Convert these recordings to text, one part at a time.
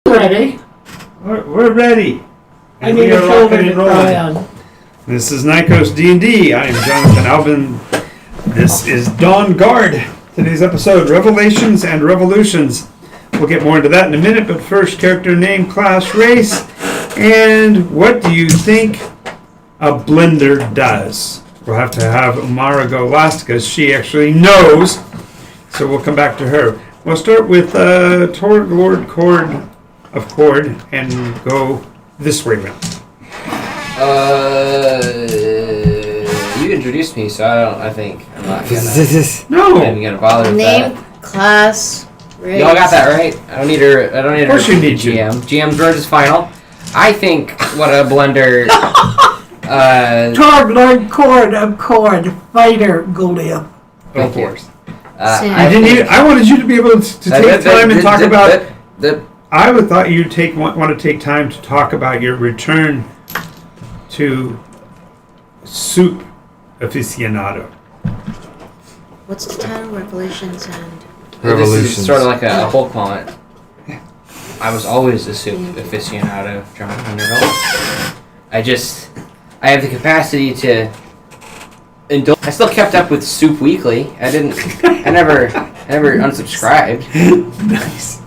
Ready? We're ready. I need a shoulder to cry on. This is Nycos D&D. I am Jonathan Alvin. This is Dawn Guard. Today's episode, Revelations and Revolutions. We'll get more into that in a minute, but first, character name, class, race, and what do you think a blender does? We'll have to have Umara go last because she actually knows, so we'll come back to her. We'll start with Lord Cord of Cord and go this way around. You introduced me, so I think I'm not gonna. No. I'm gonna bother with Name, that. class, race. Y'all got that right. I don't need her. Of course you need GM. GM's word is final. I think what a blender. Torg, Lord Cord of Cord, fighter, Goliath. Of course. I wanted you to be able to take time and talk about. I would thought you'd want to take time to talk about your return to soup aficionado. What's the title? Revelations and... This is sort of like a Hulk moment. I was always a soup aficionado, John Underhill. I have the capacity to indulge. I still kept up with Soup Weekly. I never unsubscribed. Nice.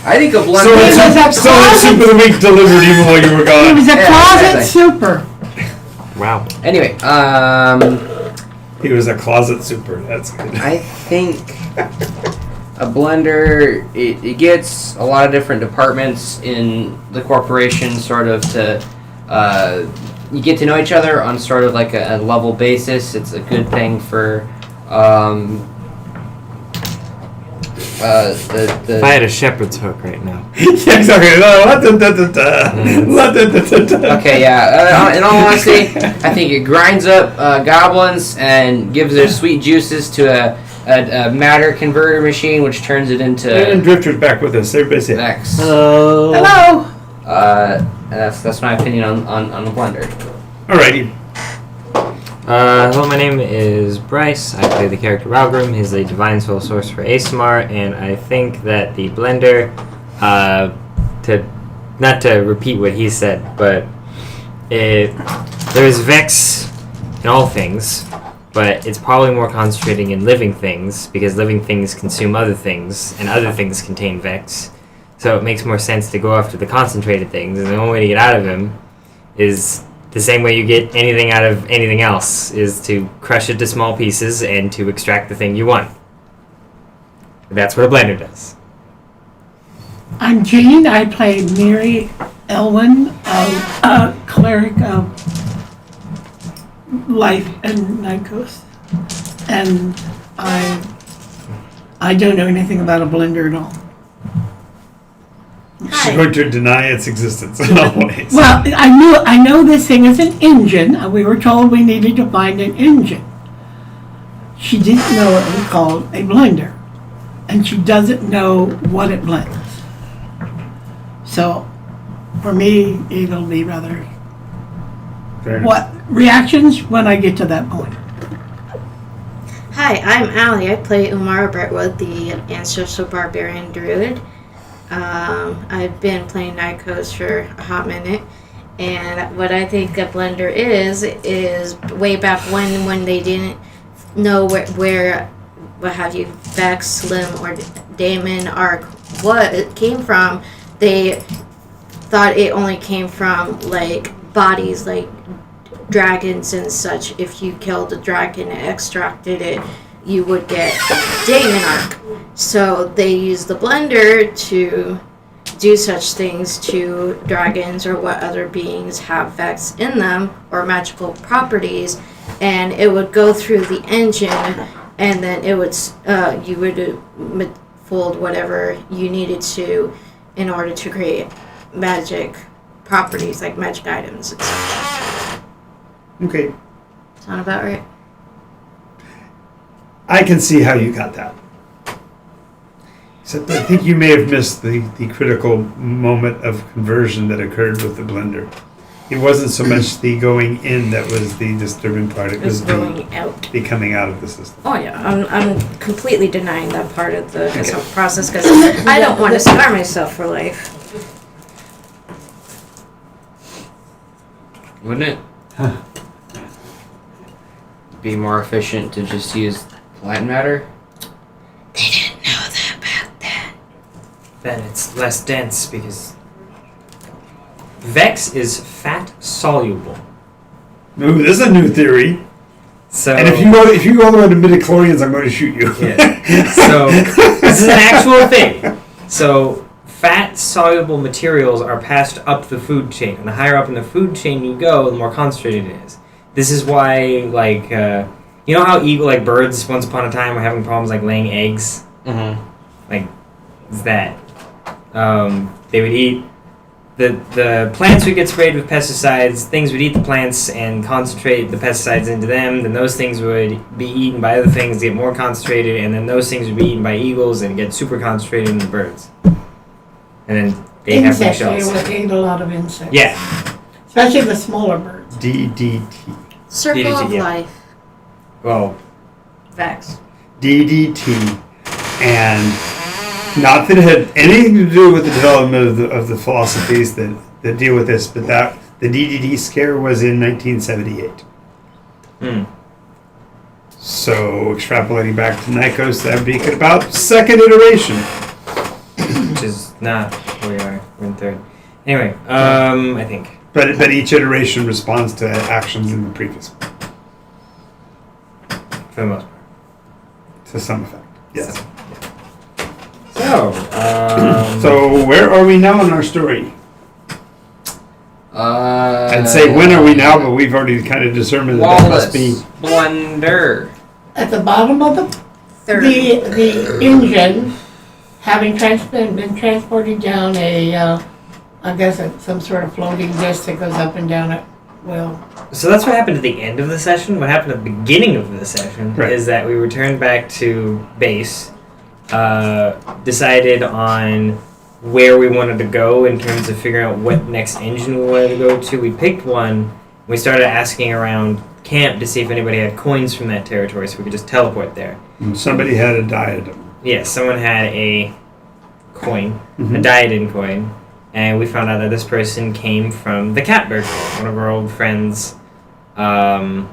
I think a blender. So Soup of the Week delivered even while you were He gone. was a closet exactly. super. Wow. Anyway, He was a closet super. That's good. I think a blender, it gets a lot of different departments in the corporation sort of to, you get to know each other on sort of like a level basis. It's a good thing for, If I had a shepherd's hook right now. Yeah, exactly. Okay, yeah. In all honesty, I think it grinds up goblins and gives their sweet juices to a matter converter machine, which turns it into... And Drifter's back with us. Everybody say Next. Hello. Hello. That's my opinion on the blender. Alrighty. Hello, my name is Bryce. I play the character Ralgrim. He's a divine soul source for ASMR, and I think that the blender, not to repeat what he said, but there's Vex in all things, but it's probably more concentrating in living things, because living things consume other things, and other things contain Vex. So it makes more sense to go after the concentrated things, and the only way to get out of him is the same way you get anything out of anything else, is to crush it to small pieces and to extract the thing you want. That's what a blender does. I'm Jean. I play Mary Elwin, a cleric of life in Nycos. And I don't know anything about a blender at all. She's going to deny its existence in all ways. Well, I know this thing is an engine. We were told we needed to find an engine. She didn't know it was called a blender, and she doesn't know what it blends. So, for me, it'll be rather reactions when I get to that point. Hi, I'm Allie. I play Umara Brentwood, the ancestral barbarian druid. I've been playing Nycos for a hot minute, and what I think a blender is way back when they didn't know where what have you, Vex, Slim, or Damon Arc, what it came from. They thought it only came from like bodies, like dragons and such. If you killed a dragon and extracted it, you would get Damon Arc. So they use the blender to do such things to dragons or what other beings have Vex in them or magical properties, and it would go through the engine, and then it would you would fold whatever you needed to in order to create magic properties like magic items and such. Okay. Sound about right? I can see how you got that. Except I think you may have missed the critical moment of conversion that occurred with the blender. It wasn't so much the going in that was the disturbing part. It was It's going out. the coming out of the system. Oh yeah, I'm completely denying that part of the process because I don't want to scar myself for life. Wouldn't it be more efficient to just use plant matter? They didn't know that back then. Then it's less dense because Vex is fat soluble. Ooh, this is a new theory. So And if you go all the way to midichlorians, I'm going to shoot you. Yeah. So this is an actual thing. So fat soluble materials are passed up the food chain, and the higher up in the food chain you go, the more concentrated it is. This is why, like, you know how birds once upon a time were having problems like laying eggs. Mm-hmm. Like, it's that. They would eat the plants would get sprayed with pesticides. Things would eat the plants and concentrate the pesticides into them. Then those things would be eaten by other things to get more concentrated, and then those things would be eaten by eagles and get super concentrated in the birds. And then they have no Insects, they shells. would eat a lot of insects. Yeah. Especially the smaller birds. DDT. Circle of Yeah. life. Well, Facts. DDT. And not that it had anything to do with the development of the philosophies that deal with this, but that the DDT scare was in 1978. So extrapolating back to Nycos, that would be at about second iteration. which is not where we are. We're in third. Anyway, I think. But each iteration responds to actions in the previous one, For the most part. to some effect. Yes. So, So where are we now in our story? I'd say when are we now, but we've already kind of determined that that must be. Blender. At the bottom of the Third. the engine, having been transported down I guess some sort of floating disc that goes up and down it. Well, So that's what happened at the end of the session. What happened at the beginning of the session Right. is that we returned back to base, decided on where we wanted to go in terms of figuring out what next engine we wanted to go to. We picked one. We started asking around camp to see if anybody had coins from that territory so we could just teleport there. Somebody had a diadem. Yes, someone had a coin, a Mhm. diadem coin, and we found out that this person came from the Catbird, one of our old friends, one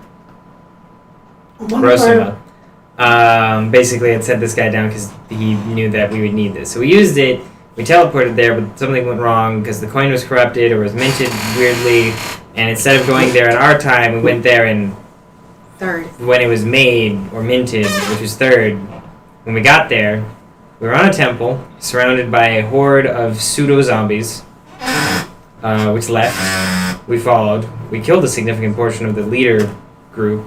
of our, Rosima. Basically, it set this guy down because he knew that we would need this. So we used it, we teleported there, but something went wrong because the coin was corrupted or was minted weirdly, and instead of going there in our time, we went there and Third. when it was made or minted, which was third, when we got there, we were on a temple surrounded by a horde of pseudo zombies, which left. We followed. We killed a significant portion of the leader group.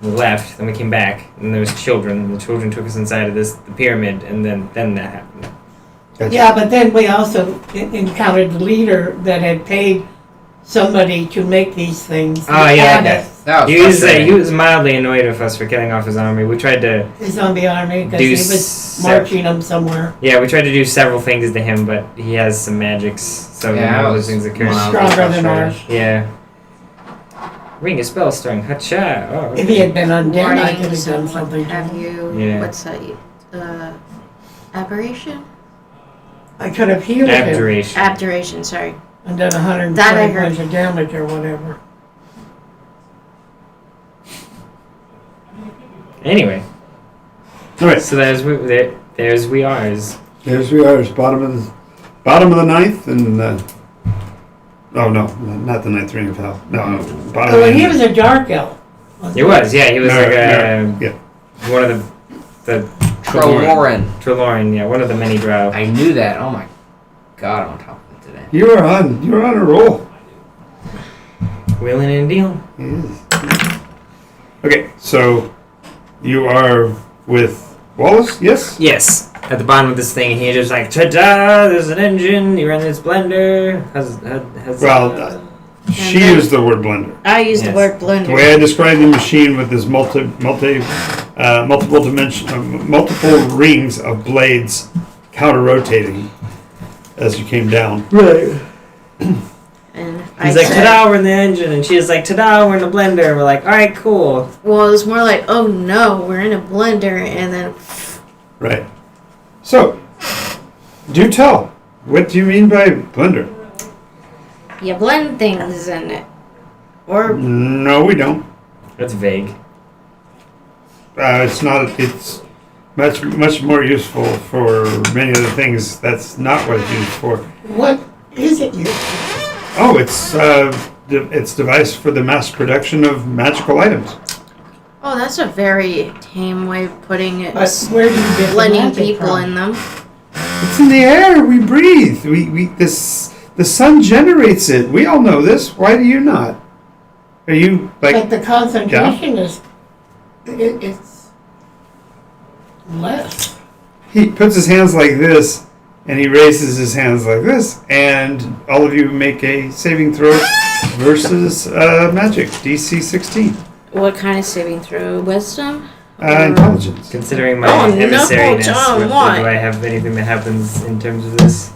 We left. Then we came back, and there was children. The children took us inside of the pyramid, and then that happened. yeah, but then we also encountered the leader that had paid somebody to make these things. Oh, yeah, And okay. That was He was frustrating. mildly annoyed with us for killing off his army. We tried to the zombie army because Do he was marching them somewhere. we tried to do several things to him, but he has some magics, so Yeah, none of that those was things occurred. mild. Stronger than ours. Yeah. Ring a spell string. Hacha. Oh, If he had been undead, I Warning, could have done someone, something to have him. you, Yeah. what's that? Aberration? I could have healed him Abjuration. Abjuration, sorry. and done That I 120 heard. points of damage or whatever. Anyway, All right. so there's we are. There's we are. It's bottom of the ninth, and oh no, not the ninth ring of hell. No, bottom. Oh, of and the he was a dark elf. He was, yeah. He was No, like yeah. one of the Troloran. Troloran, yeah, one of the many drow. I knew that. Oh my god, I'm on top of it today. You were on a roll. Wheeling and dealing. Yes. Okay, so you are with Wallace, yes? Yes. At the bottom of this thing, he just like, ta-da! There's an engine. You run this blender. Well, she used the word blender. I used Yes. the word blender. The way I describe the machine with this multiple rings of blades counter rotating as you came down. Right. And He's like, ta-da, we're in the engine. And she's like, ta-da, we're in a blender. And we're like, all right, cool. Well, it was more like, oh no, we're in a blender, and then Right. So, do tell. What do you mean by blender? you blend things in it. Or No, we don't. That's vague. It's not. It's much more useful for many other things. That's not what it's used for. What is it used for? Oh, it's device for the mass production of magical items. oh, that's a very tame way of putting it. But where do you get the Blending magic people from? in them. It's in the air. We breathe. The sun generates it. We all know this. Why do you not? Are you But like? the concentration is, it's less. He puts his hands like this, and he raises his hands like this, and all of you make a saving throw versus magic DC 16, What kind of saving throw? Wisdom? intelligence. Considering my Oh, no, emissariness, John, do why? I have anything that happens in terms of this?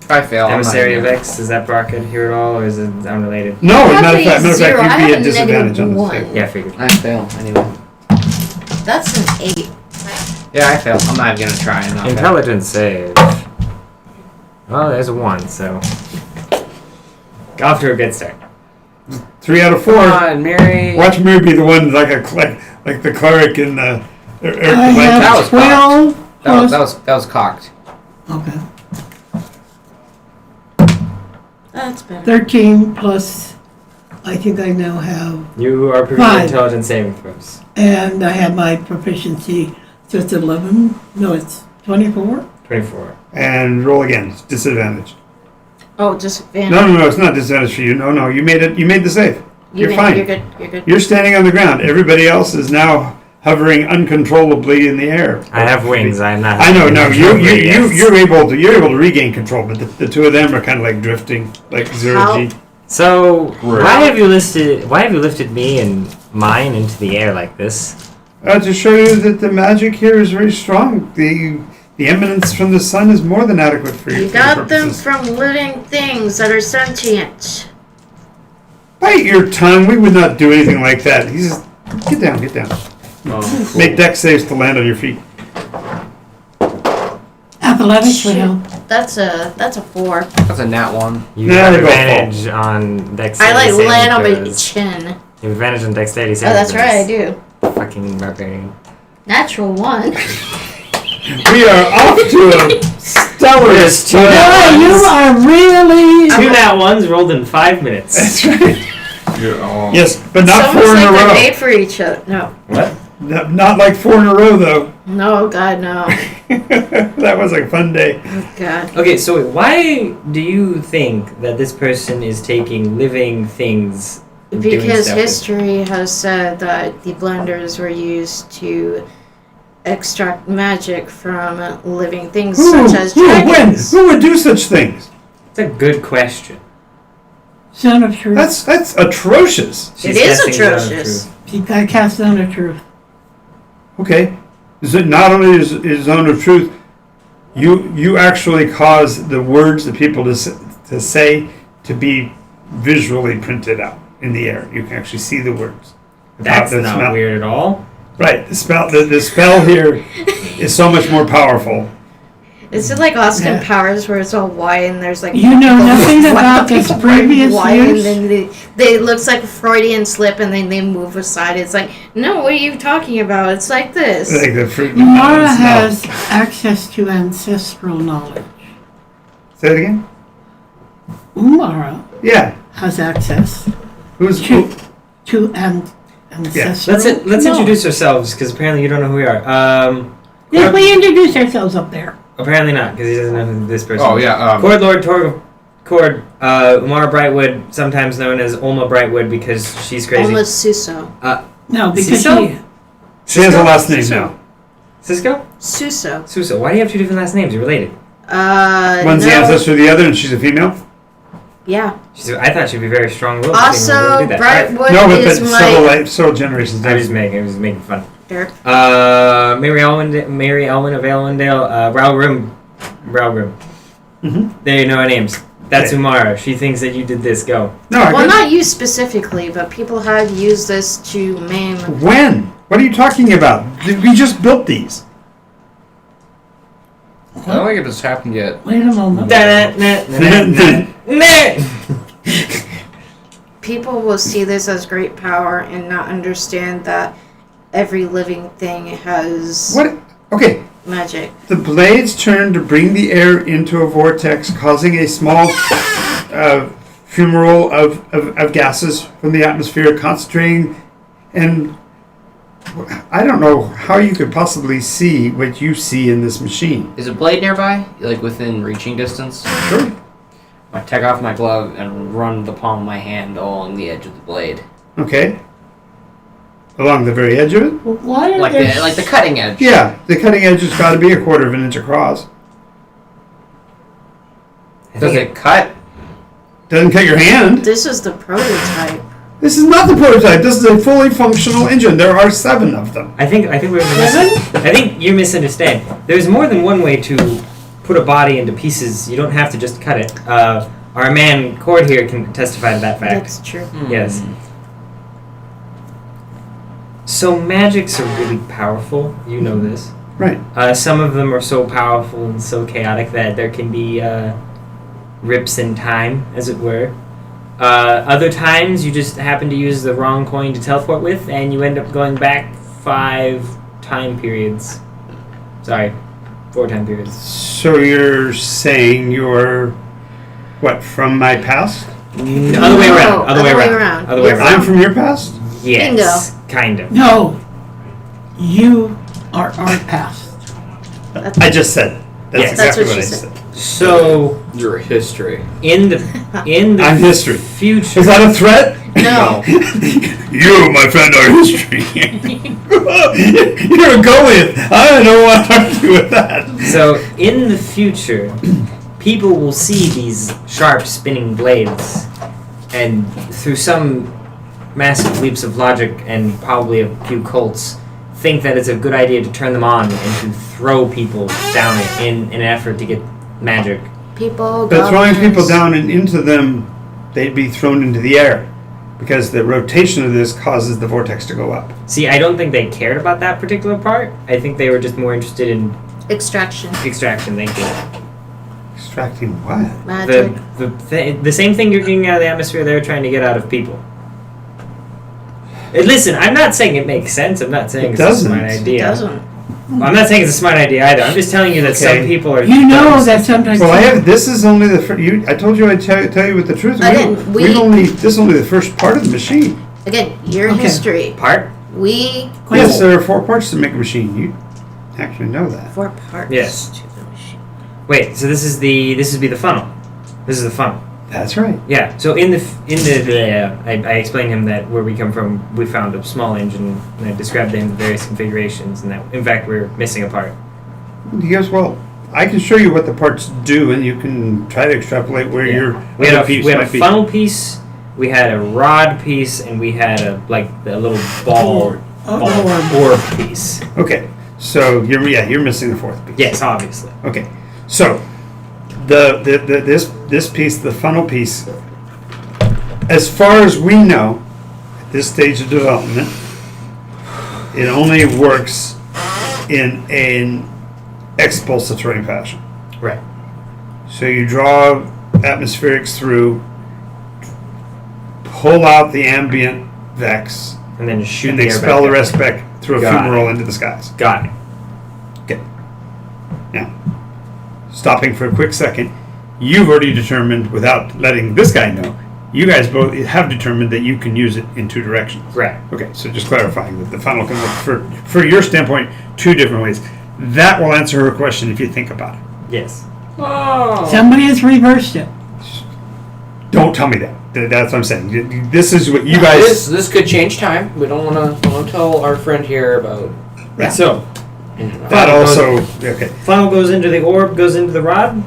If I fail, I'm not Emissary of gonna- X, is that bracket here at all, or is it unrelated? No, I have matter of a fact, zero. I you'd be have at a disadvantage on negative this. one. Yeah, I figured. I fail anyway. That's an 8. Yeah, I fail. I'm not even gonna try and not fail. Intelligence save. Well, there's a 1, so. Off to a good start. 3 out of 4. Come on, Mary. Watch me be the one like the cleric in the. I that have was 12 plus. That was cocked. Okay. That's better. 13 plus, I think I now have, You are prevent 5. intelligence saving throws. and I have my proficiency, so it's 11. No, it's 24. 24. And roll again. It's disadvantage. Oh, disadvantage. No, it's not disadvantage for you. No, you made it. You made the save. You're fine. You're good. You're good. You're standing on the ground. Everybody else is now hovering uncontrollably in the air. I have wings. I am not. I know. No, Yes. you're able to regain control, but the two of them are kind of like drifting, like zero G. So why have you lifted me and mine into the air like this? To show you that the magic here is very strong. The eminence from the sun is more than adequate for you. You got them from living things that are sentient. Bite your tongue. We would not do anything like that. He's just, get down. Oh, Make dex saves to land on your feet. Athletics would help. That's a 4. That's a nat 1. You Nah, have they both advantage on dexterity. I like saving land on my throws. chin. You have advantage on dexterity. Oh, saving that's throws. right, I do. Fucking barbarian. Natural 1. We are off to a stellar Yes, two start. nat Boy, you ones. are really. 2 nat 1s rolled in 5 minutes. That's right. You're all. Yes, but It's not almost 4 in like a they're row. made for each other. No. What? Not like 4 in a row, though. No, God, no. That was a fun day. Oh, God. Okay, so wait, why do you think that this person is taking living things and doing Because stuff with- history has said that the blenders were used to extract magic from living things such as when? dragons. Who would do such things? It's a good question. Zone of truth. That's atrocious. It is testing zone of atrocious. truth. You gotta cast Zone of truth. Okay. Is it not only is zone of truth, you actually cause the words that people to say to be visually printed out in the air. You can actually see the words. That's Without the not smell. weird at all. Right. The spell here is so much more powerful. Is it like Austin Yeah. Powers where it's all white and there's like You know nothing white about this people previous white use? and then they looks like a Freudian slip and then they move aside. It's like, no, what are you talking about? It's like this. Like the fruit. Umara no. has access to ancestral knowledge. Say it again. Umara Yeah. has access Who's to ancestral Let's knowledge. introduce ourselves because apparently you don't know who we are. Yes, we introduce ourselves up there. Apparently not because he doesn't know who this person Oh is. yeah. Cord Lord Cord Umara Brightwood, sometimes known as Olma Brightwood because she's crazy. Almost Suso. No, because Ciso? She has a last name Ciso. now. Cisco? Suso. Suso. Why do you have 2 different last names? You're related. One's the no. ancestor of the other, and she's a female. Yeah. I thought she'd be very strong-willed. Also, Brightwood. Brightwood No, but is my several generations. I was making fun. Derp. Mary Elwin of Elwindale, Rowgrim. Mm-hmm. There you know our names. That's Okay. Umara. She thinks that you did this. Go. No, I Well, got- not you specifically, but people have used this to maim. When? What are you talking about? We just built these. I don't think it has happened yet. Wait a moment. People will see this as great power and not understand that every living thing has What? Okay, magic. the blades turn to bring the air into a vortex, causing a small fumarole of gases from the atmosphere, concentrating, and I don't know how you could possibly see what you see in this machine. Is a blade nearby? Like within reaching distance? Sure. I take off my glove and run the palm of my hand along the edge of the blade. Okay. Along the very edge of it? Well, why are Like there... the cutting edge. Yeah, the cutting edge has got to be a quarter of an inch across. Does it cut? Doesn't cut your hand. This is the prototype. This is not the prototype. This is a fully functional engine. There are 7 of them. I think we're I think you misunderstand. There's more than one way to put a body into pieces. You don't have to just cut it. Our man Cord here can testify to that fact. That's true. Yes. So magics are really powerful. You know this. Right. Some of them are so powerful and so chaotic that there can be rips in time, as it were. Other times, you just happen to use the wrong coin to teleport with, and you end up going back 5 time periods. Sorry, 4 time periods. So you're saying you're, what, from my past? Other way around. Other way other way around. around. Other way You're around. I'm from your past? Yes, kind of. No. You are our past. I just said. That's Yes. exactly That's what what I she said. So Your history. in the I'm history. future, Is that a threat? No. You, my friend, are history. You're a go-with. I don't want to argue with that. so in the future, people will see these sharp spinning blades, and through some massive leaps of logic and probably a few cults, think that it's a good idea to turn them on and to throw people down it in an effort to get magic. People. But throwing goblins. people down and into them, they'd be thrown into the air. Because the rotation of this causes the vortex to go up. See, I don't think they cared about that particular part. I think they were just more interested in Extraction. extraction. Thank you. Extracting what? Magic. The same thing you're getting out of the atmosphere, they're trying to get out of people. And listen, I'm not saying it makes sense. I'm not saying It it's doesn't. a smart It idea. doesn't. I'm not saying it's a smart idea either. I'm just telling you that some Okay. people are. You know that sometimes... Well, I have. This is only the. I told you I'd tell you with the truth. Again, We've only. This is only the first part of the machine. Again, your Okay. history. part. We Yes, there are 4 parts to make a machine. You actually know that. 4 parts Yes. to the machine. Wait, so this would be the funnel. This is the funnel. That's right. Yeah. So I explained to him that where we come from, we found a small engine, and I described to him the various configurations, and that in fact we're missing a part. He goes, well, I can show you what the parts do, and you can try to extrapolate where your We had other a piece we had a might be. funnel piece, we had a rod piece, and we had a little ball orb piece. Okay, so you're missing the 4th piece. Yes, obviously. Okay, so this piece, the funnel piece, as far as we know, at this stage of development, it only works in an expulsatory fashion. Right. So you draw atmospherics through, pull out the ambient vex, And then just shoot and the air expel the back rest back through a Got it. fumarole into the skies. up. Got it. Okay. Now, stopping for a quick second, you've already determined, without letting this guy know, you guys both have determined that you can use it in 2 directions. Right. Okay, so just clarifying that the funnel can work for your standpoint 2 different ways. That will answer her question if you think about it. Yes. Oh. Somebody has reversed it. Don't tell me that. That's what I'm saying. This is what you guys. This could change time. We don't want to tell our friend here about. Yeah. So That also. Okay. funnel goes into the orb, goes into the rod.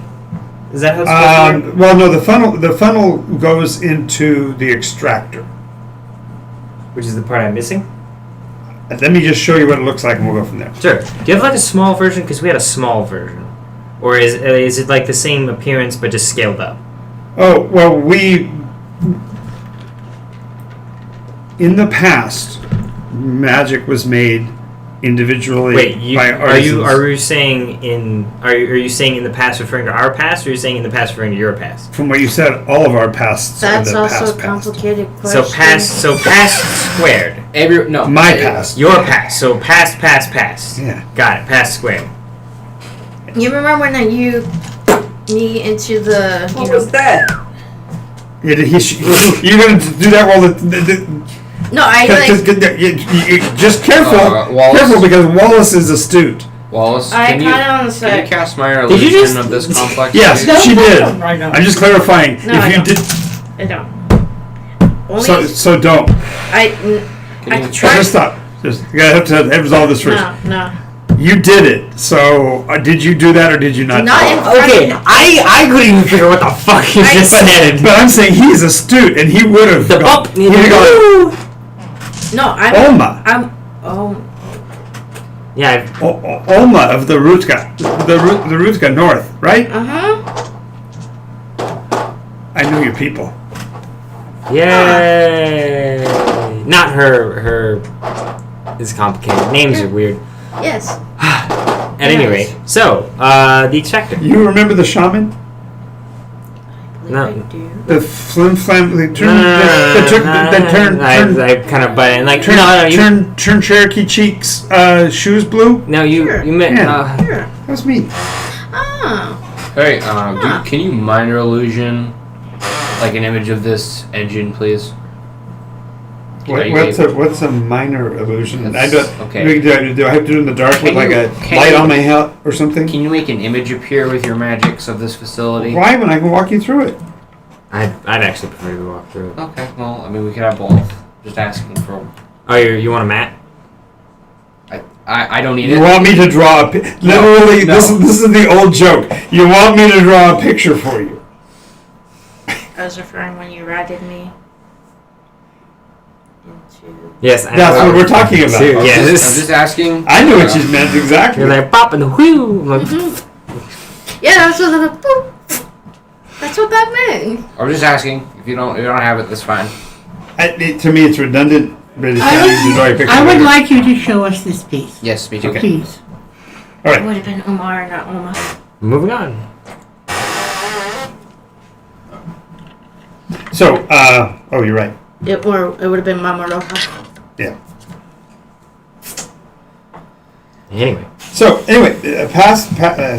Is that how it's supposed to work? Well, no. The funnel goes into the extractor. Which is the part I'm missing? Let me just show you what it looks like, and we'll go from there. Sure. Do you have like a small version? Because we had a small version. Or is it like the same appearance but just scaled up? Oh, well, in the past, magic was made individually Wait, by are artisans. you saying are you saying in the past referring to our past, or are you saying in the past referring to your past? From what you said, all of our pasts are That's the also past a past. complicated question. So past squared. My past. Your past. So past. Yeah. Got it. Past squared. You remember when you me into the What was that? You're going to do that while the No, I like just careful, Wallace. careful because Wallace is astute. Wallace, I can you kinda wanna say- can you cast minor Did you illusion just- of this complex? Yes, Don't she put did. them right now. I'm just clarifying. No, I if you don't. did, I don't. Only so don't. I Can you tried. Just stop. Just you gotta have to resolve this first. No. You did it. So did you do that or did you not? Not do in it? front Okay, of I couldn't even figure out what the fuck you just said. But I'm saying he's astute and he would have. The bump. He'd have gone, No, Olma. Oh. Yeah. Olma of the Rutka, the Rutka North, right? Uh-huh. I know your people. Yay! Not her. It's complicated. Names are weird. Yes. At any rate, so the X Factor. You remember the shaman? No. I do. The flim flam. They turn. I kind of butt in. Like Turn Cherokee Cheeks shoes blue. No, you Sure. meant. Yeah. Here. That was me. Oh. Hey, can you minor illusion like an image of this engine, please? What's a minor illusion? I That's- do, okay. do I have to do it in the dark with Can like you- a can light you- on my head or something? Can you make an image appear with your magics of this facility? Why when I can walk you through it? I'd actually prefer to walk through it. Okay, well, I mean, we could have both. Just asking for. Oh, you want a mat? I don't need You it. want me to draw a literally? no. This is the old joke. You want me to draw a picture for you? I was referring when you ratted me into. Yes, I That's know what we're talking about. Too, I'm yes. just asking. I knew what you meant exactly. You're like pop and whoo. I'm like, Yeah, that's what that's what that meant. I'm just asking. If you don't have it, that's fine. To me, it's redundant. But it's not easy to draw a picture. I would later. like you to show us this piece, Yes, me too. Okay. please. All It right. would have been Omar, not Oma. moving on. So, oh, you're right. It would have been Mama Roja. Yeah. Anyway, So anyway,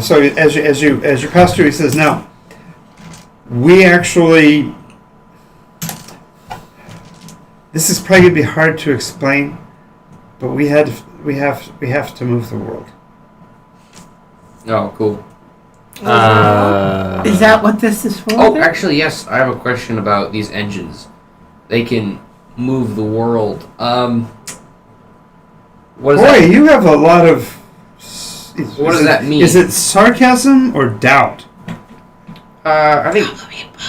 so as you pass through, he says, now we actually. This is probably gonna be hard to explain, but we have to move the world. Oh, cool. Is that what this is for? Oh, then? actually, yes. I have a question about these engines. They can move the world. What is Boy, that? you have a lot of. What does that mean? Is it sarcasm or doubt? I think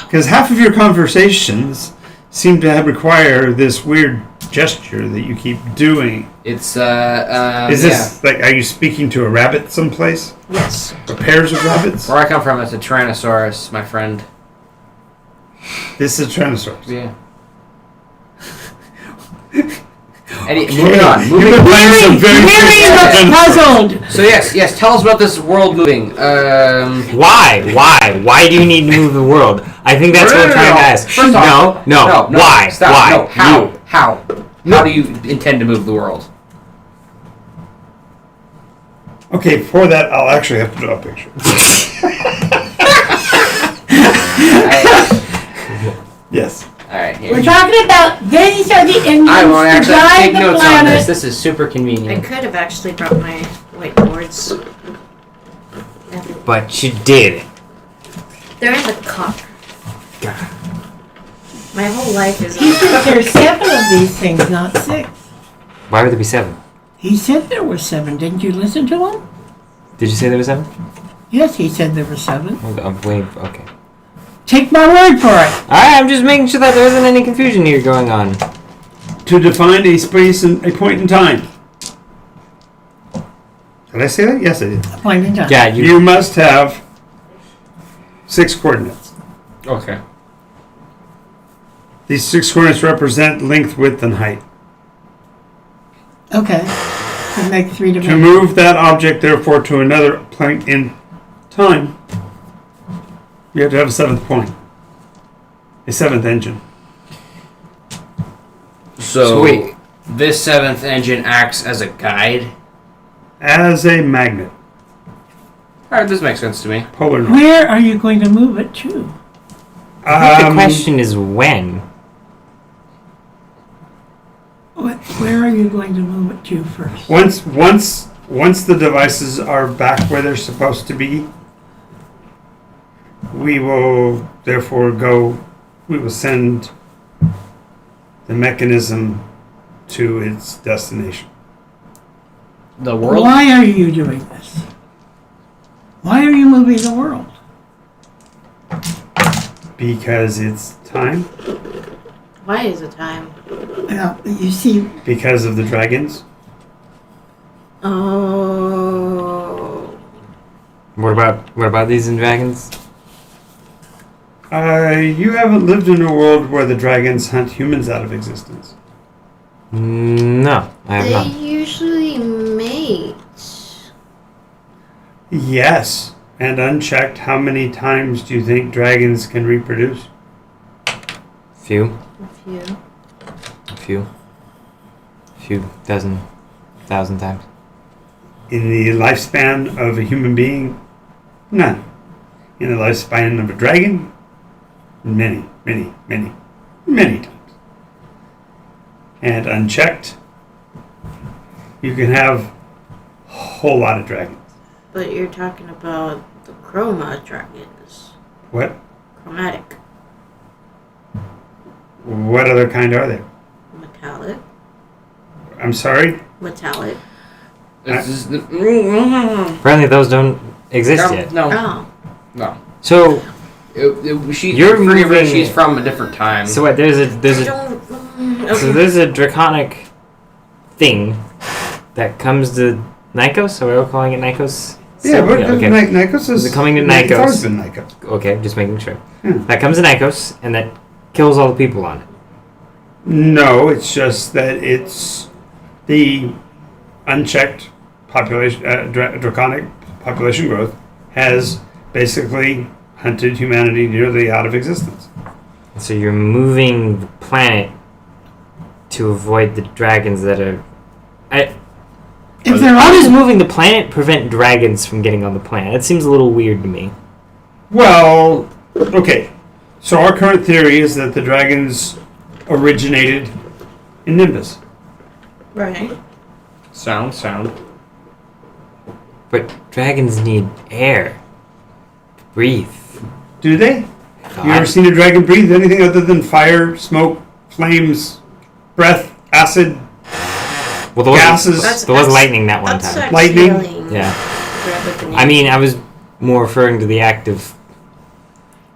Because half of your conversations seem to require this weird gesture that you keep doing. it's Is this like, are you speaking to a rabbit someplace? Yes. Or pairs of rabbits? where I come from. It's a Tyrannosaurus, my friend. This is Tyrannosaurus. Yeah. Moving on. You've been playing some very Really looks puzzled. So yes. Tell us about this world moving. why do you need to move the world? I think that's what we're trying to ask. First off, No. Why? Stop. Why? No. How? You. How? How do you intend to move the world? Okay, for that, I'll actually have to draw a picture. Yes. All right. Here. We're talking about these are the engines I will to actually drive take the notes on planet. this. This is super I convenient. could have actually brought my whiteboards. But you did. They're in the car. My whole life is He said there's 7 of these things, not 6. Why would there be 7? He said there were 7. Didn't you listen to him? Did you say there were 7? Yes, he said there were 7. I'm waiting. Okay. Take my word for it. All right. I'm just making sure that there isn't any confusion here going on. To define a space and a point in time. Did I say that? Yes, I did. Point in time. Yeah. You must have 6 coordinates. Okay. These 6 coordinates represent length, width, and height. Okay. To make 3 To dimensions. move that object, therefore, to another point in time, you have to have a 7th point. A 7th engine. So wait. this 7th engine acts as a guide. As a magnet. Alright, this makes sense to me. Polar north. Where are you going to move it to? I think the question is when. Where are you going to move it to first? Once the devices are back where they're supposed to be, we will therefore we will send the mechanism to its destination. The world? Why are you doing this? Why are you moving the world? Because it's time. Why is it time? You see, Because of the dragons. Oh. What about these and dragons? You haven't lived in a world where the dragons hunt humans out of existence. No, I have They not. usually mate. Yes. And unchecked, how many times do you think dragons can reproduce? Few, A few. few dozen, thousand times. In the lifespan of a human being, none. In the lifespan of a dragon, many, many, many, many times. And unchecked, you can have a whole lot of dragons. But you're talking about the chroma dragons. What? Chromatic. What other kind are there? Metallic. I'm sorry? Metallic. This is the, Apparently those don't exist yet. No. Oh. No. So You're moving- she's from a different time. so what? There's a so there's a draconic thing that comes to Nycos. Are we all calling it Nycos? Yeah, but okay. Nycos is... Is it coming to It's Nycos? always been Nycos. Okay, just making sure. Yeah. That comes to Nycos and that kills all the people on it. No, it's just that it's the unchecked population, draconic population growth has basically hunted humanity nearly out of existence. So you're moving the planet to avoid the dragons that are. if there How does are, moving the planet prevent dragons from getting on the planet? That seems a little weird to me. Well, okay. So our current theory is that the dragons originated in Nimbus. Right. Sound. But dragons need air to breathe. Do they? You ever seen a dragon breathe anything other than fire, smoke, flames, breath, acid? Well, there was, gases? there was lightning that one time. Lightning? Yeah. I mean, I was more referring to the act of.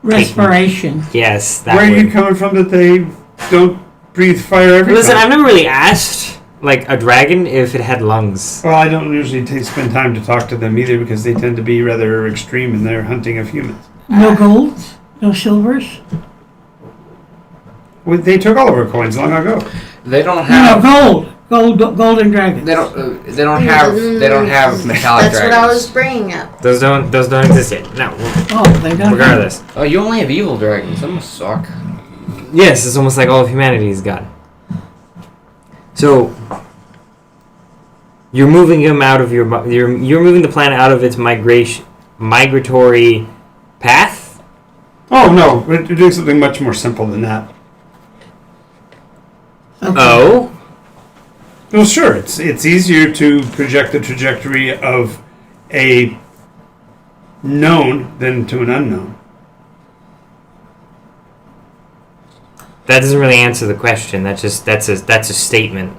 respiration. Yes, that Where are word. you coming from that they don't breathe fire every Listen, I've time? never really asked like a dragon if it had lungs. Well, I don't usually spend time to talk to them either because they tend to be rather extreme in their hunting of humans. No golds, no silvers. Well, they took all of our coins long ago. They don't No, have. golden dragons. They don't have metallic That's dragons. what I was bringing up. Those don't exist yet. No. Oh, they don't. Regardless. Oh, you only have evil dragons. That must suck. Yes, it's almost like all of humanity is gone. So you're moving him out of you're moving the planet out of its migratory path. Oh, no. We're doing something much more simple than that. Okay. Oh, Well, sure. It's easier to project the trajectory of a known than to an unknown. that doesn't really answer the question. That's a statement.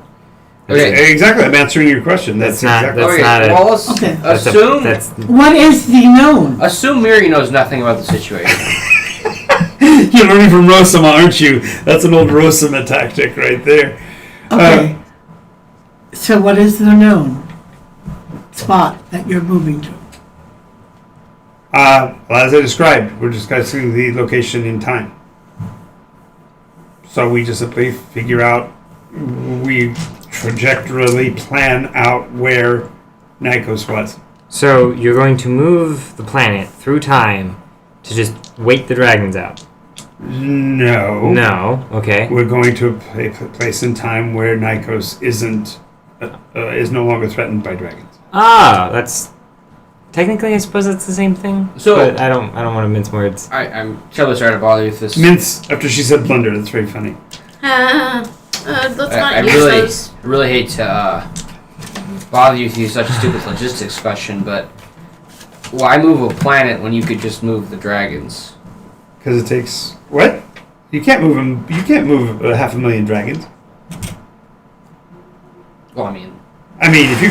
Okay. Exactly. I'm answering your question. That's That's not- exactly. that's Okay. not it. Well, let's Okay. assume. What is the known? Assume Miri knows nothing about the situation. You're learning from Rosama, aren't you? That's an old Rosama tactic right there. Okay. So what is the known spot that you're moving to? Well, as I described, we're discussing the location in time. So we just simply figure out, we trajectorily plan out where Nycos was. So you're going to move the planet through time to just wait the dragons out? No. No. Okay. We're going to a place in time where Nycos is no longer threatened by dragons. Ah, that's technically, I suppose that's the same thing. So- but I don't want to mince words. I'm terribly sorry to bother you with this. Mince, after she said blunder, that's very funny. Let's not I use really, those. really hate to bother you with such a stupid logistics question, but why move a planet when you could just move the dragons? Because it takes... What? You can't move them. You can't move 500,000 dragons. Well, I mean, if you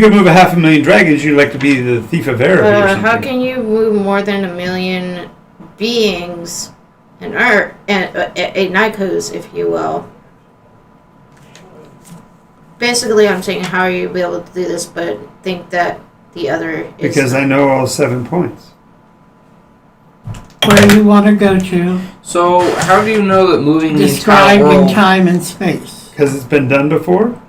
could move 500,000 dragons, you'd like to be the thief of Araby or something. How can you move more than 1 million beings and a Nycos, if you will? Basically, I'm saying, how are you able to do this, but think that the other is... Because I know all 7 points. Where do you want to go to? so how do you know that moving the entire Described in world? time and space. Because it's been done before.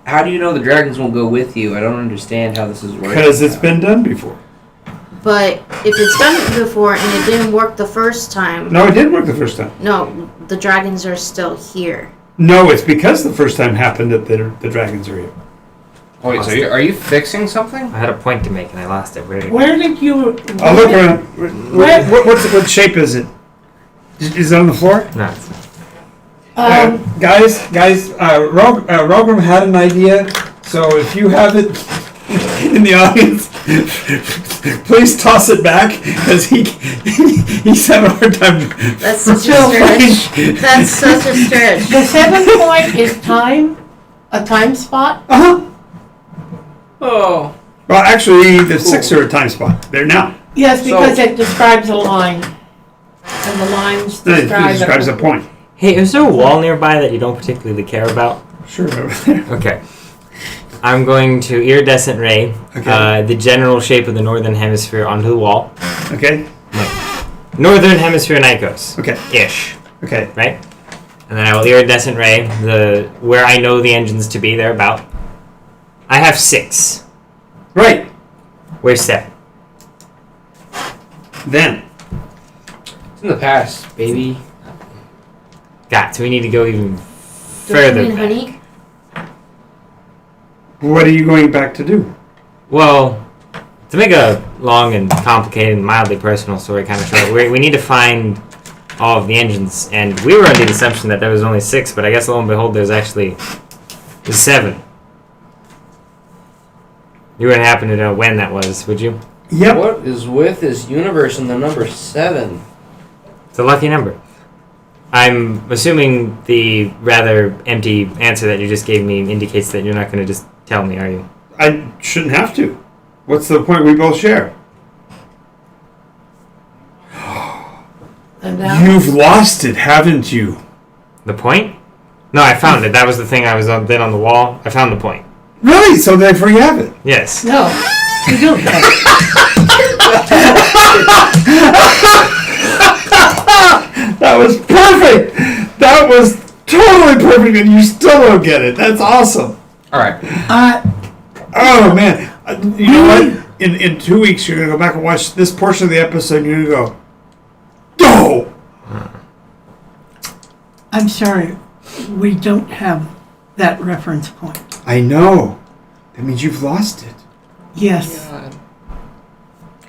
How do you know the dragons won't go with you? I don't understand how this is working. Because it's been done before. But if it's done before and it didn't work the first time... No, it did work the first time. No, the dragons are still here. No, it's because the first time happened that the dragons are here. Oh, wait, so are you fixing something? I had a point to make and I lost it. Where did it go? Where did you... I'll look around. What shape is it? Is it on the floor? No, it's not. Guys, Rogram had an idea, so if you have it in the audience, please toss it back, because he's having a hard time. That's such a So stretch. That's such a stretch. The 7 point is time? A time spot? Uh-huh. Oh. Well, actually, the 6 are a time spot. They're now. Yes, because it describes a line. And the lines It describe... describes a point. Hey, is there a wall nearby that you don't particularly care about? Sure, over there. Okay. I'm going to iridescent ray Okay. the general shape of the northern hemisphere onto the wall. Okay. Northern hemisphere Nycos. Okay. Ish. Okay. Right? And then I will iridescent ray where I know the engines to be, thereabout. I have 6. Right. Where's 7? Then. It's in the past, baby. So we need to go even Don't you further mean back. honey? What are you going back to do? Well, to make a long and complicated and mildly personal story kind of short, we need to find all of the engines, and we were under the assumption that there was only 6, but I guess lo and behold, there's 7. You wouldn't happen to know when that was, would you? Yep. What is with this universe and the number 7? It's a lucky number. I'm assuming the rather empty answer that you just gave me indicates that you're not going to just tell me, are you? I shouldn't have to. What's the point we both share? And now, You've lost it, haven't you? The point? No, I found it. That was the thing I was on the wall. I found the point. Really? So therefore you have it. Yes. no, you don't have it. That was perfect. That was totally perfect, and you still don't get it. That's awesome. Alright. Oh man, you know what? In 2 weeks, you're gonna go back and watch this portion of the episode, and you're gonna go, "Oh!" I'm sorry, we don't have that reference point. I know. That means you've lost it. Yes.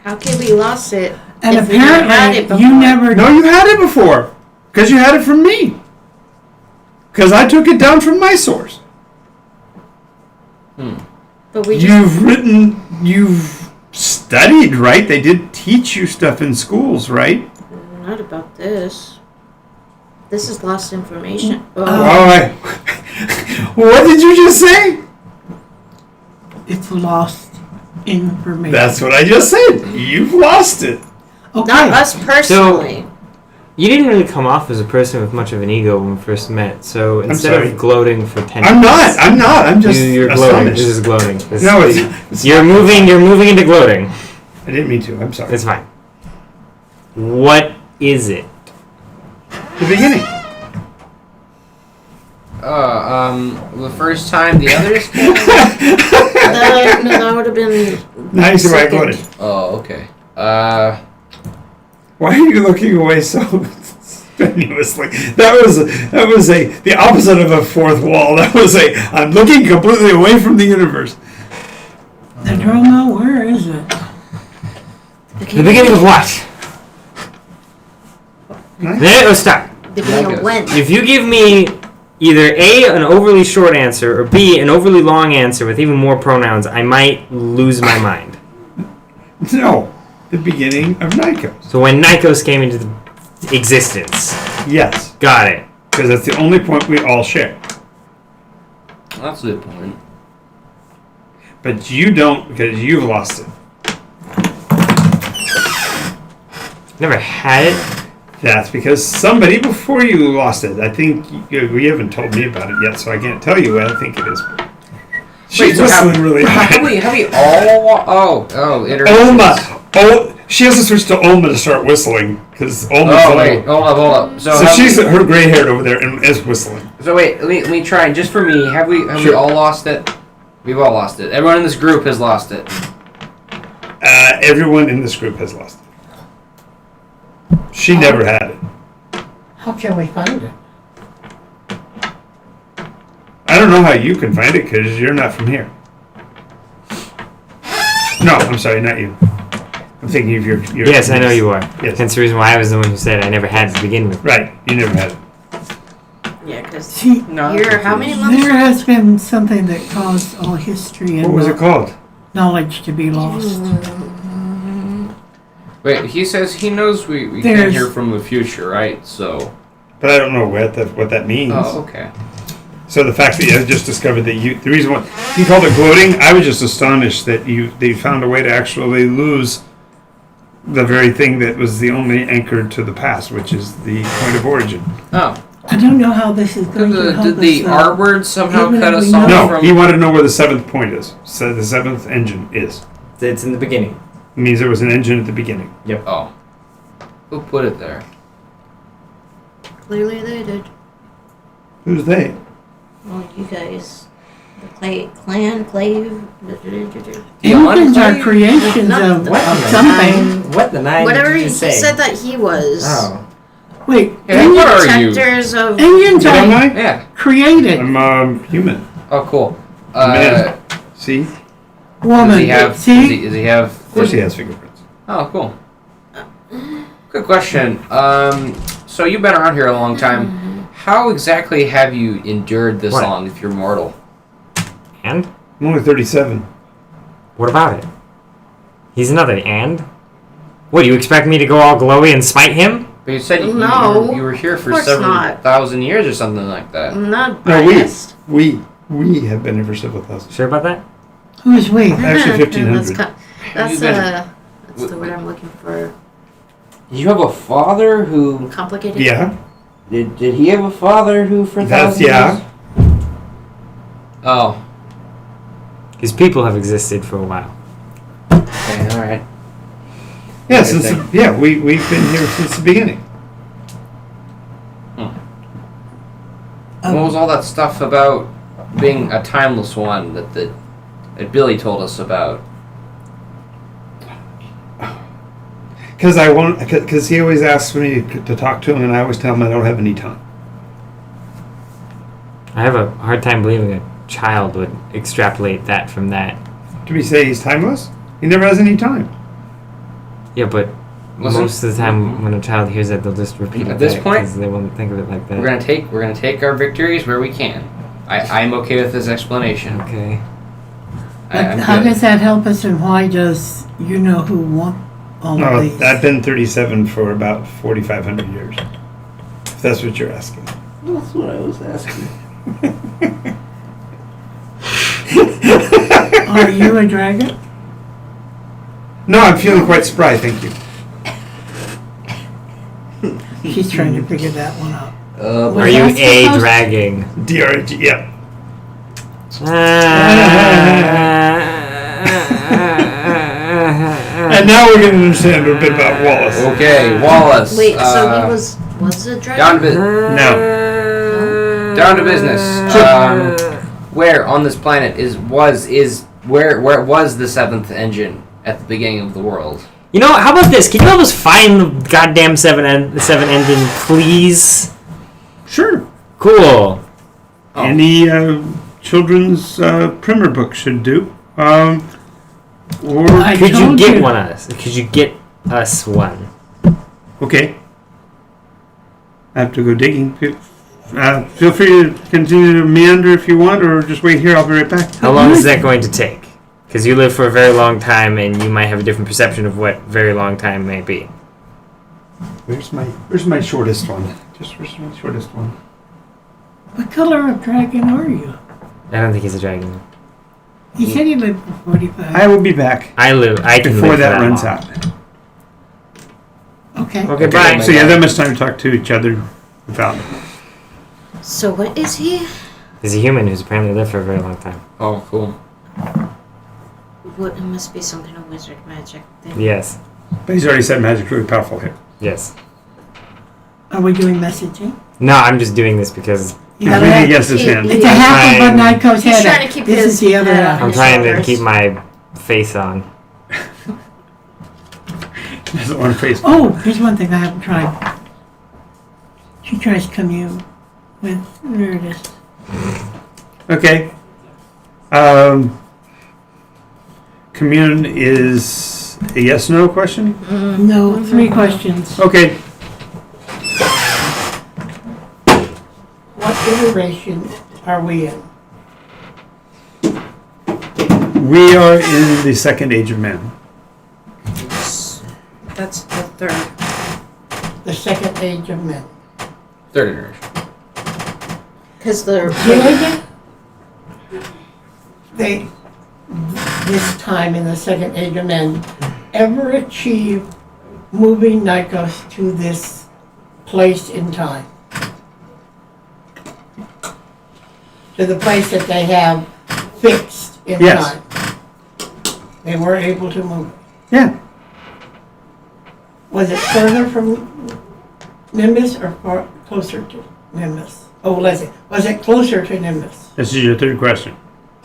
How can we lost it? And if we never had it apparently, you before? never... No, you had it before, because you had it from me. Because I took it down from my source. But we You've studied, right? They did teach you stuff in schools, right? not about this. This is lost information. All right. What did you just say? It's lost information. That's what I just said. You've lost it. okay. Not us personally. You didn't really come off as a person with much of an ego when we first met, so instead sorry. of gloating for 10 I'm minutes... not. I'm just You're gloating. astonished. This is gloating. No, it's You're moving into gloating. I didn't mean to. I'm sorry. It's fine. What is it? The beginning. The first time the others came? That would have been. Now you see why I got second. it. Oh, okay. Why are you looking away so strenuously? That was the opposite of a fourth wall. That was I'm looking completely away from the universe. The drama, where is it? The beginning of what? Let's stop. Beginning of when? If you give me either A, an overly short answer, or B, an overly long answer with even more pronouns, I might lose my mind. No, the beginning of Nycos. So when Nycos came into existence. Yes, Got it. because that's the only point we all share. That's a good point. But you don't, because you've lost it. Never had it. That's because somebody before you lost it. I think we haven't told me about it yet, so I can't tell you what I think it is. She's whistling really hard. Have we all? Iterations. Oma. Oh, she has to switch to Oma to start whistling because Oma's Oh wait, hold up. So she's her gray haired over there and is whistling. So wait, let me try. Just for me, have we Sure. all lost it? We've all lost it. Everyone in this group has lost it. Everyone in this group has lost it. She never had it. How can we find it? I don't know how you can find it because you're not from here. No, I'm sorry, not you. I'm thinking of your Yes, I know you are. Yes. Hence the reason why I was the one who said I never had it to begin with. Right, you never had it. Yeah, because See, you're how many months? there has been something that caused all history What was it and called? knowledge to be lost. Wait, he says he knows we can't There's- hear from the future, right? So. But I don't know what that means. Oh, okay. So the fact that you just discovered that the reason why he called it gloating, I was just astonished that they found a way to actually lose the very thing that was the only anchor to the past, which is the point of origin. Oh, I don't know how this is going to help did the us, R word somehow even cut though us we know- off No, from? he wanted to know where the seventh point is. So the seventh engine is. It's in the beginning. It means there was an engine at the beginning. Oh, who put it there? Clearly they did. Who's they? Well, you guys, the clan, clave, Engines are Enclave? creations No, of what something. What the nine whatever did he you say? said that he was. Oh. Wait, Hey, what are you? Protectors of. engines What am are I? Yeah. created. I'm human. Oh, cool. Man. See? Of Woman. Does he have? See? Does he have? course he has fingerprints. Oh, cool. Good question. So you've been around here a long time. How exactly have you endured this What? long if you're mortal? And? I'm only 37. What about it? He's another and? What, do you expect me to go all glowy and smite him? But you said No, you were here of for course several not. thousand years or something like that. I'm not No, we biased. have been here for several thousand. Sure about that? Who's we? Actually, 1500. That's You've been- that's the word I'm looking for. You have a father who Complicated. Yeah, did he have a father who for that's thousands? yeah. Oh, His people have existed for a while. okay, all right. Yeah, Interesting. we've been here since the beginning. What was all that stuff about being a timeless one that Billy told us about? Because he always asks me to talk to him, and I always tell him I don't have any time. I have a hard time believing a child would extrapolate that from that. Do we say he's timeless? He never has any time. Yeah, but Listen. most of the time when a child hears that, they'll just repeat At it this back point, 'cause they won't think of it like that. We're gonna take our victories where we can. I'm okay with this explanation. Okay. I'm How good. does that help us, and why does you know who want all No, of these? I've been 37 for about 4,500 years. If that's what you're asking. That's what I was asking. Are you a dragon? No, I'm feeling quite spry, thank you. She's trying to figure that one out. Are Was you that a supposed- dragging? DRG, yeah. And now we're going to understand a bit about Wallace. Okay, Wallace. Wait, so he was Was the dragon? Down to business. No. Down to business. Where on this planet where was the seventh engine at the beginning of the world? You know, how about this? Can you help us find the goddamn seven engine, please? Sure. Cool. Oh. Any children's primer book should do. Or Could you told get you. one of us? Could you get us one? okay. I have to go digging. Feel free to continue to meander if you want, or just wait here. I'll be right back. How long is that going to take? Because you live for a very long time, and you might have a different perception of what very long time may be. Where's my shortest one? Where's my shortest one? What color of dragon are you? I don't think he's a dragon. He said he lived for 45. I will be back I can before live that for runs long. out. Okay. Okay, bye. So you have that much time to talk to each other without. So what is he? He's a human who's apparently lived for a very long time. Oh, cool. What? It must be some kind of wizard magic thing. Yes. But he's already said magic's really powerful here. Yes. Are we doing messaging? No, I'm just doing this because You He's gotta leaning have- against his hand. It's a half of a Nycos He's head. trying to keep This his is the other head half. on I'm trying to shoulders. keep my face on. He doesn't want to face. Oh, here's one thing I haven't tried. She tries commune with, there it is. Okay. Commune is a yes/no question. No, 3 questions. Okay. What iteration are we in? We are in the second age of man. That's the third. The second age of men. Third iteration. Because the Did they, this time in the second age of men, ever achieve moving Nycos to this place in time? To the place that they have fixed in Yes. time? They were able to move. Yeah. Was it further from Nimbus or far closer to Nimbus? Oh, let's see. Was it closer to Nimbus? This is your third question.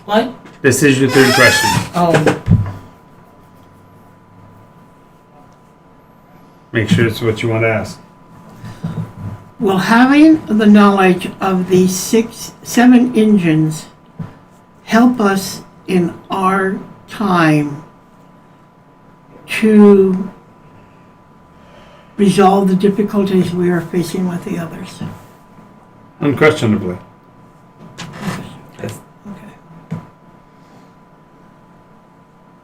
What? This is your third question. Oh, Make sure it's what you want to ask. will having the knowledge of these 7 engines help us in our time to resolve the difficulties we are facing with the others? Unquestionably. It's, Okay.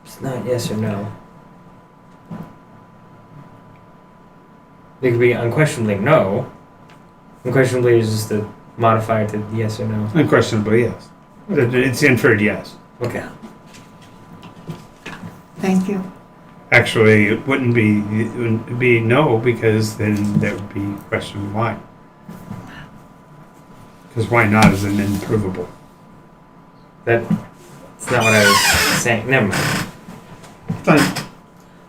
it's not yes or no. It could be unquestionably no. Unquestionably is just a modifier to yes or no. Unquestionably, yes. It's inferred yes. Okay. Thank you. Actually, it wouldn't be no, because then that would be question why. Because why not is an improvable. That's not what I was saying. Never mind. Fine.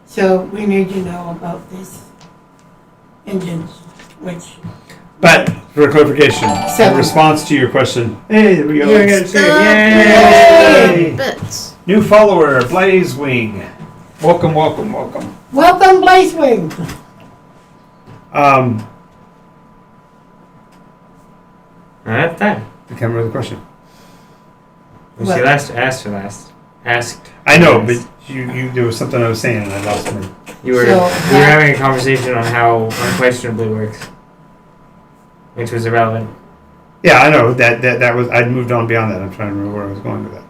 So we need to know about these engines, which But for clarification, in 7. response to your question, hey, there we go. I got it Yay! straight. Yay! Bits. New follower, Blaze Wing. Welcome, welcome, welcome. Welcome, Blazewing. Alright, time. I can't remember the question. She What? asked for last. Asked. I know, but you there was something I was saying and I lost me. You were So we were that- having a conversation on how unquestionably works, which was irrelevant. Yeah, I know that was I'd moved on beyond that. I'm trying to remember where I was going with that.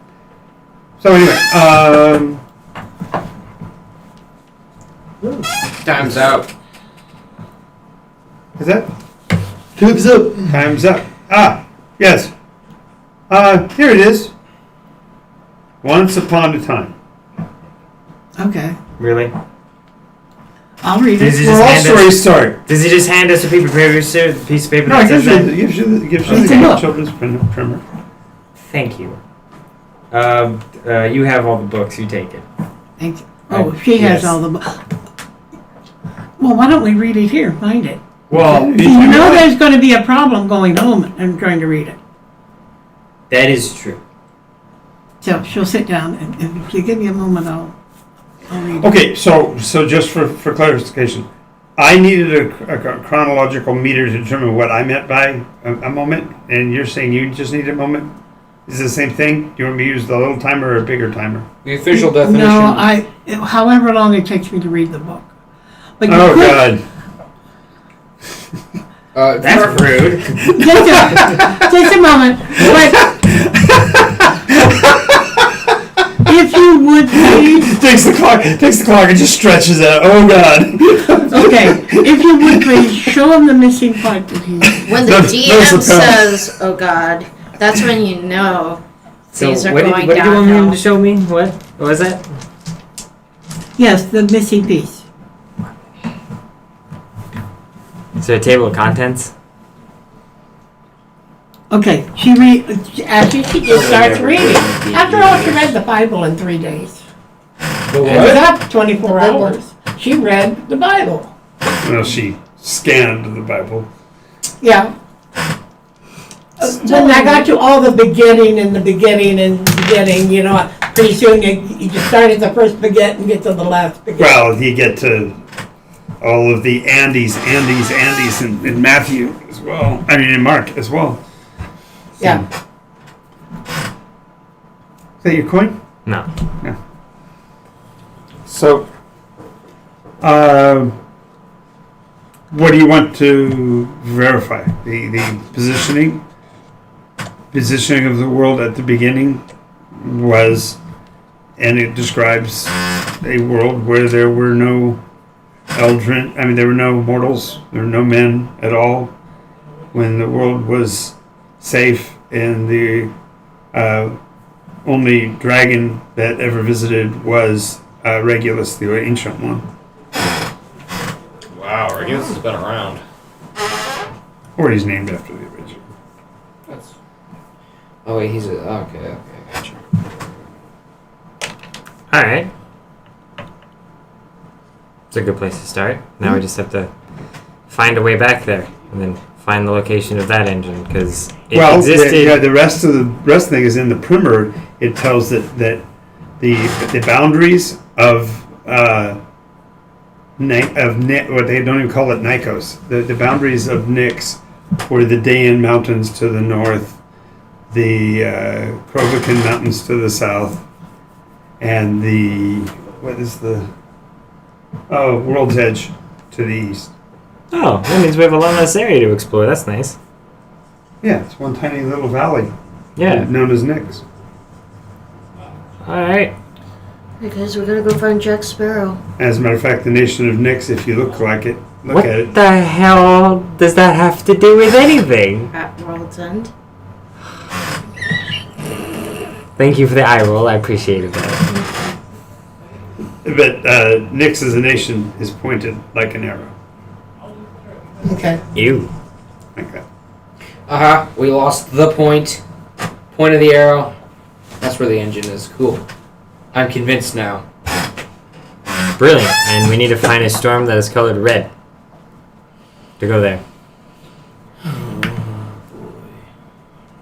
So anyway, Time's out. is that Time's up. time's up? Ah, yes. Here it is. Once upon a time. Okay, Really? I'll read Does it. he Where just all hand us? stories start. Does he just hand us a piece of paper No, that it says that? gives you It's a the book. children's primer. Thank you. You have all the books. You take it. Thank you. Oh, she has Yes. all the. Well, why don't we read it here? Find it. Well, You know there's going to be a problem going home and trying to read it. That is true. So she'll sit down, and if you give me a moment, I'll read it. Okay, so just for clarification, I needed a chronological meter to determine what I meant by a moment, and you're saying you just need a moment? Is it the same thing? Do you want me to use the little timer or a bigger timer? The official definition. No, however long it takes me to read the book. But you Oh, could- God. That's rude. Just a moment. But if you would please, Takes the clock and just stretches it. Oh, God. okay, if you would please show him the missing part that he. When the No, DM no, says, "Oh God," that's when you know So things are what did going you want him downhill. to show me? What was that? Yes, the missing piece. So a table of contents. Okay, actually she just starts reading. After all, she read the Bible in 3 days. The It was what? up 24 hours. She read the Bible. Well, she scanned the Bible. Yeah. When I got to all the beginning, you know, pretty soon you just start at the first beget and get to the last beget. Well, you get to all of the Andes in Matthew as well. I mean, in Mark as well. Yeah. Is that your coin? No. So, what do you want to verify? The positioning of the world at the beginning was, and it describes a world where there were no there were no mortals, there were no men at all, when the world was safe, and the only dragon that ever visited was Regulus, the ancient one. Wow, Regulus has been around. Or he's named after the original. That's. Oh wait, he's a. Okay, gotcha. All right. It's a good place to start. Now we just have to find a way back there, and then find the location of that engine because it existed. The rest of the thing is in the primer. It tells that the boundaries of what they don't even call it Nycos. The boundaries of Nyx were the Dayan Mountains to the north, the Krovikan Mountains to the south, and the World's Edge to the east. Oh, that means we have a lot less area to explore. That's nice. Yeah, it's one tiny little valley Yeah. known as Nyx. All right. Because we're gonna go find Jack Sparrow. As a matter of fact, the nation of Nyx, if you look at it, What the hell does that have to do with anything? At World's End. Thank you for the eye roll. I appreciated that. but Nyx as a nation is pointed like an arrow, Okay. Ew. like that. We lost the point. Point of the arrow. That's where the engine is. Cool. I'm convinced now. Brilliant. And we need to find a storm that is colored red to go there.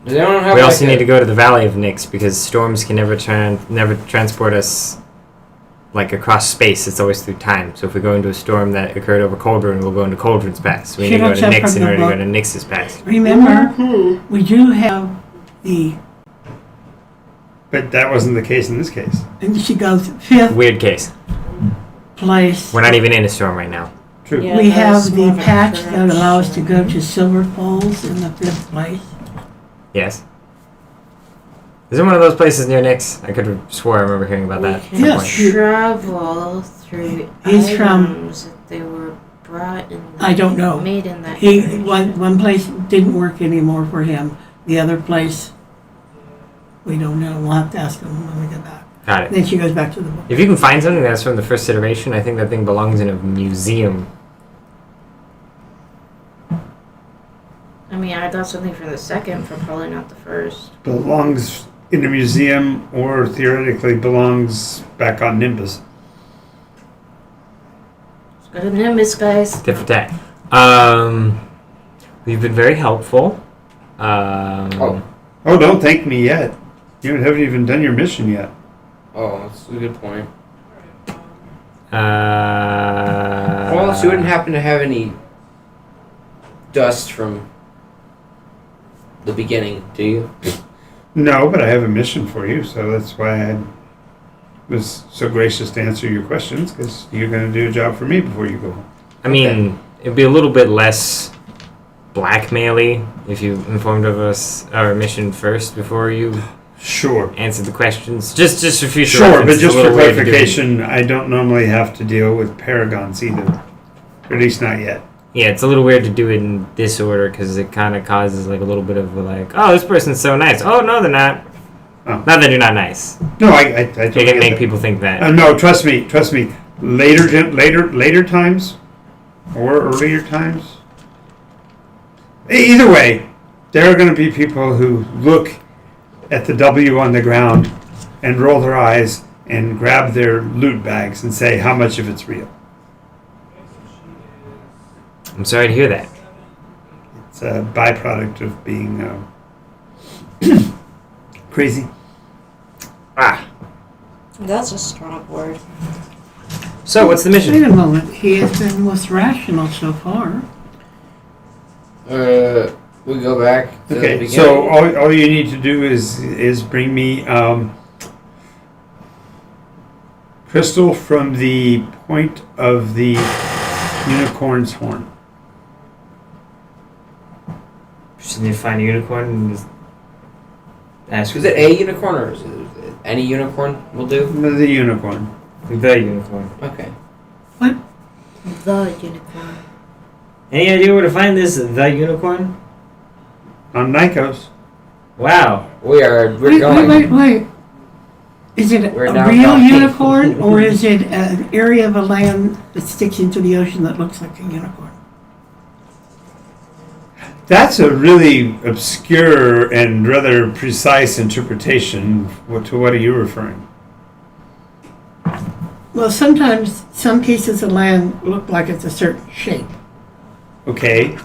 Does anyone have We like also a- need to go to the Valley of Nyx because storms can never transport us like across space. It's always through time. So if we go into a storm that occurred over Cauldron, we'll go into Cauldron's past. We need to go to Should have Nyx checked in from order the to go to Nyx's past. Remember, we do have the, But that wasn't the case in this case. and she goes, fifth Weird case. place. We're not even in a storm right now. True. Yeah. We that's have more the of a patch that correction. allows us to go to Silver Falls in the 5th place. Yes. Is it one of those places near Nyx? I could have swore I remember hearing about that. We at some Yes. point. travel through He's from- items that they were brought in. I don't know. Made in that. He iteration. one place didn't work anymore for him. The other place, we don't know. We'll have to ask him when we get back. Got it. Then she goes back to the book. If you can find something that's from the first iteration, I think that thing belongs in a museum. I mean, I got something from the second, but probably not the first. Belongs in a museum, or theoretically belongs back on Nimbus. Let's go to Nimbus, guys. Tit for tat. We've been very helpful. Oh, don't thank me yet. You haven't even done your mission yet. Oh, that's a good point. Well, Well, so you wouldn't happen to have any dust from the beginning, do you? No, but I have a mission for you, so that's why I was so gracious to answer your questions, because you're going to do a job for me before you go home. I mean, it'd be a little bit less blackmail-y if you informed of us our mission first before you Sure. answered the questions. Just for future Sure, reference, but it's just a for little weird to do. clarification, I don't normally have to deal with paragons either. Or at least not yet. Yeah, it's a little weird to do it in this order because it kind of causes like a little bit of a, like, oh, this person's so nice. Oh, no, they're not. Oh. Not that you're not nice. No, I It totally can get make that. people think that. No, trust me. Later times, or earlier times. Either way, there are going to be people who look at the W on the ground and roll their eyes and grab their loot bags and say how much of it's real. I'm sorry to hear that. It's a byproduct of being crazy. That's a strong word. So, what's the Wait mission? a moment. He has been most rational so far. We go back to the Okay, beginning. so all you need to do is bring me crystal from the point of the unicorn's horn. Just need to find a unicorn and just ask Is it a unicorn or is it any unicorn will do? The unicorn. the unicorn. Okay. The unicorn. Any idea where to find this the unicorn? On Nycos. Wow. We're Wait, going. wait. Is it We're a now real going. unicorn, or is it an area of a land that sticks into the ocean that looks like a unicorn? That's a really obscure and rather precise interpretation. To what are you referring? Well, sometimes some pieces of land look like it's a certain shape, Okay,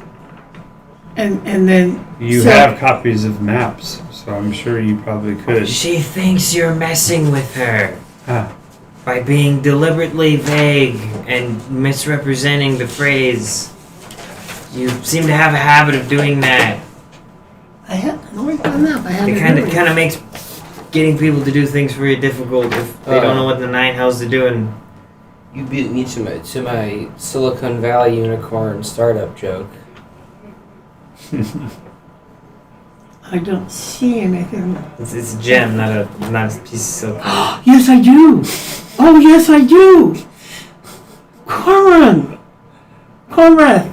and then you so- have copies of maps, so I'm sure you probably could. She thinks you're messing with her Ah, by being deliberately vague and misrepresenting the phrase. You seem to have a habit of doing that. I haven't always done that. I haven't. It kind of makes getting people to do things very difficult if they don't know what the nine hells they're doing. You beat me to my Silicon Valley unicorn startup joke. I don't see anything. It's a gem, not a piece of silk. Yes, I do. Oh, yes, I do. Cormorant,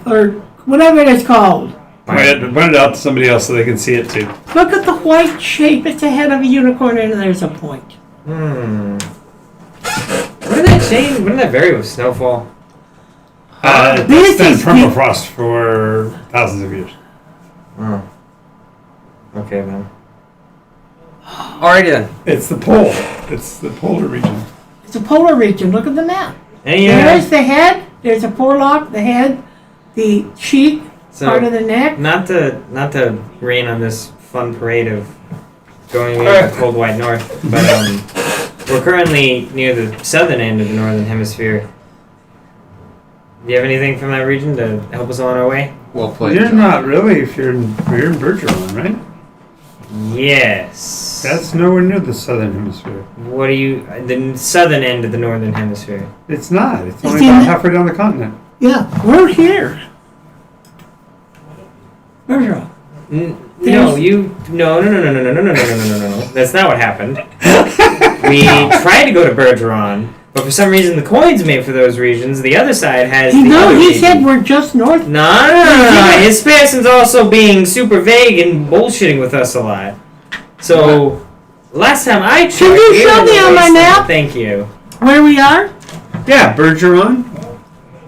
or whatever it is called. point it out to somebody else so they can see it too. Look at the white shape. It's the head of a unicorn, and there's a point. Wouldn't that change? Wouldn't that vary with snowfall? It's been is permafrost for thousands of years. Oh. Okay then. Alrighty then. It's the pole. It's the polar region. It's a polar region. Look at the map. Hey, There's the head. There's a forelock, the head, the cheek, part of the neck. Not to rain on this fun parade of going into the cold white north, but we're currently near the southern end of the northern hemisphere. Do you have anything from that region to help us on our way? Well played. You're John. not really if you're in Bergeron, right? Yes. That's nowhere near the southern hemisphere. What are you? The southern end of the northern hemisphere. It's not. It's It's only in about the- halfway down the continent. Yeah, we're here. Bergeron. No, There's- no. That's not what happened. We tried to go to Bergeron, but for some reason the coins made for those regions. The other side has the No, other he region. said we're just north. No. His person's also being super vague and bullshitting with us a lot. So, last time I checked... Can you we show were me on my wasting- map? Thank you. Where we are? Yeah, Bergeron,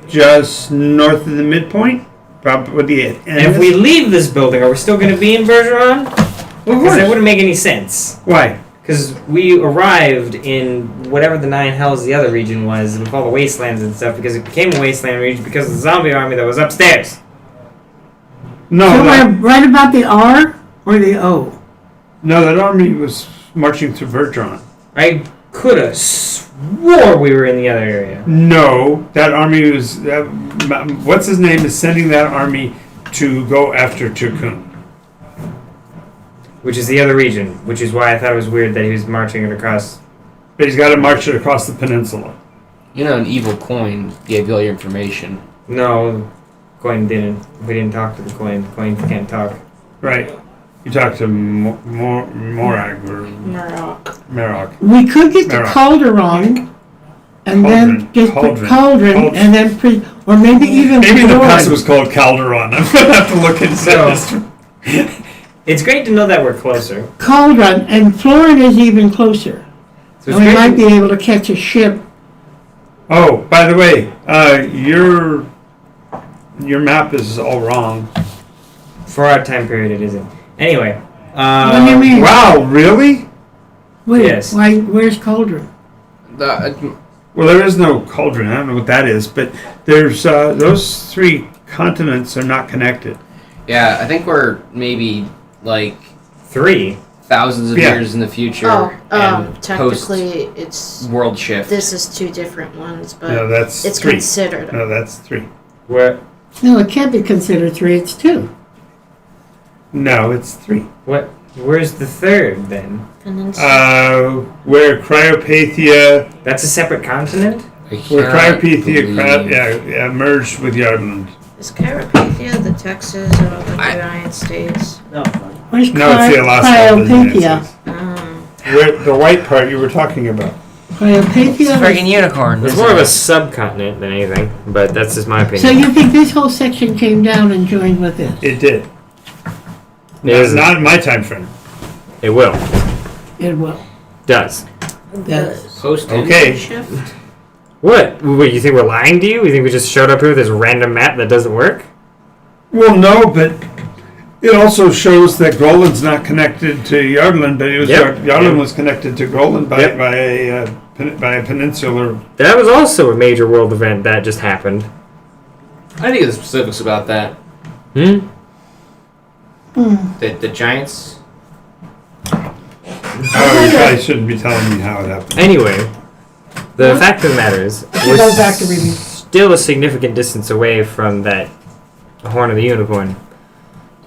just north of the midpoint. Probably at the And end. if we leave this building, are we still going to be in Bergeron? Of Because course. that wouldn't make any sense. Why? Because we arrived in whatever the nine hells the other region was, with all the wastelands and stuff, because it became a wasteland region because of the zombie army that was upstairs. No, Somewhere that, right about the R or the O? no, that army was marching through Bertrand. I could have swore we were in the other area. No, that army was. What's his name is sending that army to go after Turkun. Which is the other region, which is why I thought it was weird that he was marching it across. But he's got to march it across the peninsula. You know, an evil coin gave you all your information. No, coin didn't. We didn't talk to the coin. Coin can't talk. Right. You talk to Morag or Murdoch. Merok. We could get the Alright. Calderon and then Cauldron. just put Cauldron. Cauldron and then or maybe even Maybe the Florin. pass was called Calderon. I'm going to have to look into this. It's great to know that we're closer. Cauldron, and Florin is even closer. So And it's we great might to- be able to catch a ship. Oh, by the way, your map is all wrong. For our time period, it isn't. Anyway. What do you mean? Wow, really? Wait, Yes. where's Cauldron? Well, there is no cauldron. I don't know what that is, but there's those three continents are not connected. Yeah, I think we're maybe like 3. thousands of Yeah. years in the future. Oh, and technically it's post world shift. this is two different ones, but No, that's it's three. considered. No, that's 3. What? No, it can't be considered 3, it's 2. No, it's 3. What? Where's the third then? Peninsula. Where Cryopathia, That's a separate continent? where Cryopathia merged with Yardland. Is Carapathia the Texas or the United States? Where's No, it's the Alaska. of the United Cryopathia? States. Where, the white part you were talking about. Cryopathia? Friggin' unicorn. It's more of a subcontinent than anything, but that's just my opinion. So you think this whole section came down and joined with this? It did. It isn't. Not in my time frame. It will. It will. Does. Yes. Post Okay. Shift? What? Wait, you think we're lying to you? You think we just showed up here with this random map that doesn't work? Well, no, but it also shows that Groland's not connected to Yardland, but it was Yep. Yardland was connected to Groland by Yep. by a peninsular. That was also a major world event that just happened. I think the specifics about that. Hmm? The giants. Oh, you probably shouldn't be telling me how it happened. Anyway, the fact of the matter is, we're go back to reading. still a significant distance away from that Horn of the Unicorn.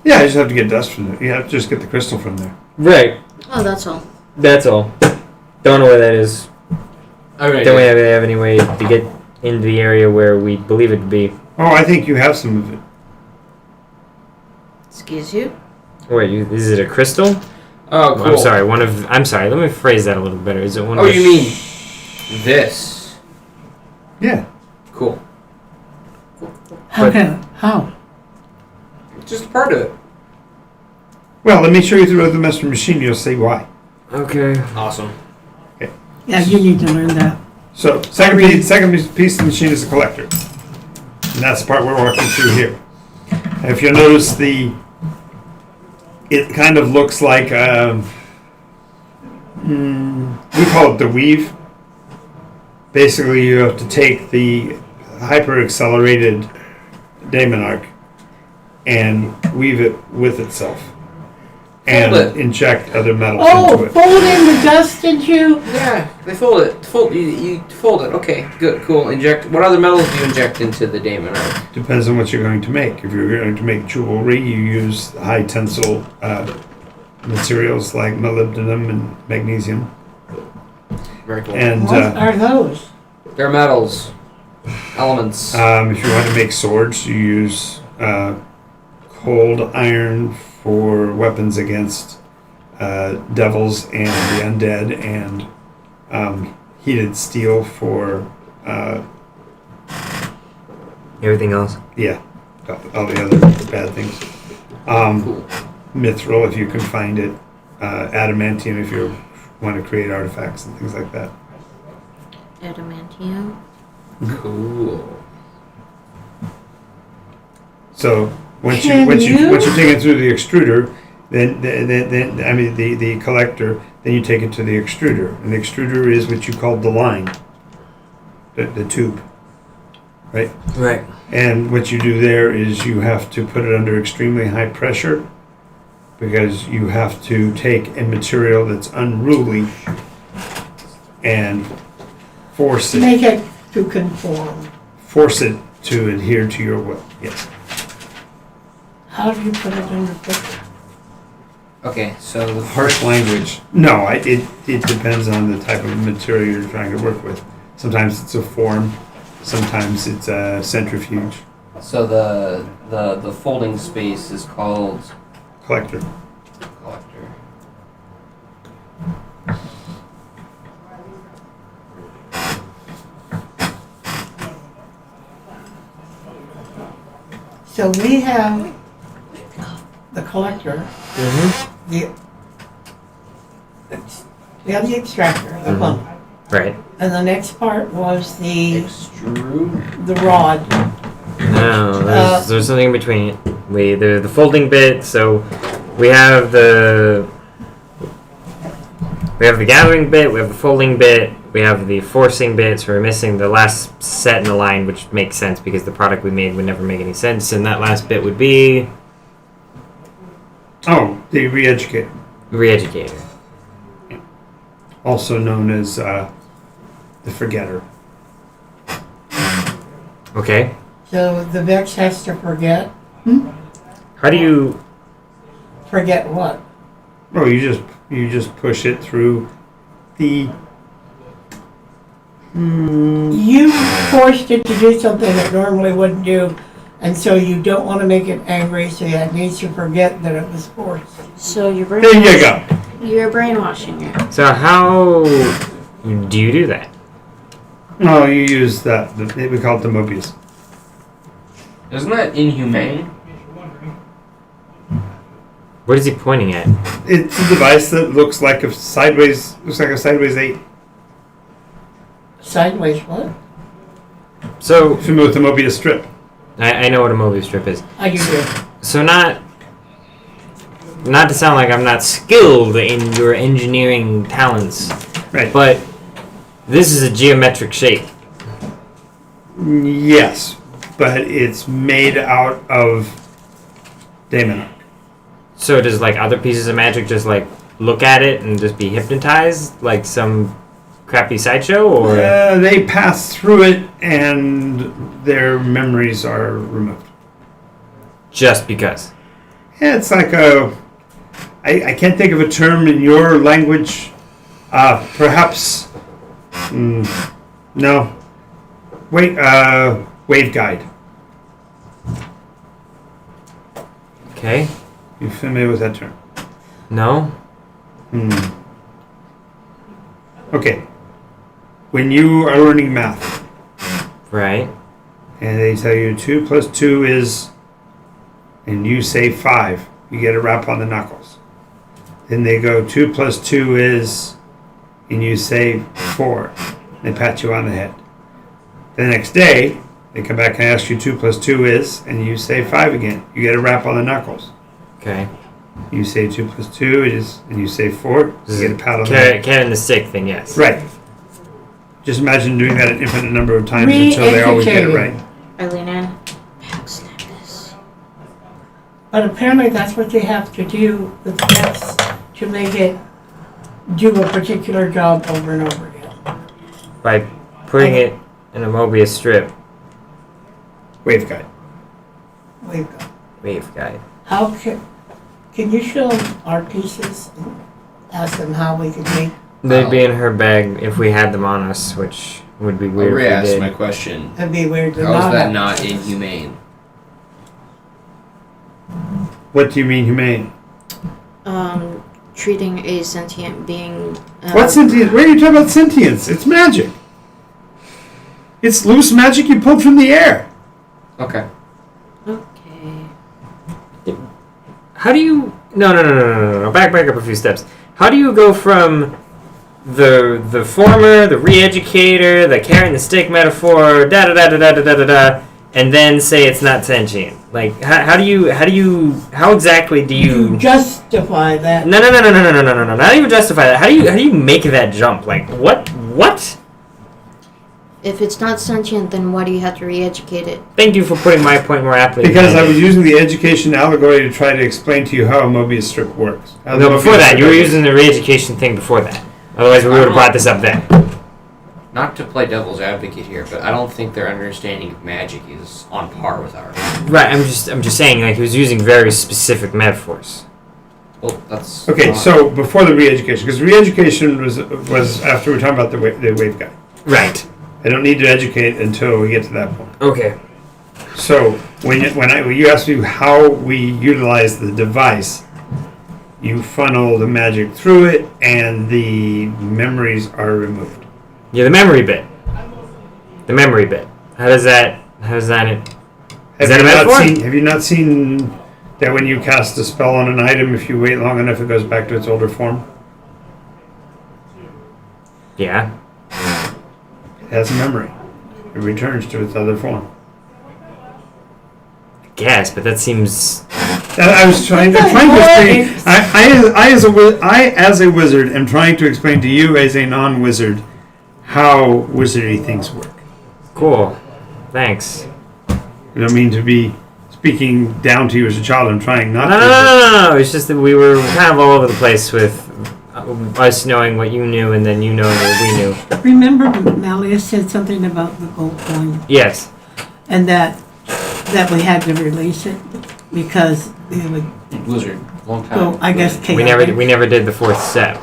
Yeah, you just have to get dust from there. You have to just get the crystal from there. Right. Oh, that's all. That's all. Don't know where that is. Okay. Don't we have any way to get into the area where we believe it to be? Oh, I think you have some of it. Excuse you? Wait, is it a crystal? Oh, cool. I'm sorry. I'm sorry. Let me phrase that a little better. Is it one? Oh, of the you mean this? Yeah. Cool. How But- can, how? Just part of it. Well, let me show you through the master machine. You'll see why. Okay. Awesome. Yeah, you need to learn that. So, second piece of the machine is a collector. And that's the part we're working through here. And if you'll notice, it kind of looks like, we call it the weave. Basically, you have to take the hyper-accelerated daemon arc and weave it with itself. And Fold it. inject other metals Oh, into it. fold in the dust, did you? Yeah, they fold it. You fold it. Okay, good, cool. Inject. What other metals do you inject into the daemon? Depends on what you're going to make. If you're going to make jewelry, you use high tensile materials like molybdenum and magnesium. Very cool. And What are those? They're metals, elements. if you want to make swords, you use cold iron for weapons against devils and the undead, and heated steel for Everything else. all the other bad things. Cool. Mithril, if you can find it. Adamantium, if you want to create artifacts and things like that. Adamantium. Cool. So once Can you you? take it through the extruder, then the collector, Then you take it to the extruder, and the extruder is what you call the line, the tube, right? Right. And what you do there is you have to put it under extremely high pressure because you have to take a material that's unruly and force Make it to conform. to adhere to your will. Yes. How do you put it under pressure? Okay, so the Harsh language. No, it depends on the type of material you're trying to work with. Sometimes it's a form. Sometimes it's a centrifuge. So the folding space is called Collector. collector. So we have the collector, Mm-hmm. we have the extractor, the pump, Right. and the next part was the Extrude. rod. No, Uh, there's something in between. The folding bit. So we have the gathering bit. We have the folding bit. We have the forcing bit. So we're missing the last set in the line, which makes sense because the product we made would never make any sense. And that last bit would be Oh, the re-educate, re-educator. also known as the forgetter. Okay. So the Vex has to forget How do you? what? Oh, you just push it through the. You forced it to do something it normally wouldn't do, and so you don't want to make it angry, so it needs to forget that it was forced. So you're There you go. You're brainwashing it. So how do you do that? No, you use that. We call it the Mobius. Isn't that inhumane? What is he pointing at? It's a device that looks like a sideways 8. Sideways what? So Familiar with the Mobius strip? I know what a Mobius strip is. I do do. So not to sound like I'm not skilled in your engineering talents, Right. but this is a geometric shape. Yes, but it's made out of Daemon. So does like other pieces of magic just like look at it and just be hypnotized like some crappy sideshow, or They pass through it and their memories are removed. just because? Yeah, it's like I can't think of a term in your language. Perhaps. No. Wait, wave guide. Okay. You familiar with that term? No. Okay. When you are learning math Right. and they tell you 2 plus 2 is, and you say 5, you get a rap on the knuckles. Then they go 2 plus 2 is, and you say 4. They pat you on the head. The next day, they come back and ask you 2 plus 2 is, and you say 5 again. You get a rap on the knuckles. Okay. You say 2 plus 2 is, and you say 4, you get a pat on the head. Carrot and the stick thing, yes. Right. Just imagine doing that an infinite number of times until they always get it right. I lean in. Backstab this. But apparently that's what they have to do with Vex to make it do a particular job over and over again. By putting it in a Mobius strip. Wave guide. We've got. Wave guide. How can you show them our pieces and ask them how we could make? They'd be in her bag if we had them on us, which would be I'll weird if we re-ask did. my question. It'd be weird to How is not that have- not inhumane? What do you mean humane? Treating a sentient being. What sentience? Where are you talking about sentience? It's magic. It's loose magic you pulled from the air. Okay. Okay. How do you... No. Back up a few steps. How do you go from the former, the re-educator, the carrot and the stick metaphor, and then say it's not sentient? Like, how exactly do you? Justify that. No. Not even justify that. How do you make that jump? Like, what? If it's not sentient, then why do you have to re-educate it? Thank you for putting my point more aptly. Because I was using the education allegory to try to explain to you how a Mobius strip works. No, before that, you were using the re-education thing before that. Otherwise, we would have brought this up then. Not to play devil's advocate here, but I don't think their understanding of magic is on par with ours. Right. I'm just saying, like, he was using very specific metaphors. Well, that's Okay, not- so before the re-education, because re-education was after we were talking about the wave guy. Right. I don't need to educate until we get to that point. Okay. So when you asked me how we utilize the device, you funnel the magic through it, and the memories are removed. Yeah, the memory bit. How does that? Is that a metaphor? Have you not seen that when you cast a spell on an item, if you wait long enough, it goes back to its older form? Yeah. It has a memory. It returns to its other form. I guess, but that seems. I was trying to explain. I as a wizard am trying to explain to you as a non-wizard how wizardry things work. Cool. Thanks. I don't mean to be speaking down to you as a child. I'm trying not to. No. It's just that we were kind of all over the place with us knowing what you knew and then you knowing what we knew. Remember Malleus said something about the gold coin Yes. and that we had to release it because it would Wizard. Long time. go, I guess, chaotic. We never did the fourth step.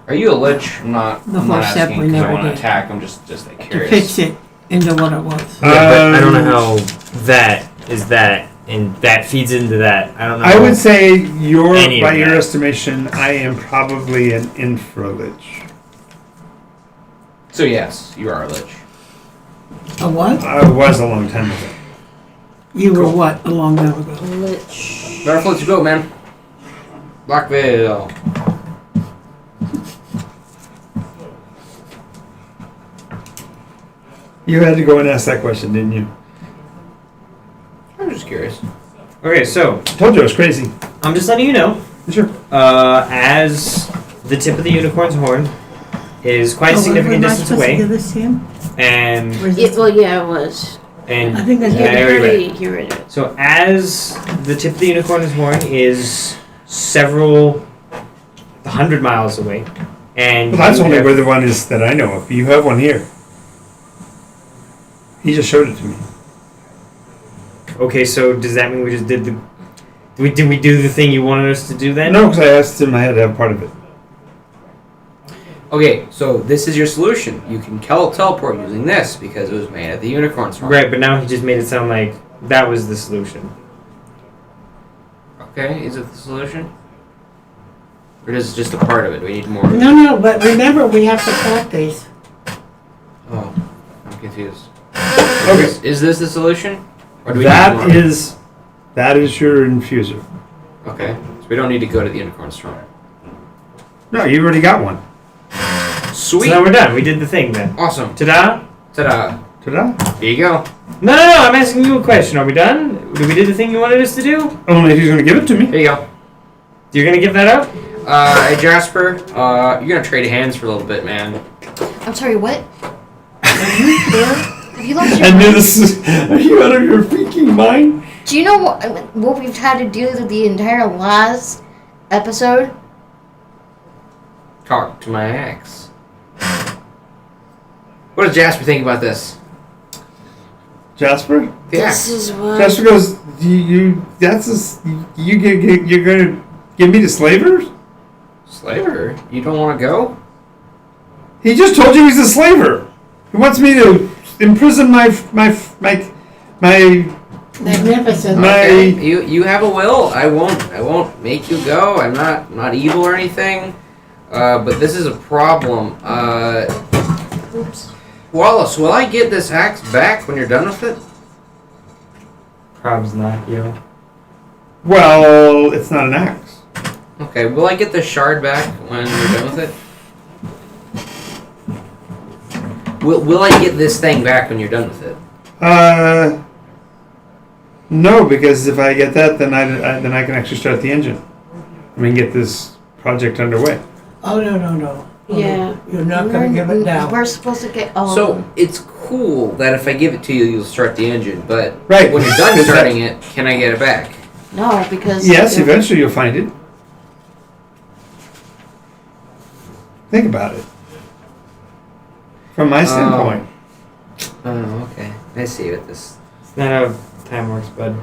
Are you a lich? I'm not The I'm not first step asking we because I never want to did. attack. I'm just like to curious. fix it into what it was. Yeah, but I don't know how that is that, and that feeds into that. I don't know. I would say Any of by your that. estimation, I am probably an infra-lich. So yes, you are a lich. A what? I was a long time ago. You were what a long time ago? Lich. Darth, let's go, man. Blackville. You had to go and ask that question, didn't you? I'm just curious. Okay, so I told you I was crazy. I'm just letting you know. Sure. As the tip of the unicorn's horn is quite a significant distance To away, give this to him? and Or is this- Yeah, it was. and I think that's He Yeah, I already read it. he read it. So as the tip of the unicorn's horn is several 100 miles away, and Well, that's you only have- where the one is that I know of. You have one here. He just showed it to me. Okay, so does that mean we just did the? Did we do the thing you wanted us to do then? No, because I asked him I had to have part of it. Okay, so this is your solution. You can teleport using this because it was made at the unicorn's horn. Right, but now he just made it sound like that was the solution. Okay, is it the solution? Or is it just a part of it? We need more. No, but remember we have to practice. Oh, I'm confused. Okay. Is this the solution? Or do we need more? That is your infuser. Okay, so we don't need to go to the unicorn's horn. No, you already got one. So Sweet. now we're done. We did the thing then. Awesome. Ta-da! Ta-da. Ta-da. Here you go. No, I'm asking you a question. Are we done? Did we do the thing you wanted us to do? Only if he's going to give it to me. Here you go. You're gonna give that up? Hey Jasper, you're gonna trade hands for a little bit, man. I'm sorry, what? Have you lost your I knew mind? this is... Are you out of your freaking mind? Do you know what we've had to do with the entire last episode? Talk to my ex. What does Jasper think about this? Jasper? Yeah. This is what. Jasper goes, you're going to give me to slavers? Slaver? You don't want to go? He just told you he's a slaver. He wants me to imprison my Magnificent. Okay. You have a will. I won't make you go. I'm not evil or anything. But this is a problem. Oops. Wallace, will I get this axe back when you're done with it? Prob's not you. Well, it's not an axe. Okay, will I get the shard back when you're done with it? Will I get this thing back when you're done with it? No, because if I get that, then I can actually start the engine. We can get this project underway. Oh, no. Yeah. You're not gonna give it now. We're supposed to get all of So them. it's cool that if I give it to you, you'll start the engine. But Right. when you're done Because starting it, can I get it back? No, because Yes, eventually you'll find it. Think about it. From my standpoint. Oh, okay. I see what this. It's not how time works, bud.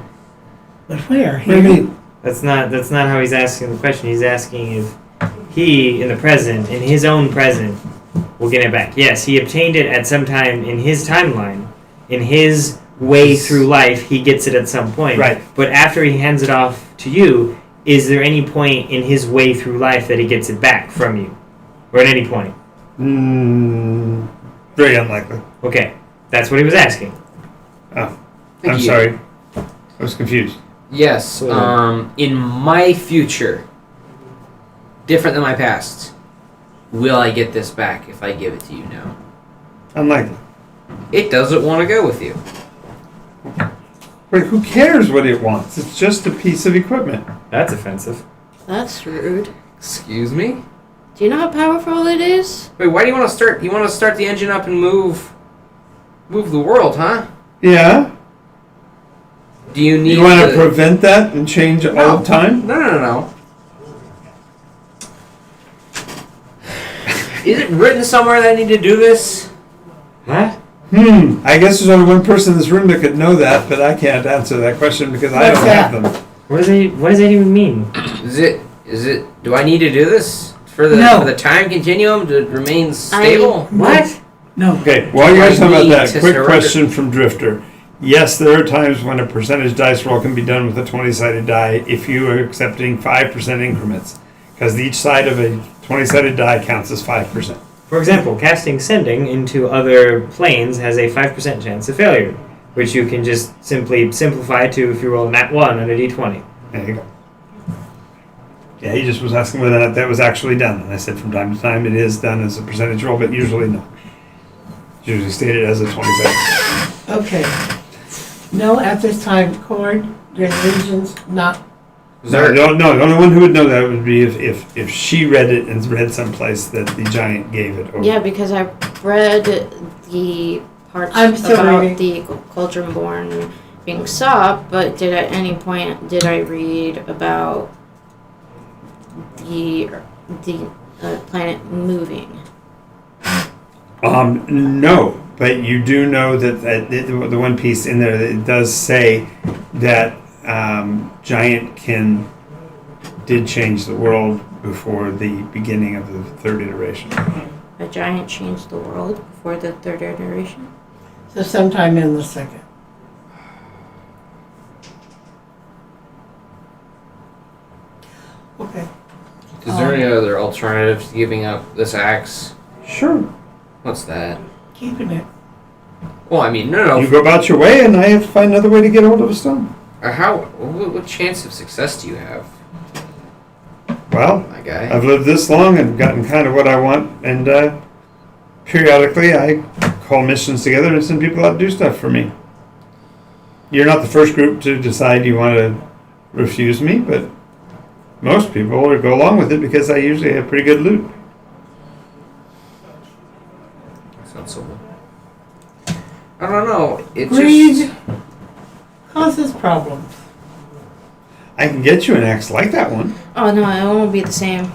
But where? What do you mean? That's not how he's asking the question. He's asking if he, in the present, in his own present, will get it back. Yes, he obtained it at some time in his timeline. In his way through life, he gets it at some point. Right. But after he hands it off to you, is there any point in his way through life that he gets it back from you? Or at any point? Very unlikely. Okay. That's what he was asking. Oh, Thank I'm you. sorry. I was confused. Yes. In my future, different than my past, will I get this back if I give it to you now? Unlikely. It doesn't want to go with you. Wait, who cares what it wants? It's just a piece of equipment. That's offensive. That's rude. Excuse me? Do you know how powerful it is? Wait, why do you want to start? You want to start the engine up and move the world, huh? Yeah? Do you need? You want to prevent that and change it all the time? No. Is it written somewhere that I need to do this? What? I guess there's only one person in this room that could know that, but I can't answer that question because I What's don't have them. What does that even mean? Is it? Do I need to do this for the No. for the time continuum to remain stable? What? No. Okay, while you're talking about need that, to quick surrender. question from Drifter. Yes, there are times when a percentage dice roll can be done with a 20-sided die if you are accepting 5% increments, because each side of a 20-sided die counts as 5%. For example, casting Sending into other planes has a 5% chance of failure, which you can just simply simplify to if you roll a nat 1 on a d20. There you go. Yeah, he just was asking whether that was actually done, and I said from time to time it is done as a percentage roll, but usually no. It's usually stated as a 20-sided. Okay. No, at this time, Cord, your reasons not. No, the only one who would know that would be if she read it and read someplace that the giant gave it. Over. Yeah, because I read the parts I'm still about reading. the Cauldron-born being sought, but at any point did I read about the planet moving? No, but you do know that the one piece in there that it does say that Giant did change the world before the beginning of the third iteration. A giant changed the world before the third iteration? So sometime in the second. Okay. Is there any other alternative to giving up this axe? Sure. What's that? Keeping it. Well, I mean, no. You go about your way, and I have to find another way to get hold of a stone. What chance of success do you have, Well, my guy? I've lived this long and gotten kind of what I want, and periodically I call missions together and send people out to do stuff for me. You're not the first group to decide you want to refuse me, but most people will go along with it because I usually have pretty good loot. Sensible. I don't know. It Greed just causes problems. I can get you an axe like that one. Oh no, it won't be the same.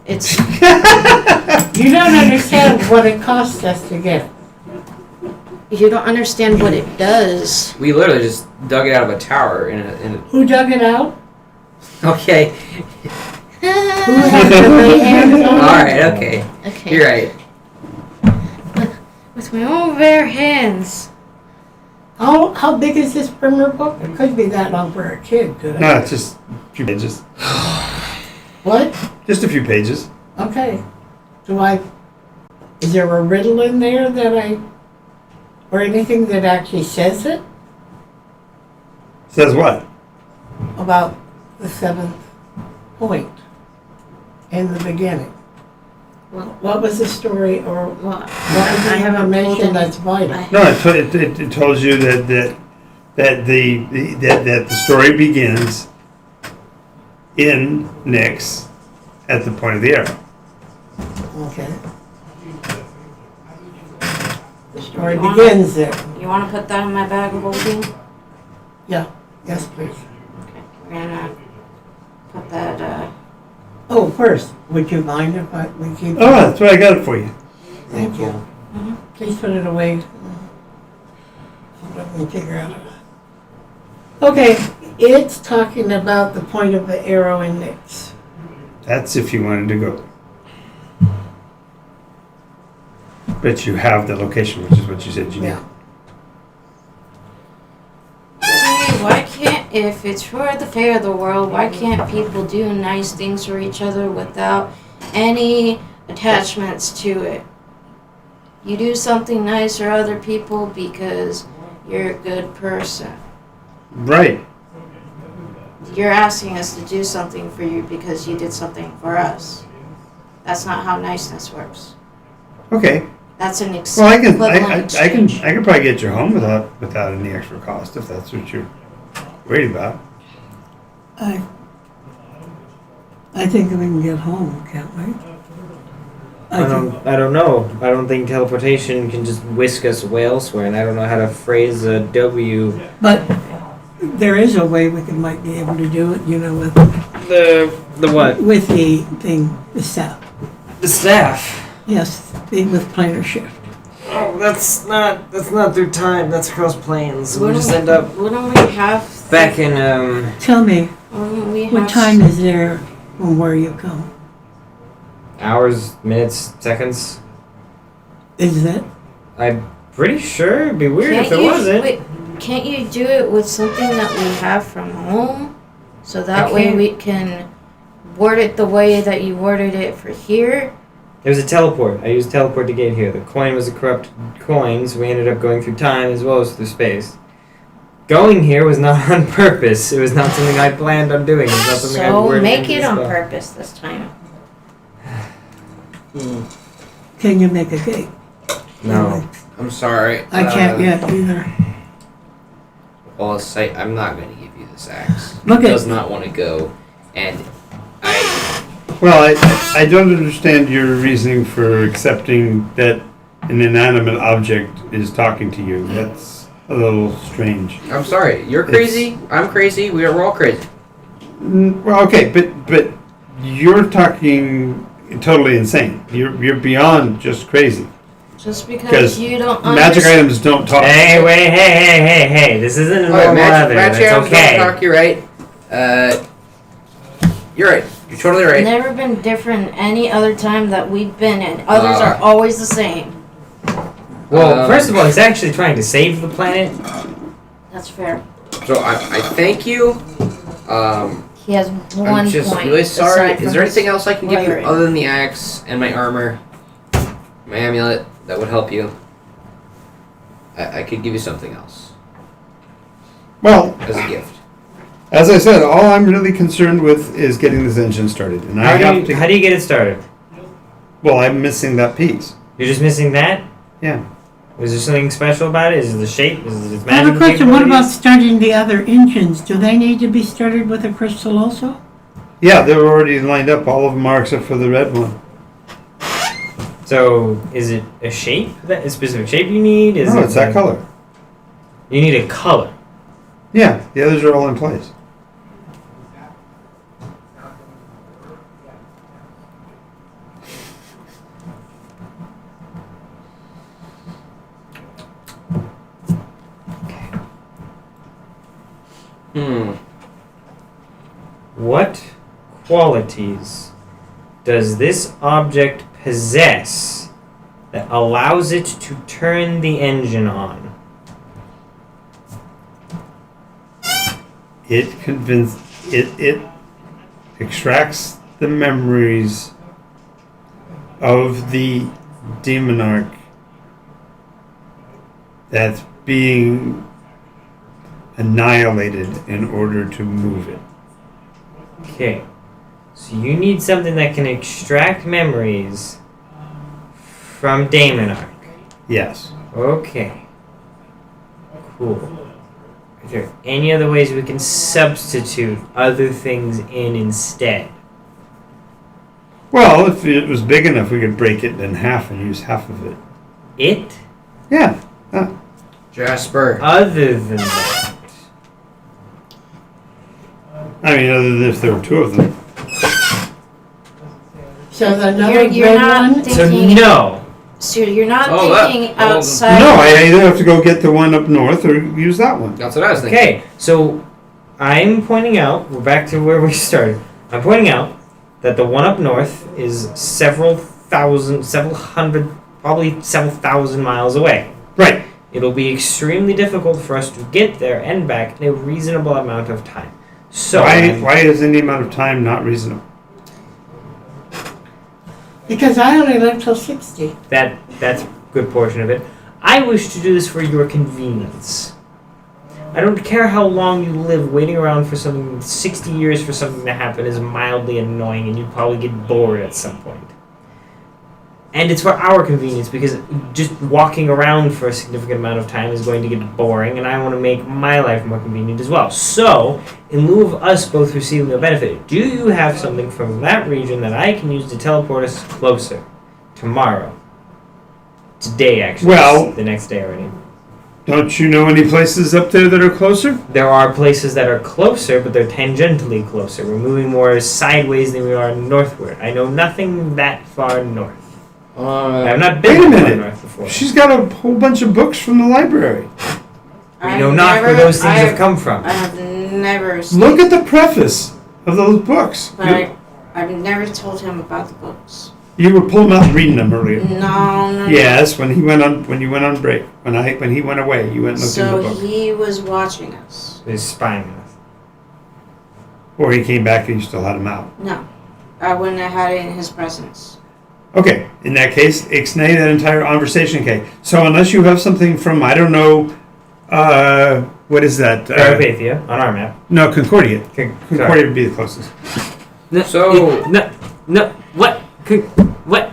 It's You don't understand what it costs us to get. you don't understand what it does. we literally just dug it out of a tower in a Who dug it out? Okay. Who had to lay hands on it? Alright, okay. Okay. You're right. With my own bare hands. How big is this primer book? It could be that long for a kid, could it? No, it's just a few pages. What? Just a few pages. Okay. Is there a riddle in there or anything that actually says it Says what? about the seventh point in the beginning? Well, What was the story or well, what is the I haven't pulled information any- that's vital? No, it tells you that that the story begins in Nyx at the point of the arrow. Okay. The story begins there. You want to put that in my bag of holding? Yeah. Yes, please. Okay. We're gonna put that. Oh, first, would you mind if we keep? Oh, that's why I got it for you. Thank you. Mhm. Please put it away. Let me figure out. Okay, it's talking about the point of the arrow in Nyx. That's if you wanted to go. But you have the location, which is what you said you Yeah. need. Hey, why can't, if it's for the fair of the world, why can't people do nice things for each other without any attachments to it? You do something nice for other people because you're a good person. Right. You're asking us to do something for you because you did something for us. That's not how niceness works. Okay. That's an Well, I equivalent exchange. can probably get you home without any extra cost if that's what you're worried about. I think we can get home, can't we? I don't know. I don't think teleportation can just whisk us away elsewhere, and I don't know how to phrase a W. But there is a way we might be able to do it, with The what? with the thing, the staff. The staff. Yes, with planar shift. Oh, that's not through time. That's across planes. We'll Wouldn't just end up Wouldn't we have back in Tell me, Wouldn't we what have time is there from where you come? hours, minutes, seconds. Is it? I'm pretty sure it'd be weird if it you, wasn't. Wait, can't you do it with something that we have from home? So that I way can't- we can word it the way that you worded it for here. It was a teleport. I used teleport to get here. The coin was a corrupt coin, so we ended up going through time as well as through space. Going here was not on purpose. It was not something I planned on doing. It was not something I So worded make into it the on spell. purpose this time. Can you make a cake? No. I'm sorry. I can't yet either. Well, I'm not going to give you this axe. Look He at- does not want to go, and I. Well, I don't understand your reasoning for accepting that an inanimate object is talking to you. That's a little strange. I'm sorry. You're crazy. I'm crazy. We're all crazy. Well, okay, but you're talking totally insane. You're beyond just crazy. Just 'Cause because you don't Magic understand. items don't talk. Hey, wait, hey. This isn't a All right, normal magic other. items That's okay. don't talk. You're right. You're right. You're totally right. Never been different any other time that we've been in. Others are always the same. Well, first of all, he's actually trying to save the planet. That's fair. So I thank you. He has one I'm just point. really sorry. aside Is from there his anything else I can give you layering. other than the axe and my armor, my amulet that would help you? I could give you something else Well, as a gift. as I said, all I'm really concerned with is getting this engine started, and I have to. How do you get it started? Well, I'm missing that piece. You're just missing that? Yeah. Is there something special about it? Is it the shape? Is it its I have magic a question. What about capabilities? starting the other engines? Do they need to be started with a crystal also? Yeah, they're already lined up. All of them are except for the red one. So, is it a shape? A specific shape you need? Is No, it it's that color. You need a color. Yeah, the others are all in place. What qualities does this object possess that allows it to turn the engine on? It extracts the memories of the demonarch that's being annihilated in order to move it. Okay. So you need something that can extract memories from Daemonarch. Yes. Okay. Cool. Are there any other ways we can substitute other things in instead? Well, if it was big enough, we could break it in half and use half of it. It? Yeah. Jasper. Other than that. I mean, other than if there were two of them. So another You're red not one. So thinking. no. So you're not Oh, that- thinking oh, outside. No, I either have to go get the one up north or use that one. That's what I was thinking. Okay, so I'm pointing out, we're back to where we started. I'm pointing out that the one up north is several hundred, probably several thousand miles away. Right. It'll be extremely difficult for us to get there and back in a reasonable amount of time. So Why is any amount of time not reasonable? Because I only live till 60. that's a good portion of it. I wish to do this for your convenience. I don't care how long you live waiting around for something. 60 years for something to happen is mildly annoying, and you'd probably get bored at some point. And it's for our convenience, because just walking around for a significant amount of time is going to get boring, and I want to make my life more convenient as well. So, in lieu of us both receiving a benefit, do you have something from that region that I can use to teleport us closer? Tomorrow. Today, actually. Well- It's the next day already. Don't you know any places up there that are closer? There are places that are closer, but they're tangentially closer. We're moving more sideways than we are northward. I know nothing that far north. I have not been Wait a that far minute. north before. She's got a whole bunch of books from the library. We know not where those things have come from. I have never seen. Look at the preface of those books. But I've never told him about the books. You were pulling out and reading them earlier. No. Yes, when you went on break, when he went away, you went and looked in So the book. he was watching us. He's spying on us. Or he came back and you still had him out. No, I wouldn't have had it in his presence. Okay, in that case, ixnay that entire conversation. Okay, so unless you have something from, I don't know, what is that? Carpathia, on our map. No, Concordia. Sorry. Concordia would be the closest. So- What? What?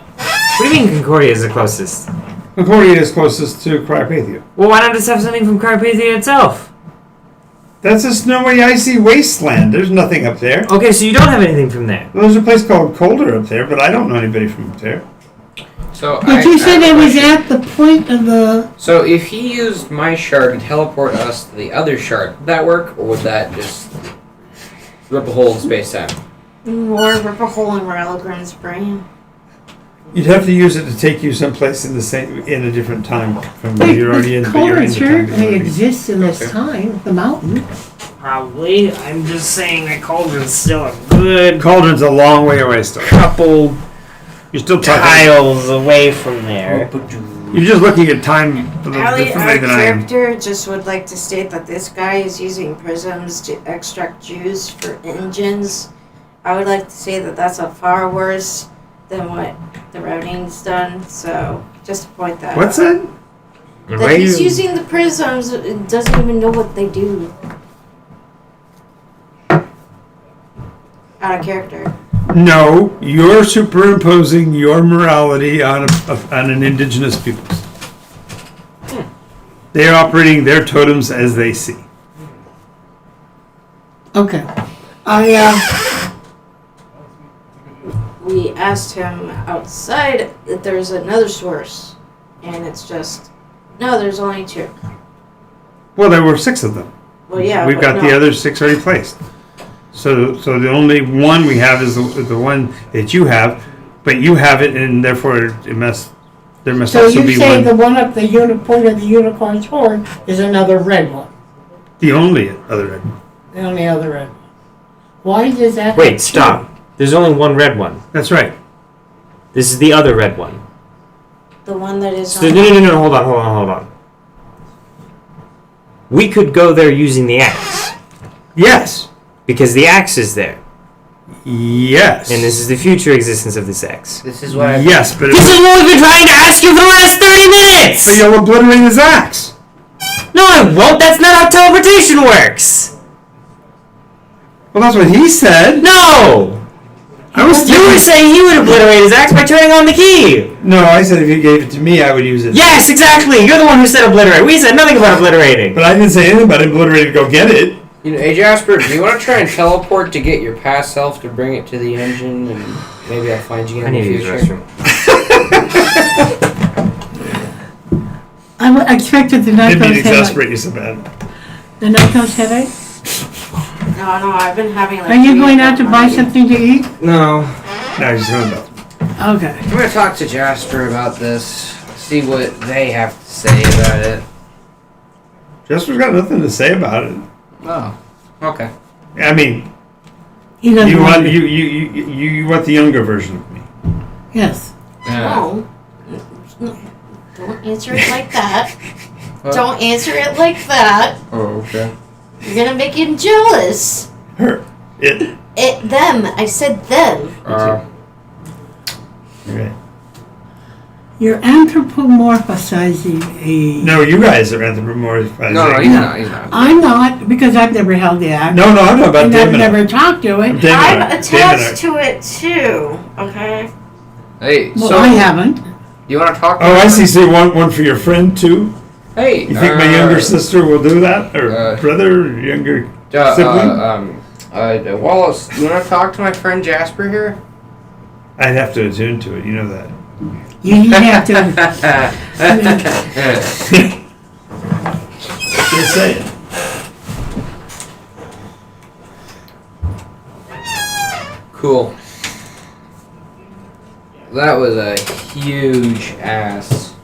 What do you mean Concordia is the closest? Concordia is closest to Carpathia. Well, why not just have something from Carpathia itself? That's a snowy, icy wasteland. There's nothing up there. Okay, so you don't have anything from there. Well, there's a place called Colder up there, but I don't know anybody from up there. So But you said I it was question. at the point of the. So if he used my shard to teleport us to the other shard, would that work, or would that just rip a hole in space time? Or rip a hole in Ralligrim's brain. You'd have to use it to take you someplace in a different time from where you're already in. But you're in the time Culture you're already. exists in this Okay. time, the mountain. Probably. I'm just saying that Cauldron's still a good Cauldron's a long way away still. couple You're still talking. tiles away from there. You're just looking at time a little Allie, our differently than I am. character just would like to state that this guy is using prisms to extract juice for engines. I would like to say that that's a far worse than what the routing's done, so just to point that What's out. that? That he's using the prisms and doesn't even know what they do. Out of character. No, you're superimposing your morality on an indigenous people. They are operating their totems as they see. Okay. We asked him outside that there's another source, and it's just, no, there's only two. Well, there were 6 of them. Well, yeah, We've but got no. the other 6 already placed. So the only one we have is the one that you have, but you have it, and therefore there must So also you be say one. the one up the point of the unicorn's horn is another red one. The only other red. The only other red one. Why does that? have Wait, two? stop. There's only one red one. That's right. This is the other red one. The one that is So, on. no, hold on. We could go there using the axe. Yes. Because the axe is there. Yes. And this is the future existence of this axe. This is what I. Yes, but This is what we've been trying to ask you for the last 30 minutes! so you'll obliterate his axe. No, I won't. That's not how teleportation works. Well, that's what he said. No! You were saying he would obliterate his axe by turning on the key! No, I said if you gave it to me, I would use it. Yes, exactly! You're the one who said obliterate. We said nothing about obliterating. But I didn't say anything about obliterating to go get it. You know, hey Jasper, do you want to try and teleport to get your past self to bring it to the engine, and maybe I'll find you I in need the to use the future? restroom. I expected the Didn't mean to Nycos headache. exasperate you so bad. The Nycos headache? No, I've been having like. Are you 3 going of out to them buy already. something to eat? No. No, he's going to. Okay. I'm gonna talk to Jasper about this, see what they have to say about it. Jasper's got nothing to say about it. Oh, okay. I mean, He doesn't you want to- you want the younger version of me. Yes. No. Don't answer it like that. What? Don't answer it like that. Oh, okay. You're gonna make him jealous. Her. It. Them. I said them. Okay. You're anthropomorphizing a... No, you guys are anthropomorphizing. No, he's not. He's not. I'm not, because I've never held the axe. No, I'm talking about And I've Damon. never talked to it. I'm attached to it too. Okay. Hey, Well, so I haven't. you want to talk? Oh, I see. So you want one for your friend too? Hey, You think my younger sister will do that, or brother, or younger sibling? Wallace, you want to talk to my friend Jasper here? I'd have to attune to it. You know that. You have to... Just say it. Cool. That was a huge ass.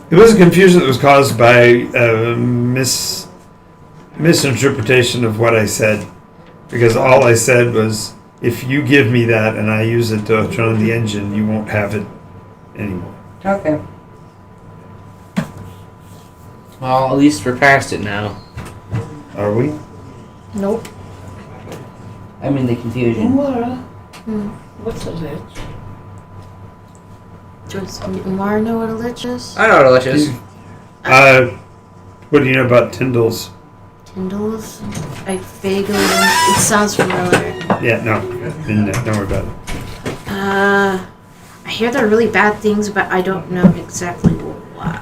It was a confusion that was caused by misinterpretation of what I said, because all I said was, if you give me that and I use it to turn on the engine, you won't have it anymore. Okay. Well, at least we're past it now. Are we? Nope. I'm in the confusion. What's a lich? Does Umar know what a lich is? I know what a lich is. What do you know about Tyndall's? Kindles? I vaguely. It sounds familiar. Yeah, no. Don't worry about it. I hear they're really bad things, but I don't know exactly why.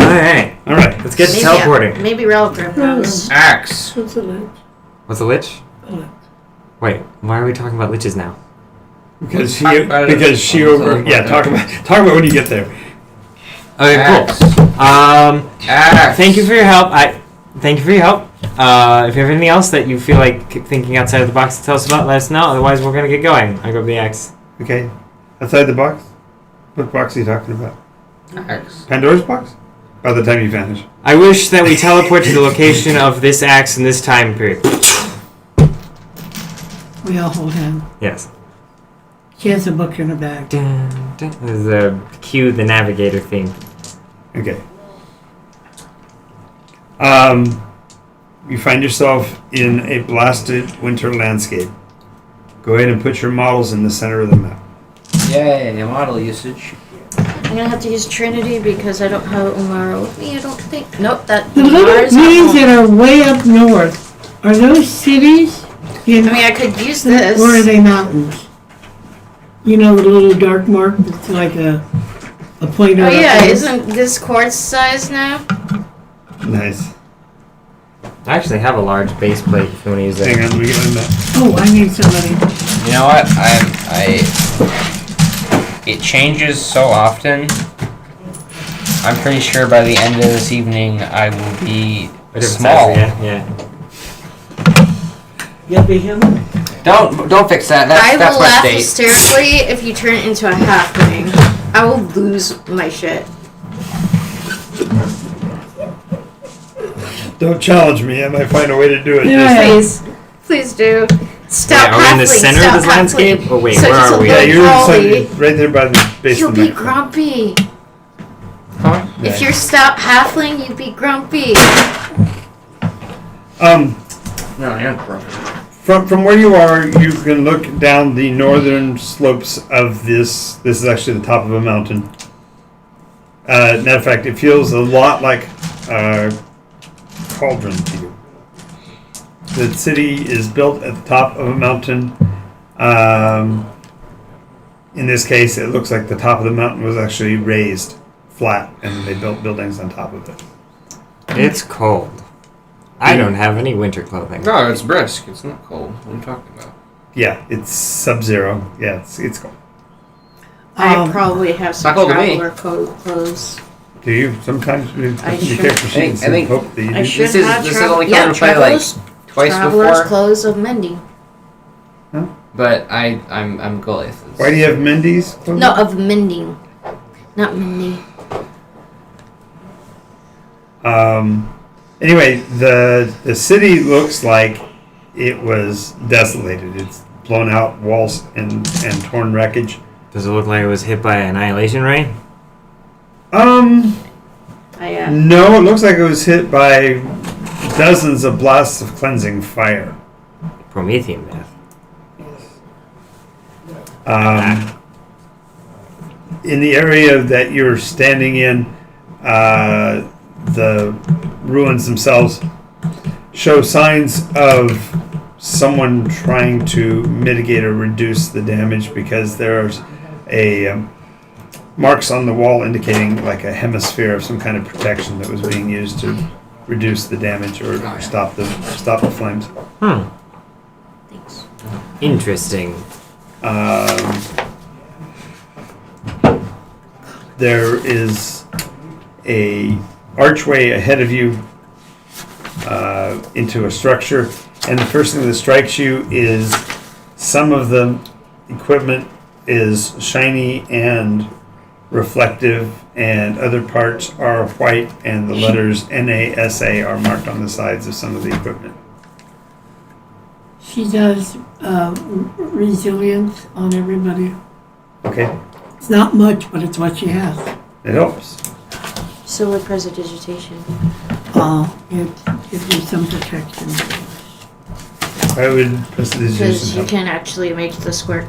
Alright. All right. Let's get to Maybe teleporting. Maybe Relgrim knows. Axe. What's a lich? What's a lich? Wait, why are we talking about liches now? Because Talk about it. she over. Yeah, talk about when you get there. Okay, Axe. cool. Axe. Thank you for your help. Thank you for your help. If you have anything else that you feel like thinking outside of the box to tell us about, let us know. Otherwise, we're gonna get going. I grab the axe. Okay. Outside the box. What box are you talking about? Axe. Pandora's box. By the time you vanish. I wish that we teleport to the location of this axe in this time period. We all hold hands. Yes. She has a book in her bag. Dun, dun. This is the cue the navigator theme. Okay. You find yourself in a blasted winter landscape. Go ahead and put your models in the center of the map. Yay, model usage. I'm gonna have to use Trinity because I don't have Umar with me. I don't think. Nope, that The little Umar's at cities home. that are way up north, are those cities? In, I mean, I could use this. or are they mountains? You know the little dark mark that's like a pointer. Oh up yeah, there? isn't this quartz size now? Nice. I actually have a large base plate if you want to use Hang it. on, let me get on that. Oh, I need somebody. You know what? It changes so often. I'm pretty sure by the end of this evening I will be A different small. size again, yeah. Yeah, be him. Don't fix that. I That's will my laugh state. hysterically if you turn it into a halfling. I will lose my shit. Don't challenge me. I might find a way to do it. Yeah. Please. Please do. Stop Wait, are we in the halfling, center of stop this landscape? halfling. Or wait, So where just are a we? Yeah, little you're trolley. inside, right there by the base You'll of the be map. grumpy. Huh? If you're stout halfling, you'd be grumpy. No, I am broken. From where you are, you can look down the northern slopes of this. This is actually the top of a mountain. Matter of fact, it feels a lot like Cauldron to you. The city is built at the top of a mountain, In this case, it looks like the top of the mountain was actually raised flat, and they built buildings on top of it. It's cold. I don't have any winter clothing. No, it's brisk. It's not cold. What are you talking about? Yeah, it's sub-zero. Yeah, it's cold. I probably have some not cold to me. traveler clothes. Do you sometimes I you sure- care for sheets I and think- hope that you I do? should This is- have this is travel- only yeah, come into play, like, travelers, Twice travelers before, clothes of mending. but I'm Goliath. Why do you have Mendy's clothing? No, of mending, not mending. Anyway, the city looks like it was desolated. It's blown out walls and torn wreckage. Does it look like it was hit by annihilation ray? I No, it looks like it was hit by dozens of blasts of cleansing fire. Promethean death. In the area that you're standing in, the ruins themselves show signs of someone trying to mitigate or reduce the damage because there's marks on the wall indicating like a hemisphere of some kind of protection that was being used to reduce the damage or stop the flames. thanks. Interesting. There is a archway ahead of you into a structure, and the first thing that strikes you is some of the equipment is shiny and reflective, and other parts are white, and the letters NASA are marked on the sides of some of the equipment. She does resilience on everybody. Okay, It's not much, but it's what she has. it helps. So with prestidigitation, It gives you some protection. I would because prestidigitation you help. can actually make the square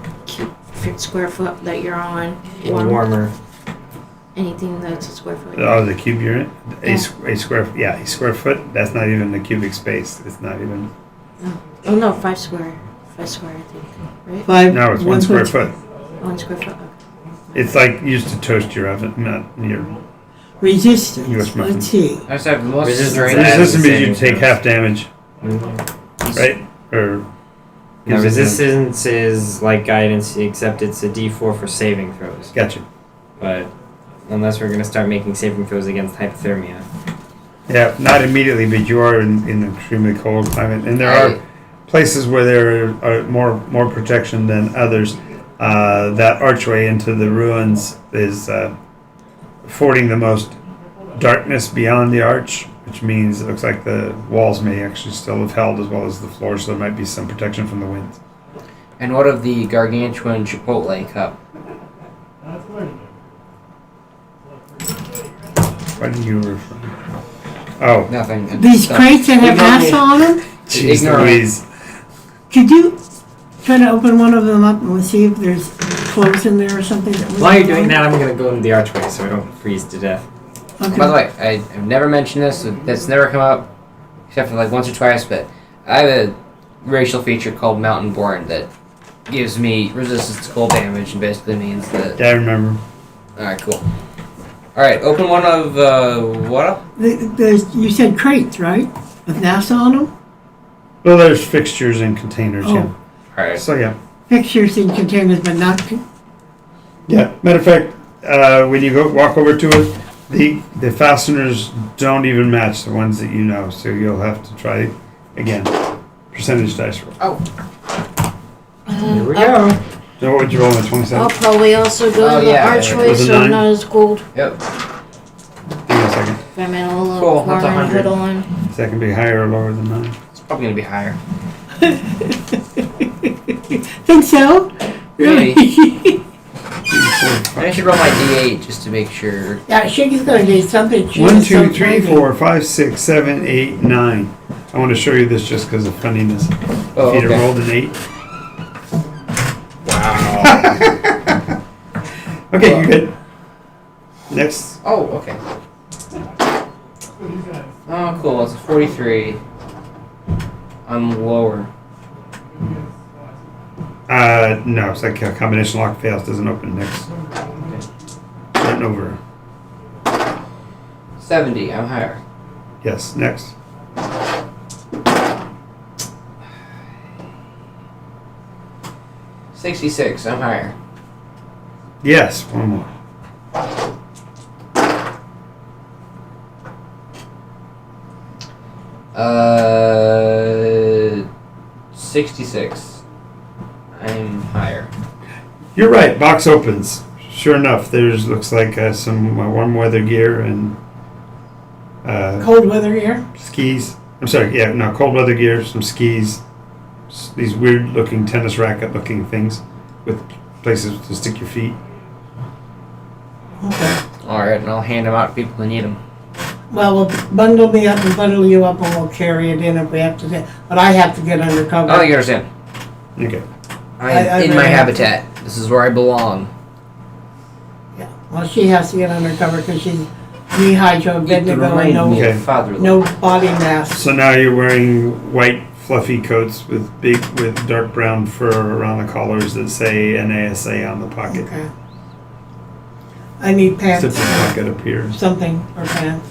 foot that you're on Warmer. Anything that's a square foot. Oh, the cube you're in? Yeah. A square foot, that's not even the cubic space. It's not even, Oh no, 5 square. 5 square, I think. Right? Five. no, it's 1 square foot. 1 square foot. Okay. It's like used to toast your oven, not your Resistance. US muffin. Let's see. I just have the most Resistance strength. adds resistance means you saving take throws. half damage, right? Or Now, gives it resistance is like guidance, except it's a D4 for saving throws. damage. Gotcha. But unless we're going to start making saving throws against hypothermia. Yeah, not immediately, but you are in an extremely cold climate, and there are places where there are more protection than others. That archway into the ruins is affording the most darkness beyond the arch, which means it looks like the walls may actually still have held as well as the floor, so there might be some protection from the winds. And what of the gargantuan Chipotle cup? Why did you refer? Oh, Nothing. These Stuff. crates that have Ignore me. NASA on them, jeez Ignore it. Louise. could you try to open one of them up and we'll see if there's clothes in there or something? That we While you're don't doing know? that, I'm going to go into the archway so I don't freeze to death. Okay. By the way, I've never mentioned this. That's never come up, except for like once or twice. But I have a racial feature called Mountain Born that gives me resistance to cold damage, and basically means that. Yeah, I remember. All right, cool. All right, open one of what up? There's, you said crates, right? With NASA on them? Well, there's fixtures and containers, Oh. All right. So, yeah. Pictures in containers, but not. Yeah. Matter of fact, when you walk over to it, the fasteners don't even match the ones that you know, so you'll have to try again. Percentage dice roll. Here we go. So what would you roll on a I'll 27? probably also go Oh, to the yeah, archway was a so 9? I'm not as cold. Yep. Give me a second. If I'm in a little Cool, that's corner and 100. hood on. Is that going to be higher or lower than 9? It's probably gonna be higher. Think so? Really? I should roll my D8 just to make sure. Yeah, Shiggy's gonna do something. She 1, was so 2, 3, tiny. 4, 5, 6, 7, 8, 9. I want to show you this just because of funniness. Oh, If you'd have okay. rolled an 8. Wow. Okay, you're good. Next. Oh, okay. Oh, cool. It's a 43. I'm lower. No, it's like a combination lock fails, doesn't open next. Turn over. 70. I'm higher. Yes, next. 66. I'm higher. Yes, one more. 66. I'm higher. You're right. Box opens. Sure enough, there's looks like some warm weather gear and Cold weather here. skis. I'm sorry. Yeah, no, cold weather gear, some skis, these weird looking tennis racket looking things with places to stick your feet. Okay. Alright, and I'll hand them out to people who need them. Well, we'll bundle me up and bundle you up, and we'll carry it in if we have to. But I have to get undercover. Oh, you understand. Okay. I am in my really have to. habitat. This is where I belong. Yeah. Well, she has to get undercover because she's knee-high to a bed to go and me Okay. of fatherland. no body mask. So now you're wearing white fluffy coats with dark brown fur around the collars that say NASA on the pocket. Okay. I need pants. Zipper pocket appears. Something for pants.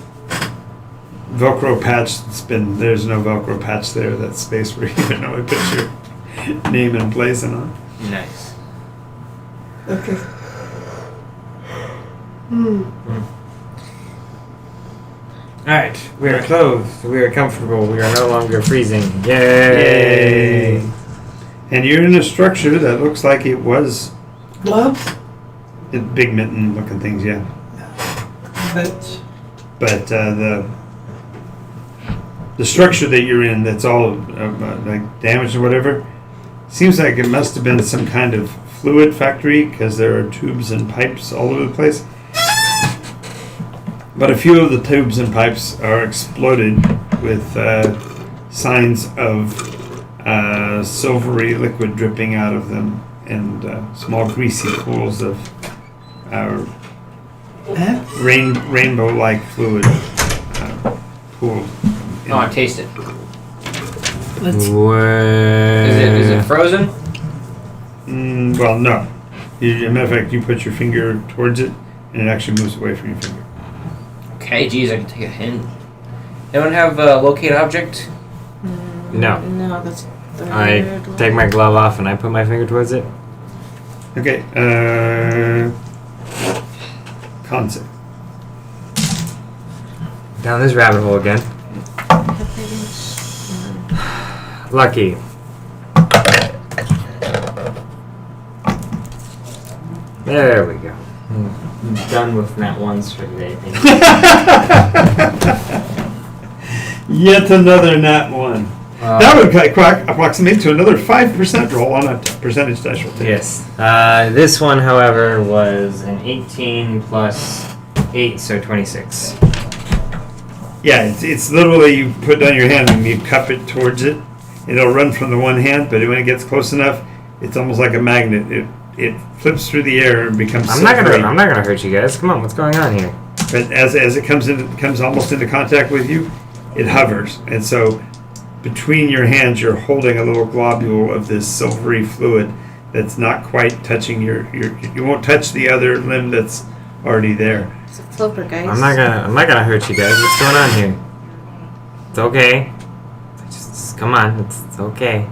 Velcro patch. There's no Velcro patch there. That space where you even know I put your name and place and on. Nice. Okay. Alright, we are clothed, we are comfortable, we are no longer freezing. Yay! Yay! And you're in a structure that looks like it was Gloves, big mitten looking things, yeah. boots. But the structure that you're in, that's all like damaged or whatever, seems like it must have been some kind of fluid factory because there are tubes and pipes all over the place. But a few of the tubes and pipes are exploded with signs of silvery liquid dripping out of them and small greasy pools of rainbow-like fluid pool. Oh, I taste it. Let's. Is it frozen? Well, no. As a matter of fact, you put your finger towards it, and it actually moves away from your finger. Okay, geez, I can take a hint. Anyone have a locate object? No. No, that's third I one. take my glove off and I put my finger towards it. Okay. Concept. Down this rabbit hole again. Lucky. There we go. I'm done with nat ones for today. Thank you. Yet another nat one. That would approximate to another 5% roll on a percentage dice roll. Yes. This one, however, was an 18 plus 8, so 26. Yeah, it's literally you put down your hand and you cup it towards it. It'll run from the one hand, but when it gets close enough, it's almost like a magnet. It flips through the air and becomes. I'm not gonna hurt you guys. Come on, what's going on here? But as it comes almost into contact with you, it hovers, and so between your hands, you're holding a little globule of this silvery fluid that's not quite touching your. You won't touch the other limb that's already there. It's a flipper, guys. I'm not gonna hurt you guys. What's going on here? It's okay. Just come on. It's okay.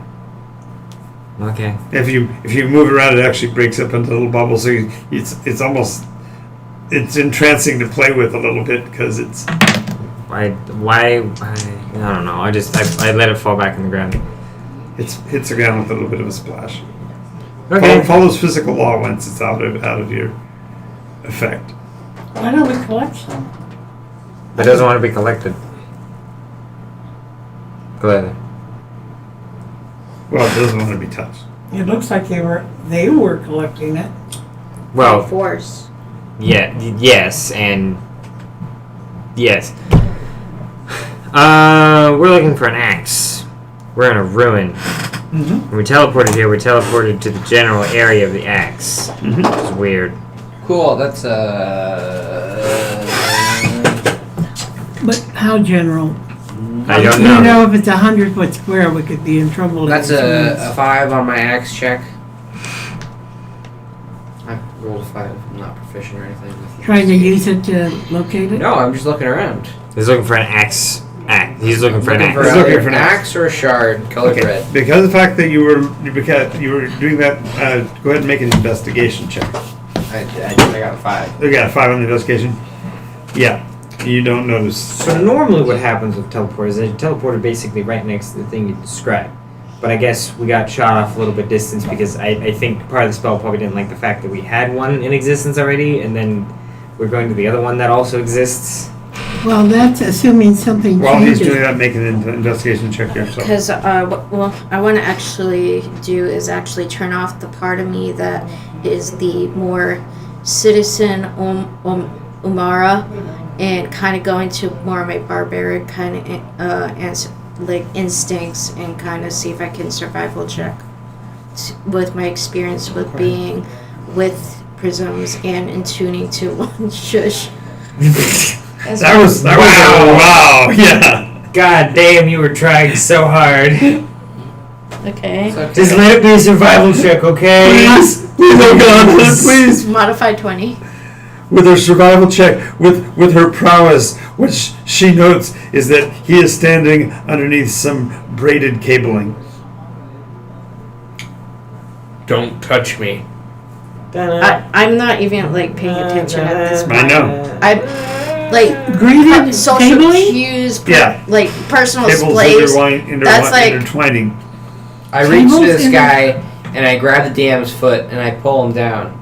Okay. If you move around, it actually breaks up into little bubbles. So it's almost entrancing to play with a little bit because it's. I don't know. I let it fall back in the ground. It hits the ground with a little bit of a splash. Okay. Follows physical law once it's out of your effect. Why don't we collect some? It doesn't want to be collected. Gladly. Well, it doesn't want to be touched. It looks like they were collecting it. Well, Force. yeah, yes, and yes. We're looking for an axe. We're in a ruin. Mm-hmm. When we teleported here, we teleported to the general area of the axe. Mm-hmm. It's weird. Cool, that's But how general? I don't You know. know, if it's 100 foot square, we could be in trouble. That's a 5 on my axe check. rolled a 5. I'm not proficient or anything. Trying to use it to locate it? No, I'm just looking around. He's looking for an axe. He's looking for an axe. He's looking for an axe or a shard colored red. Because of the fact that you were doing that, go ahead and make an investigation check. I got a 5. You got a 5 on the investigation. Yeah, you don't notice. So normally what happens with teleport is that you teleport basically right next to the thing you described. But I guess we got shot off a little bit distance because I think part of the spell probably didn't like the fact that we had one in existence already, and then we're going to the other one that also exists. Well, that's assuming something While he's changes. doing that, make an investigation check yourself. Because what I want to actually do is actually turn off the part of me that is the more citizen Umara, and kind of go into more of my barbaric kind of like instincts, and kind of see if I can survival check with my experience with being with prisms and in tuning to one shush. That was wow, yeah. God damn, you were trying so hard. Okay. Just let it be a survival check, okay? Please, oh God, please. Modified 20. With her survival check, with her prowess, which she notes is that he is standing underneath some braided cabling. Don't touch me. I'm not even like paying attention at this point. I know. I like Graded social cabling? cues, Yeah. like personal Cables displays. that's like- intertwining. I reach to Cables this in- guy and I grab the DM's foot and I pull him down.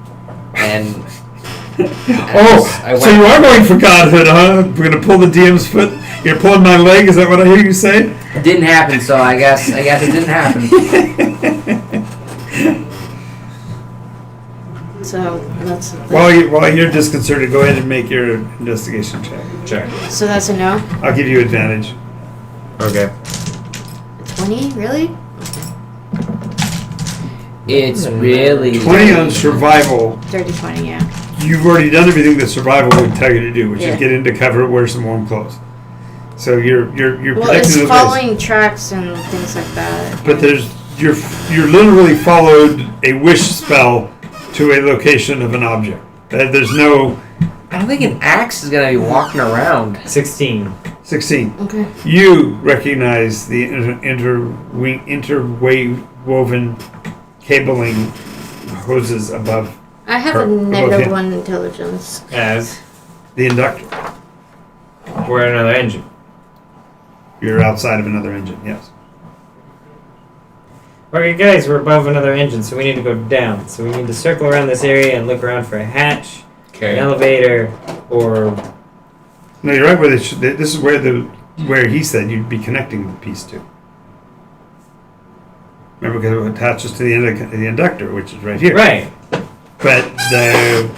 And I So you are going for godhood, huh? We're gonna pull the DM's foot. You're pulling my leg. Is that what I hear you say? It didn't happen, so I guess it didn't happen. So that's While you're disconcerted, go ahead and make your investigation check. Sure. so that's a no. I'll give you advantage. Okay. 20, really? It's really 20 on survival. Dirty 20, yeah. You've already done everything that survival would tell you to do, which Yeah. is get into cover, wear some warm clothes. So you're Well, protecting it's those guys. following tracks and things like that. But you're literally followed a wish spell to a location of an object. There's no I don't think an axe is gonna be walking around. 16. 16. Okay. You recognize the interwoven cabling hoses above I have Or- a both negative him. 1 intelligence. As the inductor. we're another engine. You're outside of another engine, yes. Okay, guys, we're above another engine, so we need to go down. So we need to circle around this area and look around for a hatch, an elevator, or No, you're right. This is where he said you'd be connecting the piece to. Remember, because it attaches to the inductor, which is right here. right. But the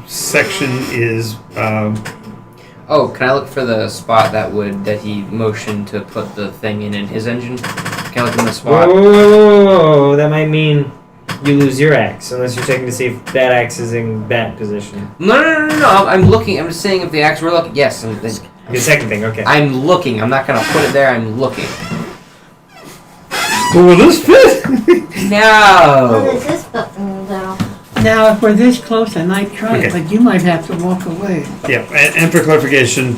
section is. Oh, can I look for the spot that he motioned to put the thing in his engine? Can I look in the Whoa, spot? whoa, whoa, whoa, whoa! That might mean you lose your axe unless you're checking to see if that axe is in that position. No. I'm looking. I'm just saying if the axe were looking. Yes, The second thing, okay. I'm looking. I'm not gonna put it there. I'm looking. Will this fit? No. is this button, though? Now, if we're this close, I might try it, Okay. but you might have to walk away. Yeah, and for clarification,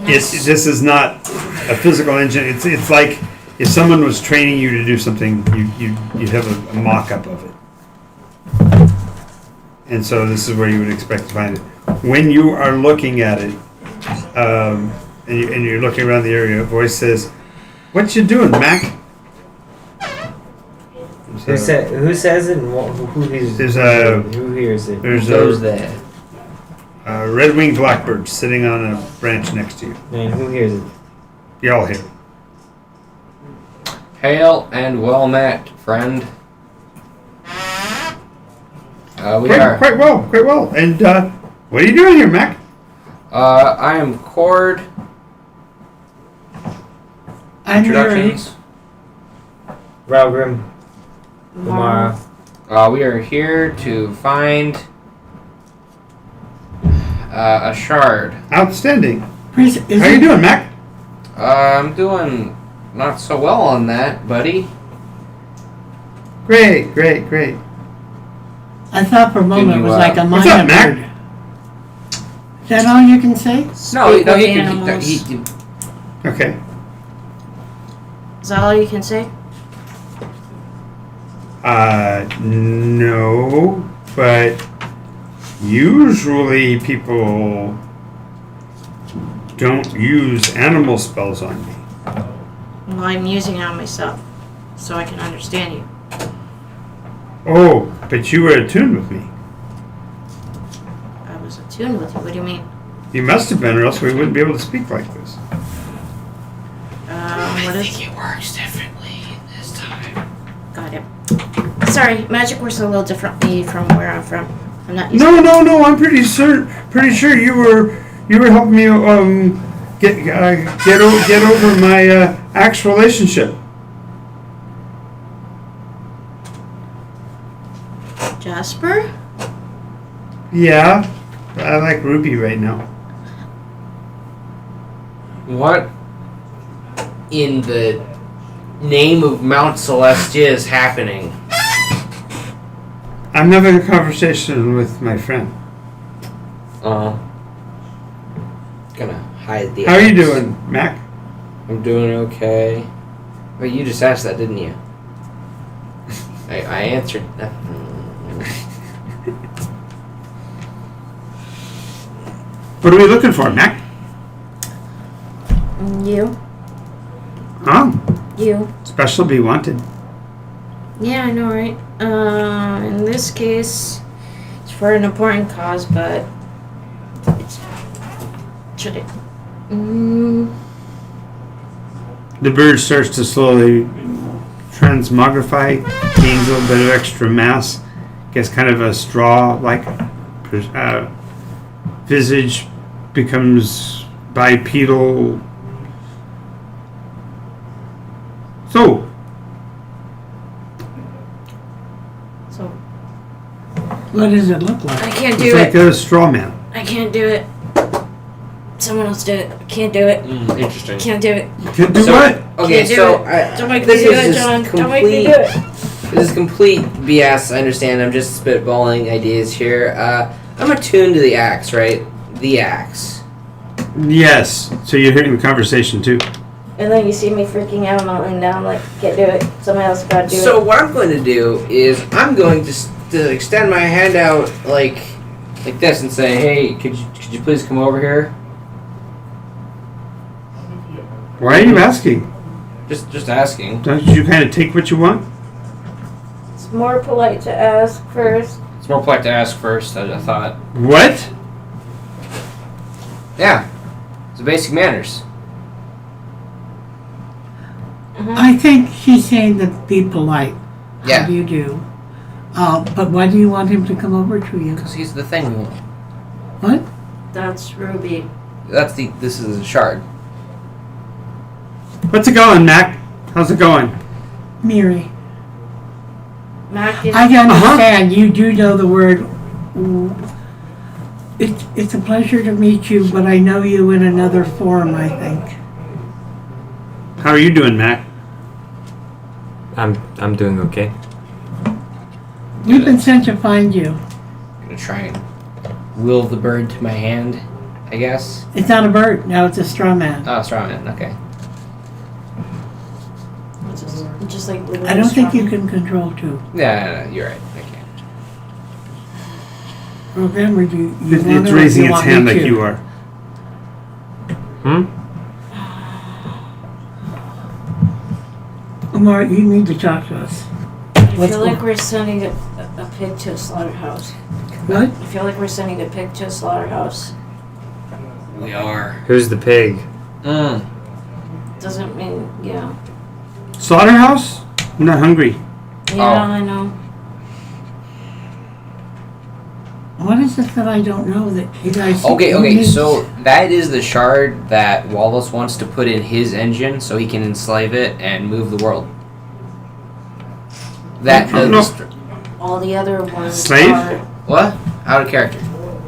this is not a physical engine. It's like if someone was training you to do something, you'd have a mock-up of it. And so this is where you would expect to find it. When you are looking at it, and you're looking around the area, a voice says, "What you doing, Mac?" Who says it and who hears There's who hears it? There's Goes a there. red-winged blackbird sitting on a branch next to you. And who hears it? You all hear it. Hail and well met, friend. We Quite, are. quite well. And what are you doing here, Mac? I am Cord. I'm Mary. Introductions. Ralgrim. Umara. We are here to find a shard. Outstanding. Chris, How you doing, Mac? I'm doing not so well on that, buddy. Great. I thought for a moment it you, was like a What's up, minor Mac? bird. Is that all you can say? No, Speak no, with he animals. can. Okay. Is that all you can say? No, but usually people don't use animal spells on me. Well, I'm using it on myself, so I can understand you. Oh, but you were attuned with me. I was attuned with you. What do you mean? You must have been, or else we wouldn't be able to speak like this. What is? It works differently this time. Got it. Sorry, magic works a little differently from where I'm from. I'm not used No. I'm pretty sure you were helping me get over my axe relationship. Jasper? Yeah, I like Ruby right now. What in the name of Mount Celestia is happening? I'm having a conversation with my friend. Gonna hide the. How are you axe. doing, Mac? I'm doing okay. Wait, you just asked that, didn't you? I answered that. What are we looking for, Mac? You? Oh, You? special be wanted. Yeah, I know, right? In this case, it's for an important cause, but it's should it? The bird starts to slowly transmogrify, gains a little bit of extra mass, gets kind of a straw-like visage, becomes bipedal. So, So What does it look like? I can't it's do like it. a straw man. I can't do it. Someone else do it. I can't do it. Interesting. Can't do it. Can do So- what? Okay, Can't do so it. Don't make me this do is it, just John. Don't make me do complete. it. This is complete BS. I understand. I'm just spitballing ideas here. I'm attuned to the axe, right? The axe. Yes. So you're hearing the conversation too. And then you see me freaking out and I'm laying down like, can't do it. Somebody else gotta do So what I'm going to do is I'm going to extend my hand out like this and say, "Hey, could you please come over here?" Why are you asking? Just asking. Don't you kind of take what you want? it. It's more polite to ask first. It's more polite to ask first. I thought. What? Yeah, it's basic manners. I think he's saying that be polite. Yeah. How do you do? But why do you want him to come over to you? Because he's the thing we want. What? That's Ruby. This is a shard. What's it going, Mac? How's it going? Miri. Mac is I can understand you do know the word. It's a pleasure to meet you, but I know you in another form, I think. How are you doing, Mac? I'm doing okay. We've been sent to find you. I'm gonna try and will the bird to my hand, I guess. It's not a bird. No, it's a straw man. Oh, straw man. Okay. just like. I don't think you can control two. Yeah, you're right. I can't. Remember, you want It's to, raising you its want hand me like to. you are. Umar, you need to talk to us. I What's feel like going- we're sending a pig to a slaughterhouse. What? I feel like we're sending a pig to a slaughterhouse. We are. Who's the pig? Doesn't mean, yeah. Slaughterhouse? I'm not hungry. Yeah, Oh. I know. What is it that I don't know that you guys? Okay, you need- so that is the shard that Wallace wants to put in his engine so he can enslave it and move the world. That Oh, no. All the other ones Slave? are. What? Out of character.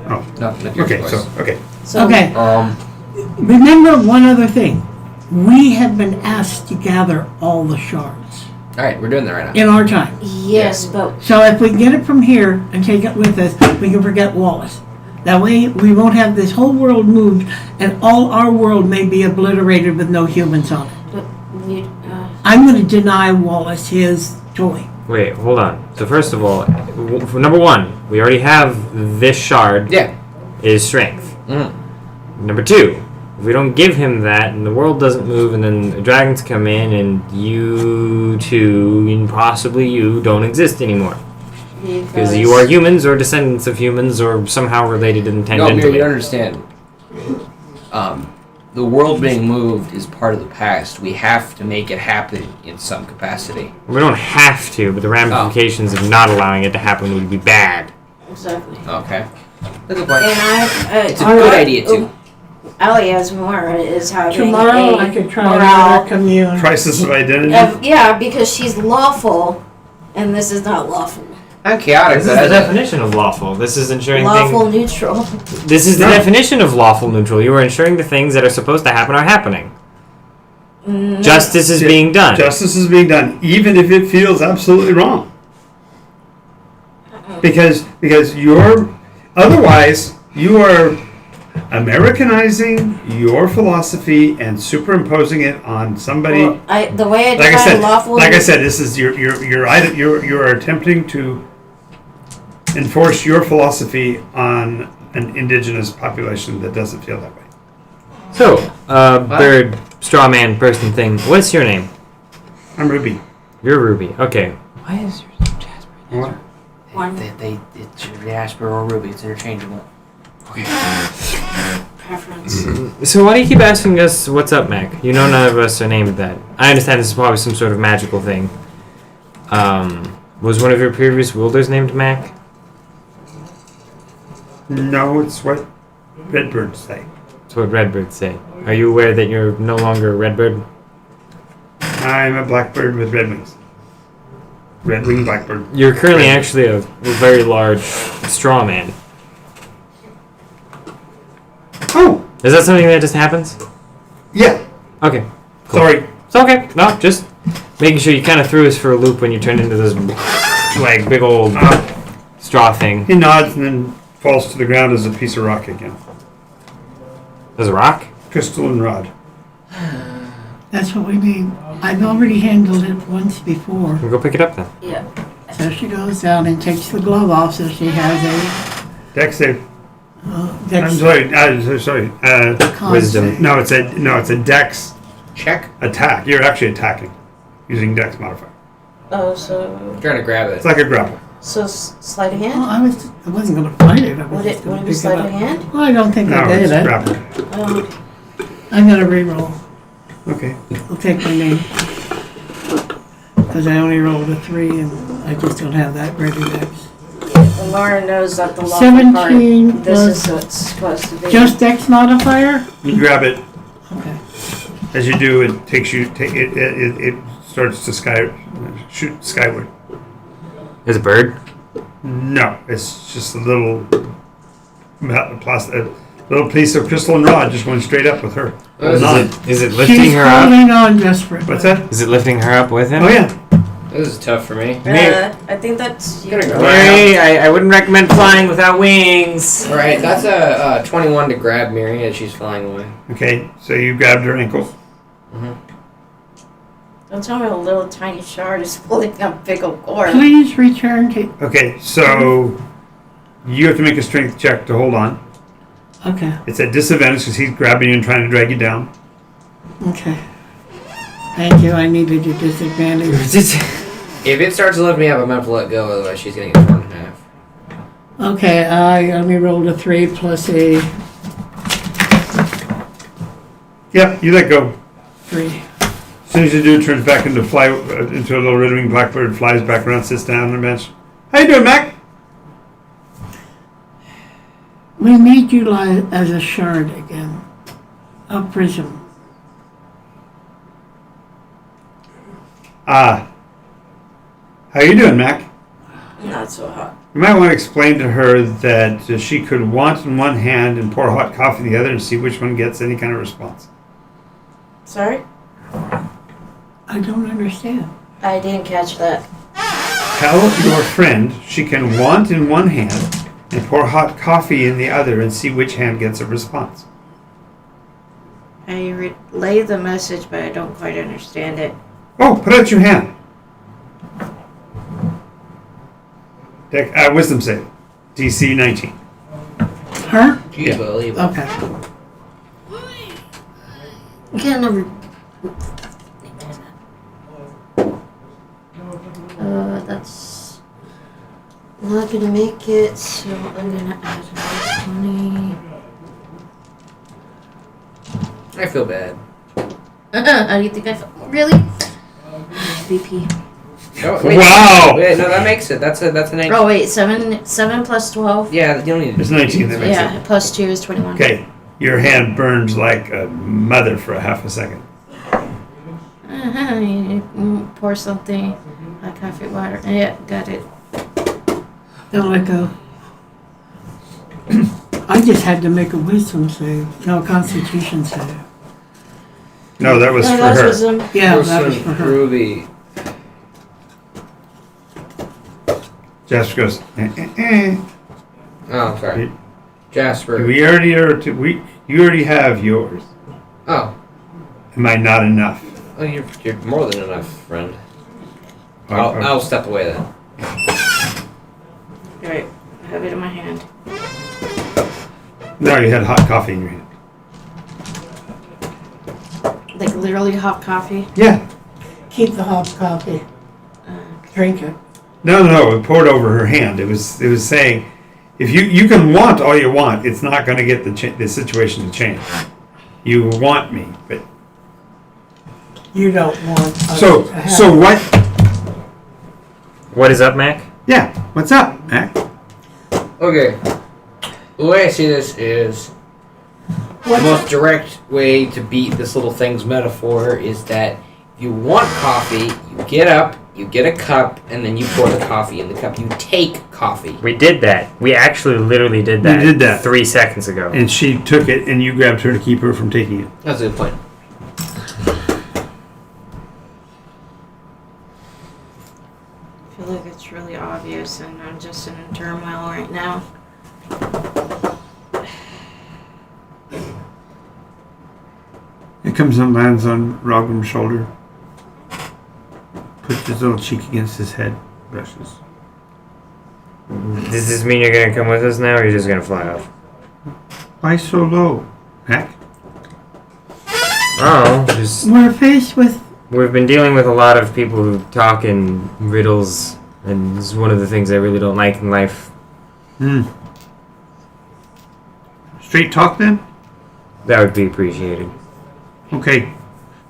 Oh. No character Okay, voice. so, okay. So Okay, remember one other thing. We have been asked to gather all the shards. Alright, we're doing that right now. in our time. Yes, but So if we get it from here and take it with us, we can forget Wallace. That way we won't have this whole world moved and all our world may be obliterated with no humans on it. we, I'm going to deny Wallace his toy. Wait, hold on. So first of all, for number one, we already have this shard Yeah. is strength. Mm. Number two, if we don't give him that and the world doesn't move and then the dragons come in and you two, and possibly you, don't exist anymore. Because you are humans or descendants of humans or somehow related No, tangentially. Mary, you don't understand. The world being moved is part of the past. We have to make it happen in some capacity. We don't have to, but the ramifications of not allowing it to happen would be bad. exactly. Okay. That's a point. And It's a good idea, too. Ali has more is having Tomorrow a I could try morale another commune. Crisis of identity. yeah, because she's lawful, and this is not lawful. I'm chaotic. This is the definition of lawful. This is ensuring Lawful neutral. This is the No. definition of lawful neutral. You are ensuring the things that are supposed to happen are happening. Justice is being done. Justice is being done, even if it feels absolutely wrong. Because you're otherwise you are Americanizing your philosophy and superimposing it on somebody. Well, the way I Like I define said, lawful. this is you're attempting to enforce your philosophy on an indigenous population that doesn't feel that way. So, bird, straw man, person thing. What's your name? I'm Ruby. You're Ruby. Okay. Why is your name Jasper? What? One It's Jasper or Ruby. It's interchangeable. preference. So why do you keep asking us what's up, Mac? You know none of us are named that. I understand this is probably some sort of magical thing. Was one of your previous wielders named Mac? No, it's what redbirds say. That's what redbirds say. Are you aware that you're no longer a redbird? I'm a blackbird with red wings. Red-winged blackbird. You're currently actually a very large straw man. Oh, Is that something that just happens? yeah. Okay. Cool. Sorry. It's okay. No, just making sure you kind of threw us for a loop when you turned into this like big old straw thing. He nods and then falls to the ground as a piece of rock again. There's a rock? Crystalline rod. That's what we need. I've already handled it once before. We'll go pick it up then. Yeah. So she goes down and takes the glove off so she has Dex save. a I'm sorry. con Wisdom. save. No, it's a Dex Check. attack. You're actually attacking using Dex modifier. Oh, so I'm trying to grab It's it. like a grapple. sleight of Well, hand. I wasn't going to fight it. I was Would just it going would to it be pick it sleight of up. hand? Well, I don't think No, I did it's it. grapple. I'm going to re-roll. Okay. I'll take my name. Because I only rolled a 3 and I just don't have that great a dex. Laura knows that the lawful 17 part. This plus- is what it's supposed to be. Just dex modifier? You grab it. Okay. As you do, it takes you. It starts to shoot skyward. There's a bird? No, it's just a little little piece of crystalline rod just going straight up with her. Is Nod. Is it lifting She's her up? holding on desperate. What's that? Is it lifting her up with him? Oh yeah. This is tough for me. I think that's. Gonna go. Mary, I wouldn't recommend flying without wings. All right, that's a 21 to grab Mary as she's flying away. Okay, so you grabbed her ankle. Don't tell me a little tiny shard is pulling a big old cord. Please return to... Okay, so you have to make a strength check to hold on. Okay. It's at disadvantage because he's grabbing you and trying to drag you down. Okay. Thank you. I needed a disadvantage. If it starts to lift me up, I'm gonna have to let go. Otherwise, she's gonna get torn in half. Okay, I only rolled a 3 plus a Yep, you let go. 3. As soon as you do, it turns back into into a little red-winged blackbird, flies back around, sits down on the bench. How you doing, Mac? We need you as a shard again. A prism. How you doing, Mac? Not so hot. You might want to explain to her that she could want in one hand and pour hot coffee in the other and see which one gets any kind of response. Sorry? I don't understand. I didn't catch that. Tell your friend she can want in one hand and pour hot coffee in the other and see which hand gets a response. I relay the message, but I don't quite understand it. Oh, put out your hand. Wisdom save. DC 19. Her? You believe it. Okay. Get another. That's not gonna make it, so I'm gonna add another 20. I feel bad. How do you think I feel? Really? VP. Oh, wait, Wow! Wait, no, that makes it. That's a 19. Oh wait, 7 plus 12. Yeah, you don't need It's to. 19 that makes Yeah, it. plus 2 is 21. Okay, your hand burns like a mother for a half a second. You pour something like coffee water. Yeah, got it. Don't let go. I just had to make a wisdom save. No, a constitution save. No, that was No, for that her. was Yeah, that was for her. Ruby. Jasper goes, Oh, sorry. Jasper. You already have yours. Oh. Am I not enough? Oh, you're more than enough, friend. I'll step away then. Alright, I have it in my hand. No, you had hot coffee in your hand. Like literally hot coffee. Yeah. Keep the hot coffee. Drink it. No, it poured over her hand. It was saying, if you can want all you want, it's not going to get the situation to change. You want me, but You don't want us so to have so what? What is up, Mac? Yeah, what's up, Mac? Okay. The way I see this is the most direct way to beat this little thing's metaphor is that if you want coffee, you get up, you get a cup, and then you pour the coffee in the cup. You take coffee. We did that. We actually literally did that. We did that 3 seconds ago. And she took it, and you grabbed her to keep her from taking it. That's a good point. I feel like it's really obvious and I'm just in turmoil right now. It comes and lands on Rogram's shoulder. Puts his little cheek against his head. Brushes. Does this mean you're gonna come with us now, or you're just gonna fly off? Why so low, Mac? Oh, just We're faced with we've been dealing with a lot of people who talk in riddles, and this is one of the things I really don't like in life. Straight talk then? That would be appreciated. Okay.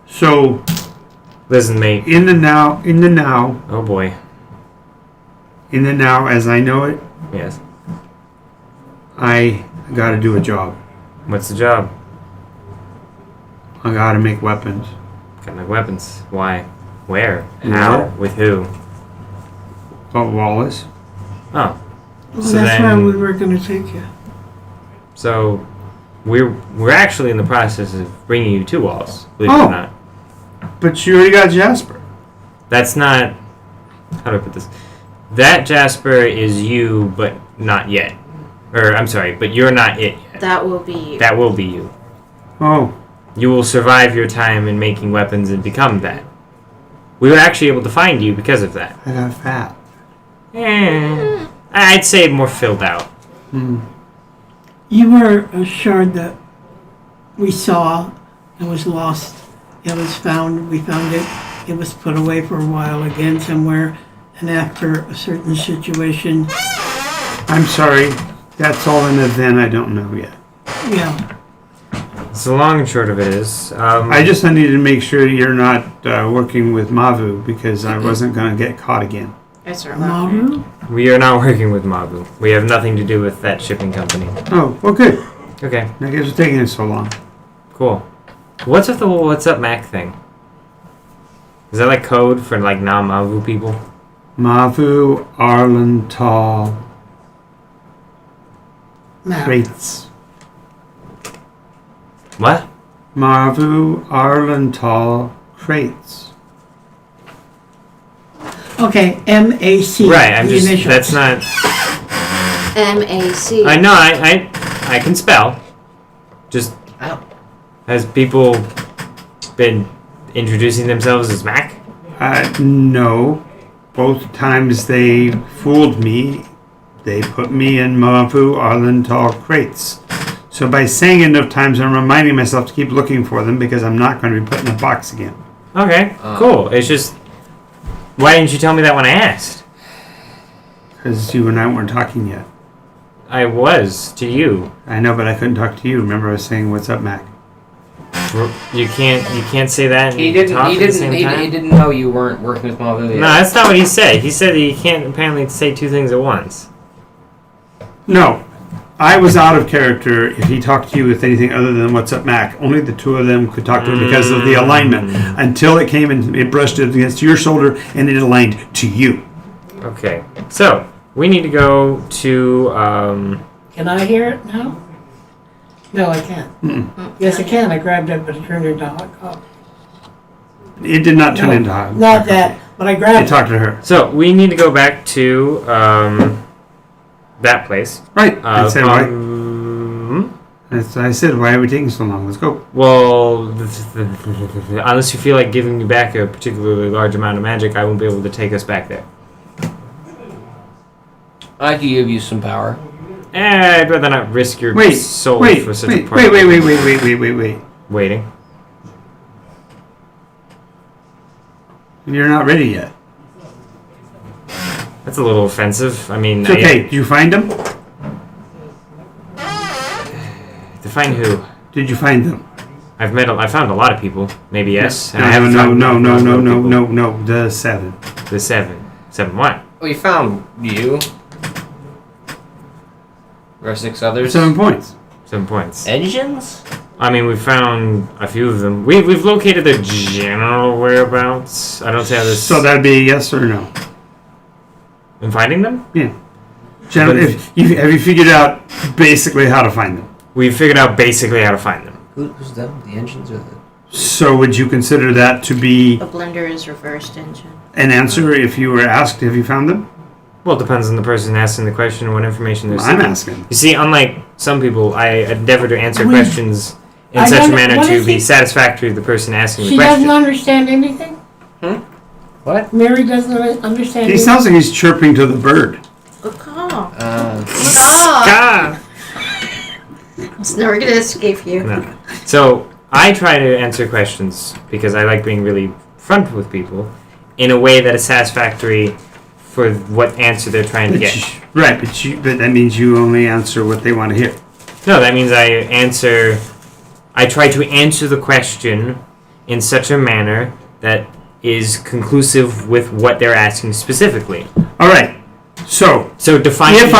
So Listen, mate. in the now, Oh boy. as I know it, Yes. I gotta do a job. What's the job? I gotta make weapons. Got my weapons. Why? Where? Where? How? With who? But Wallace. Oh. well, So that's where then- we were going to take you. So we're actually in the process of bringing you 2 walls. Believe it Oh. or not. But you already got Jasper. That's not. How do I put this? That Jasper is you, but not yet. Or I'm sorry, but you're not it yet. That will be. That will be you. Oh. You will survive your time in making weapons and become that. We were actually able to find you because of that. I got fat. I'd say more filled out. You were assured that we saw it was lost. It was found. We found it. It was put away for a while again somewhere. And after a certain situation, I'm sorry. That's all in the then I don't know yet. yeah, So the long and short of it is, I needed to make sure you're not working with Mavu because I wasn't going to get caught again. That's our last name. Maru? we are not working with Mabu. We have nothing to do with that shipping company. Oh, well, good. Okay, I guess it's taking us so long. cool. What's with the whole "What's up, Mac" thing? Is that like code for like non-Mavu people? Mavu Arlental Map. Crates. What? Mavu Arlental Crates. Okay, MAC. Right, I'm the just, initials. that's not, MAC. I know, I can spell. Just, Ow. has people been introducing themselves as Mac? No. Both times they fooled me, they put me in Mafu Arlental crates. So by saying it enough times, I'm reminding myself to keep looking for them because I'm not going to be put in a box again. Okay, cool. It's just, why didn't you tell me that when I asked? Because you and I weren't talking yet. I was, to you. I know, but I couldn't talk to you. Remember I was saying, what's up, Mac? You can't say that and He didn't. talk He at the didn't. same He, time? he didn't know you weren't working with Mavu yet. No, that's not what he said. He said that you can't apparently say two things at once. No. I was out of character if he talked to you with anything other than what's up, Mac. Only the two of them could talk to him because of the alignment. Until it came and it brushed it against your shoulder and it aligned to you. Okay, so we need to go to. Can I hear it now? No, I can't. Yes, I can. I grabbed it, but it turned into hot coffee. It did not turn No, into hot. Not that, but I I grabbed it. talked to her. So we need to go back to that place. Right. I said, why? I said, why are we taking so long? Let's go. Well, unless you feel like giving me back a particularly large amount of magic, I won't be able to take us back there. I could give you some power. I'd rather not risk your soul for such a part. Wait. Waiting. You're not ready yet. That's a little offensive. I mean, It's okay. Did you find them? To find who? Did you find them? I found a lot of people. Maybe yes. And No, I haven't found no. The 7. The 7. 7 what? We found you. There are 6 others. 7 points. 7 points. Engines? I mean, we found a few of them. We've located their general whereabouts. I don't see how this. So that'd be a yes or no. In finding them? Yeah. Generally, have you figured out basically how to find them? We've figured out basically how to find them. Who's them? The engines or the... So would you consider that to be A blender is reversed engine. an answer if you were asked, have you found them? Well, it depends on the person asking the question and what information they're I'm seeking. asking. You see, unlike some people, I endeavor to answer We- questions in I such a don't- manner what to is be he- satisfactory to the person asking She the question. doesn't understand anything? What? Mary doesn't understand He anything? sounds like he's chirping to the bird. Good call. Uh, Ah! It's never gonna escape you. No. So I try to answer questions because I like being really front with people in a way that is satisfactory for what answer they're trying to get. Right, but that means you only answer what they want to hear. No, that means I try to answer the question in such a manner that is conclusive with what they're asking specifically. All right. So Define. if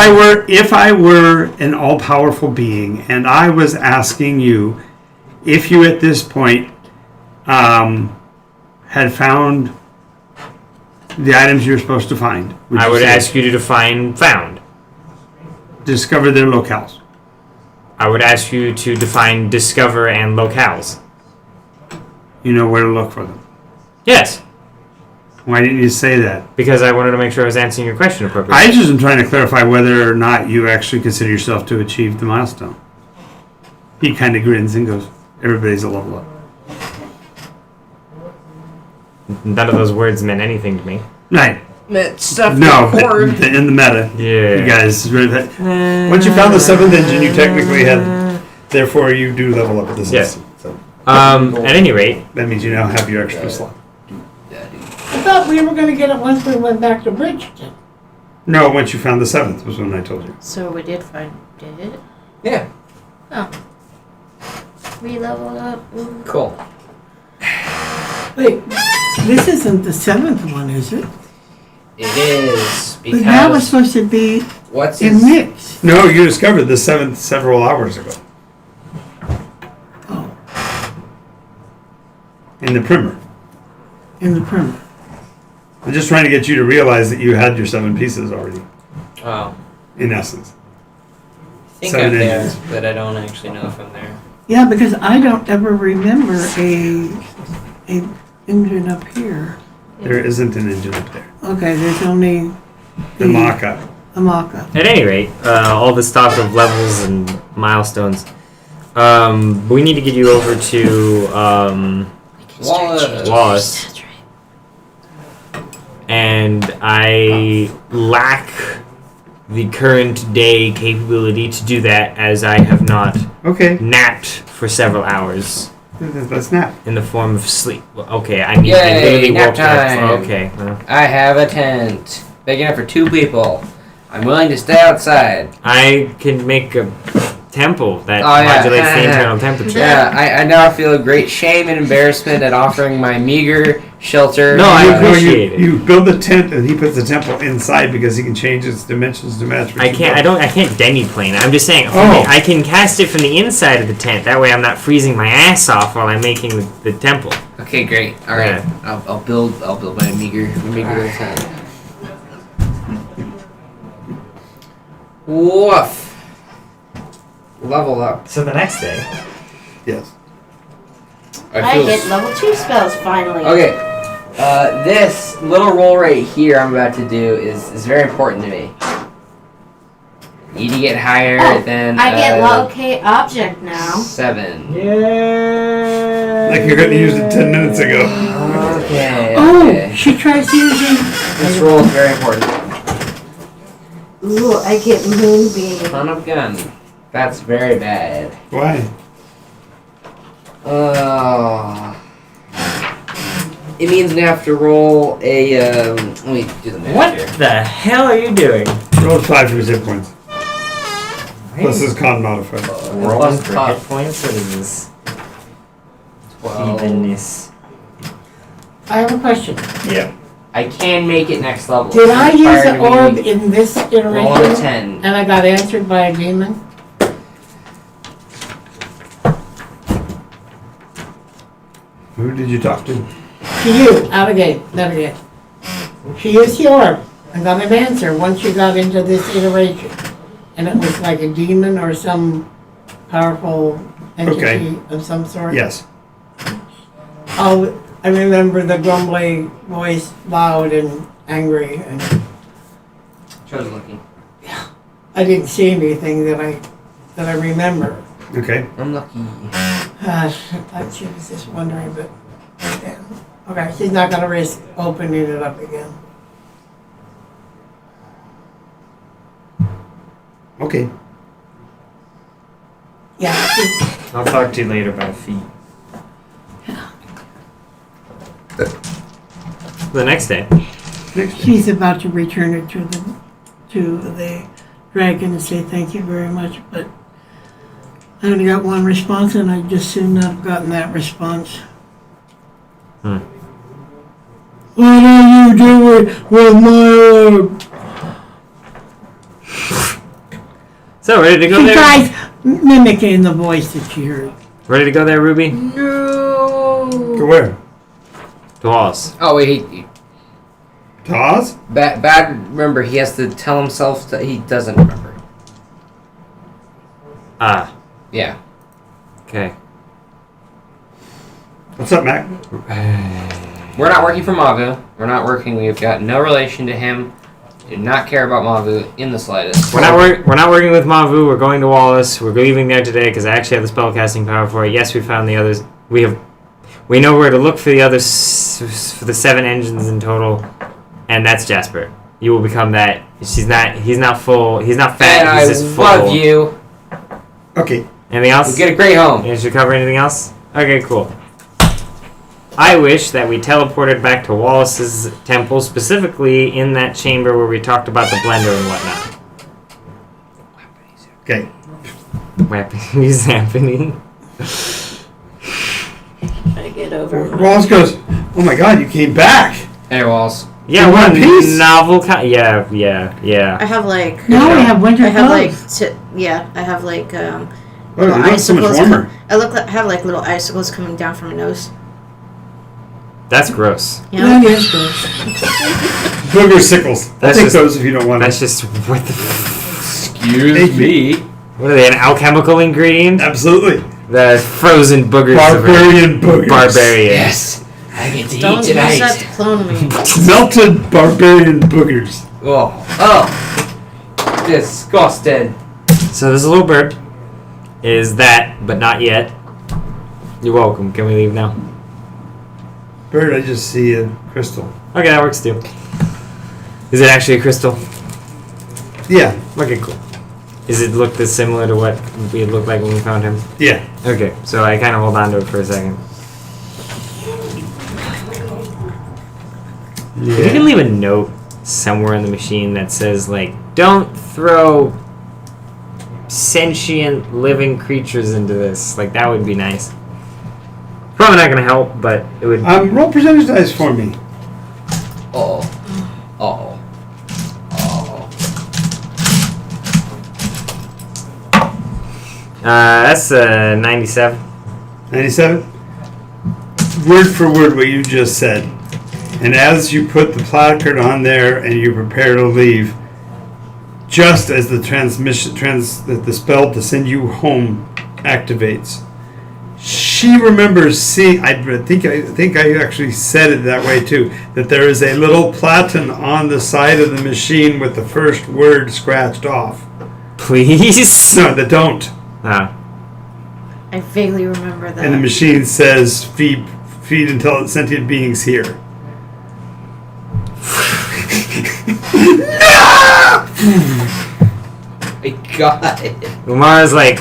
I were an all-powerful being and I was asking you if you at this point had found the items you're supposed to find, I would ask you to define found. discover their locales. I would ask you to define discover and locales. You know where to look for them. Yes, Why didn't you say that? because I wanted to make sure I was answering your question appropriately. I just am trying to clarify whether or not you actually consider yourself to achieve the milestone. He kind of grins and goes, everybody's a level up. None of those words meant anything to me. Right. stuff No, in the meta. Yeah. You guys, once you found the 7th engine, you technically had, therefore you do level up with this Yes. system. So At any rate, that means you now have your extra slot. I thought we were going to get it once we went back to Bridgeton. No, once you found the 7th was when I told you. So we did it? Yeah. Oh. We leveled up. Ooh. Cool. Wait, this isn't the 7th one, is it? It is But that was because supposed to be what's in his, mix. No, you discovered the 7th several hours ago Oh, in the primer. in the primer. I'm just trying to get you to realize that you had your 7 pieces already, Oh, in essence. I think 7 I'm there, engines. but I don't actually know if I'm there. Yeah, because I don't ever remember a engine up here. There isn't an engine up there. Okay, there's only The mock-up. a mock-up. At any rate, all the stock of levels and milestones. We need to get you over to Wallace. Wallace. That's right. And I lack the current day capability to do that, as I have not Okay, napped for several hours let's nap. in the form of sleep. Well, okay, I mean, I Yay, literally nap woke up. time. Okay, well, I have a tent big enough for 2 people. I'm willing to stay outside. I can make a temple that Oh, yeah. modulates the internal temperature. Yeah, I now feel great shame and embarrassment at offering my meager shelter. No, I You- appreciate it. You build the tent and he puts the temple inside because he can change its dimensions to match. what I you can't. built. I can't demiplane. I'm just saying. Oh. I can cast it from the inside of the tent. That way, I'm not freezing my ass off while I'm making the temple. Okay, great. All right, Yeah. I'll build my meager little tent. Woof. Level up. So the next day. Yes. I get level 2 spells finally. Okay. This little roll right here I'm about to do is very important to me. Need to get higher than. I get locate object now. 7. Yeah. Like you're going to use it 10 minutes ago. Okay. Oh, Okay. she tries using. This roll is very important. Ooh, I get moonbeam. Son of gun. That's very bad. Why? It means I'm gonna have to roll a. Let me do the math What here. the hell are you doing? Roll 5 for his hit points. Plus his con modifier. Rolling Plus for top hit points. What is this? 12. Evenness. I have a question. Yeah. I can make it next level. Did I It's use required the to be orb in this Roll on a iteration 10. and I got answered by a demon? Who did you talk to? To you, out of gate, never get. She used the orb and got an answer once you got into this iteration. And it was like a demon or some powerful entity Okay. of some sort. Yes. Oh, I remember the grumbly voice, loud and angry, and Chose looking. I didn't see anything that I remember. Okay. I'm lucky. I thought she was just wondering, but yeah. Okay, she's not gonna risk opening it up again. Okay. Yeah, I'll talk to you later about feet. The next day. Next. she's about to return it to the dragon and say thank you very much, but I only got one response, and I just soon not have gotten that response. Hmm. What are you doing with my orb? So ready to go She there? tries mimicking the voice that she heard. Ready to go there, Ruby? No. To where? To Wallace. Oh wait, Taz? bad. Remember, he has to tell himself that he doesn't remember. Ah. Yeah. Okay. What's up, Mac? We're not working for Mavu. We're not working. We've got no relation to him. Do not care about Mavu in the slightest. We're not working with Mavu. We're going to Wallace. We're leaving there today because I actually have the spellcasting power for it. Yes, we found the others. We know where to look for the others, for the 7 engines in total, and that's Jasper. You will become that. He's not full. He's not fat. And He's I just full. love you. Okay. Anything else? We get a great home. You should cover anything else? Okay, cool. I wish that we teleported back to Wallace's temple, specifically in that chamber where we talked about the blender and whatnot. Okay. Weapons happening. I get over. Wallace goes, oh my god, you came back. Hey, Walls. Yeah, In one one piece? novel. Yeah. I have like. Now we have winter I have like. clothes. I have like. Oh, you look so much icicles. warmer. Have like little icicles coming down from my nose. That's gross. Yeah. That is gross. Booger sickles. I'll That's take just- those if you don't want That's them. just what the. Excuse me. What are they? An alchemical ingredient? Absolutely. The frozen boogers. Barbarian boogers. Barbarian. Yes. I get to Don't eat use that tonight. to clone me. Melted barbarian boogers. Oh. Disgusted. So this little bird is that, but not yet. You're welcome. Can we leave now? Bird, I just see a crystal. Okay, that works too. Is it actually a crystal? Yeah, Okay, cool. Does it look this similar to what it looked like when we found him? yeah. Okay, so I kind of hold on to it for a second. If you can Yeah. leave a note somewhere in the machine that says, like, don't throw sentient living creatures into this, like, that would be nice. Probably not going to help, but it would. Roll percentage dice for me. Oh. That's 97. 97. Word for word what you just said. And as you put the placard on there and you prepare to leave, just as the the spell to send you home activates, she remembers seeing. I think I actually said it that way too. That there is a little platen on the side of the machine with the first word scratched off. Please? No, that don't. Ah. I vaguely remember that. And the machine says, "Feed intelligent sentient beings here." I got it. Umara's like,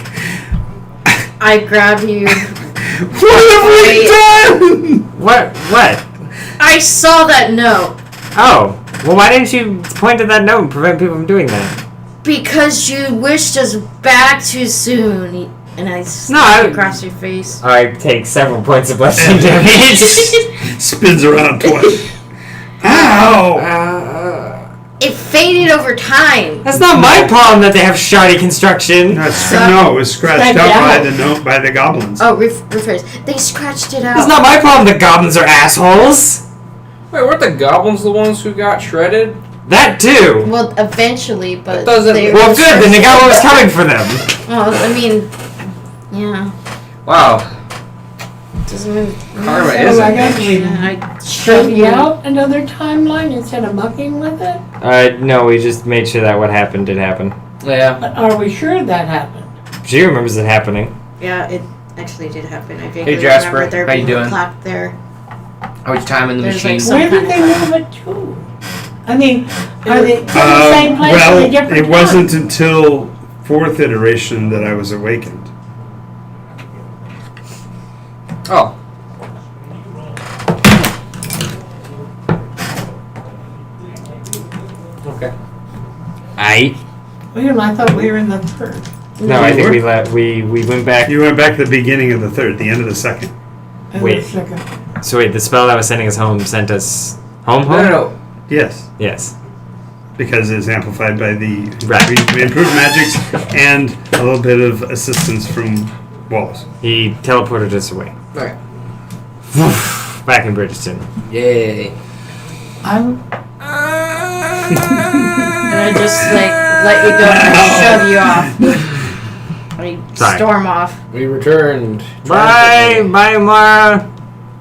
I grab you. What have we done? what? I saw that note Oh, well, why didn't you point to that note and prevent people from doing that? because you wished us back too soon, and I No, I- across your face. I take several points of bludgeoning damage. Spins around twice. Ow! It faded over time. That's not my problem that they have shoddy construction. No, it was scratched out by the goblins. Oh, rephrase. They scratched it out. It's not my problem that goblins are assholes. Wait, weren't the goblins the ones who got shredded? That too. Well, eventually, but That doesn't- they Well, were good, then they got what was coming for them. Well, I mean, yeah. Wow. Doesn't mean. Karma So is a I guess bitch. we Yeah, I straighten shove you you out another timeline instead of mucking with it? No, we just made sure that what happened did happen. Yeah. But are we sure that happened? She remembers it happening. Yeah, it actually did happen. I vaguely Jasper, remember there how you being a doing? plaque there. How much time in the There's, machine? like, some- Where did they move it to? I mean, are they in the same place Well, at a different it time? wasn't until 4th iteration that I was awakened. Oh. Okay. Well, I thought we were in the third. No, I think we went back. You went back to the beginning of the 3rd, the end of the 2nd. And Wait. the second. So wait, the spell that was sending us home sent us home? No. Yes, Yes. because it's amplified by the Right. improved magics and a little bit of assistance from Wallace. He teleported us away. Okay. Back in Bridgeton. Yay. I'm, And I just let you go and shove you off. I Sorry. storm off. We returned. Bye, bye, Mara.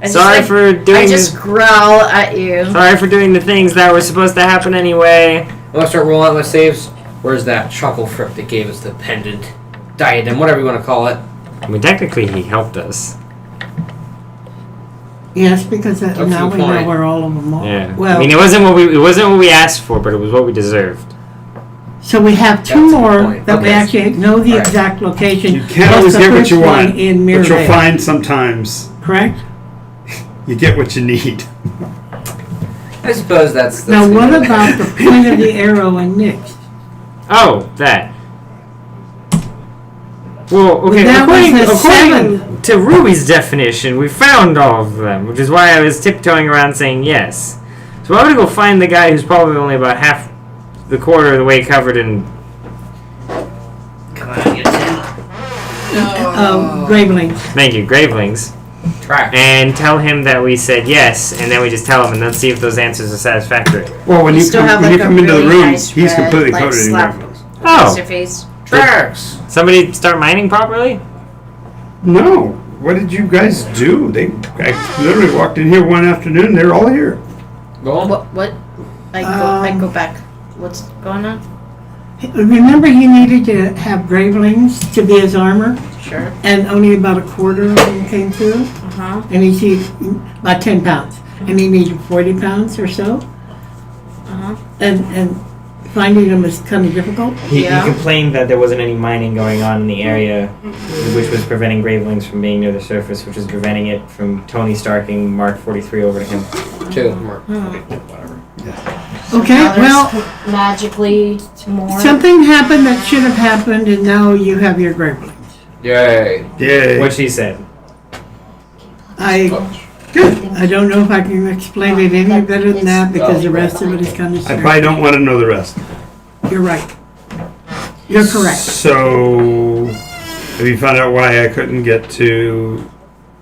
I just, Sorry for doing. I just growl at you. Sorry for doing the things that were supposed to happen anyway. Let's start rolling out my saves. Where's that chuckle frick that gave us the pendant? Diadem, whatever you want to call it. I mean, technically, he helped us. yes, because now the we know point. where all of them are. Yeah. Well, I mean, it wasn't what we asked for, but it was what we deserved. so we have two That's the more point. that we Okay. actually know the Alright. exact location. You can't plus always the get what first you one want, in but you'll Mirrorvale, find sometimes correct? you get what you need. I suppose that's Now, the what end of about it. the point of the arrow in Nyx? Oh, that. Well, okay. That was According the to Ruby's definition, we found all of them, which is why I was tiptoeing around saying yes. So I'm gonna go find the guy who's probably only about half the quarter of the way covered in. Come on, get in. Gravelings. Thank you, Gravelings. Track. And tell him that we said yes, and then we just tell him, and then see if those answers are satisfactory. Well, when You you still come, have, when like, you a come into the really room, nice he's red, completely like, coated in slap. graphicals. Face Oh, to face. Tracks. somebody start mining properly? No. what did you guys do? I literally walked in here one afternoon. They're all here. Go on. What? I go back. What's going on? Remember, he needed to have gravelings to be his armor, Sure. and only about a quarter of them came through. Uh-huh. And he's about 10 pounds, and he needed 40 pounds or so. Uh-huh. And finding them is kind of difficult. He Yeah. complained that there wasn't any mining going on in the area, which was preventing gravelings from being near the surface, which was preventing it from Tony Starking Mark 43 over to him. 2. Whatever. Okay, Now there's well, magically more. something happened that should have happened, and now you have your gravelings. Yay. Yay. What she said. Good. I don't know if I can explain it any better than that, because the rest of it is kind of I strange. probably don't want to know the rest. You're right. You're correct. So, have you found out why I couldn't get to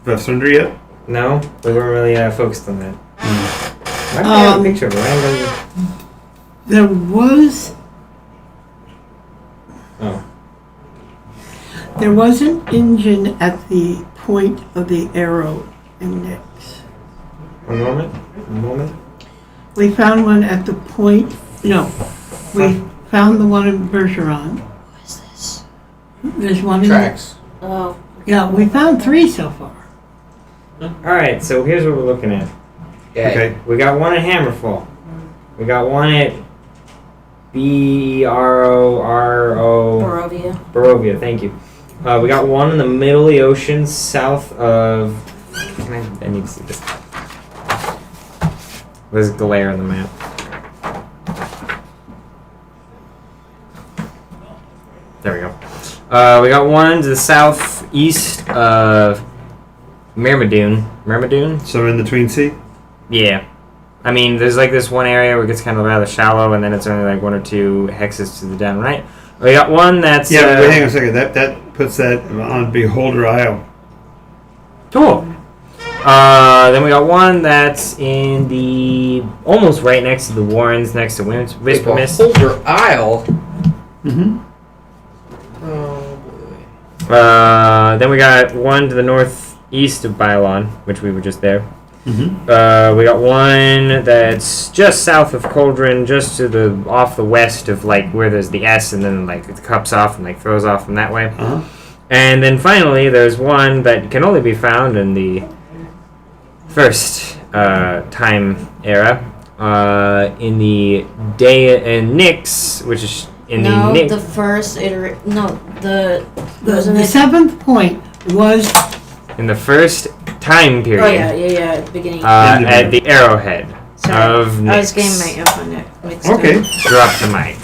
Vestender yet? No, we weren't really focused on that. Why do I have a picture of a random? There was Oh. There was an engine at the point of the arrow in Nyx. One moment. We found one at the point. No, we found the one in Bergeron. What is this? There's one Tracks. Oh. Yeah, we found 3 so far. Alright, so here's what we're looking at. Yay. Okay. We got one at Hammerfall. We got one at B-R-O-R-O... Barovia. Barovia, thank you. We got one in the middle of the ocean, south of... I need to see this. There's glare on the map. There we go. We got one to the southeast of Mermadoon. Mermadoon? So in the Tween Sea? Yeah. I mean, there's like this one area where it gets kind of rather shallow, and then it's only like 1 or 2 hexes to the down right. We got one that's... Yeah, wait, hang on a second. That puts that on Beholder Isle. Cool. Then we got one that's in the... almost right next to the Warrens, next to Whisper Mist. Beholder Isle. Mm-hmm. Oh boy. Then we got one to the northeast of Bylon, which we were just there. Mm-hmm. We got one that's just south of Cauldron, just to the off the west of like where there's the S, and then like it cups off and like throws off from that way. Uh-huh. And then finally, there's one that can only be found in the first time era, in the day in Nyx, which is in No, the Nyx. the first iteration. No, the The wasn't it? 7th point was In the first time period. Oh yeah, at the beginning. At the arrowhead Sorry, of I was Nyx. getting my info mixed up. Okay. Drop the mic.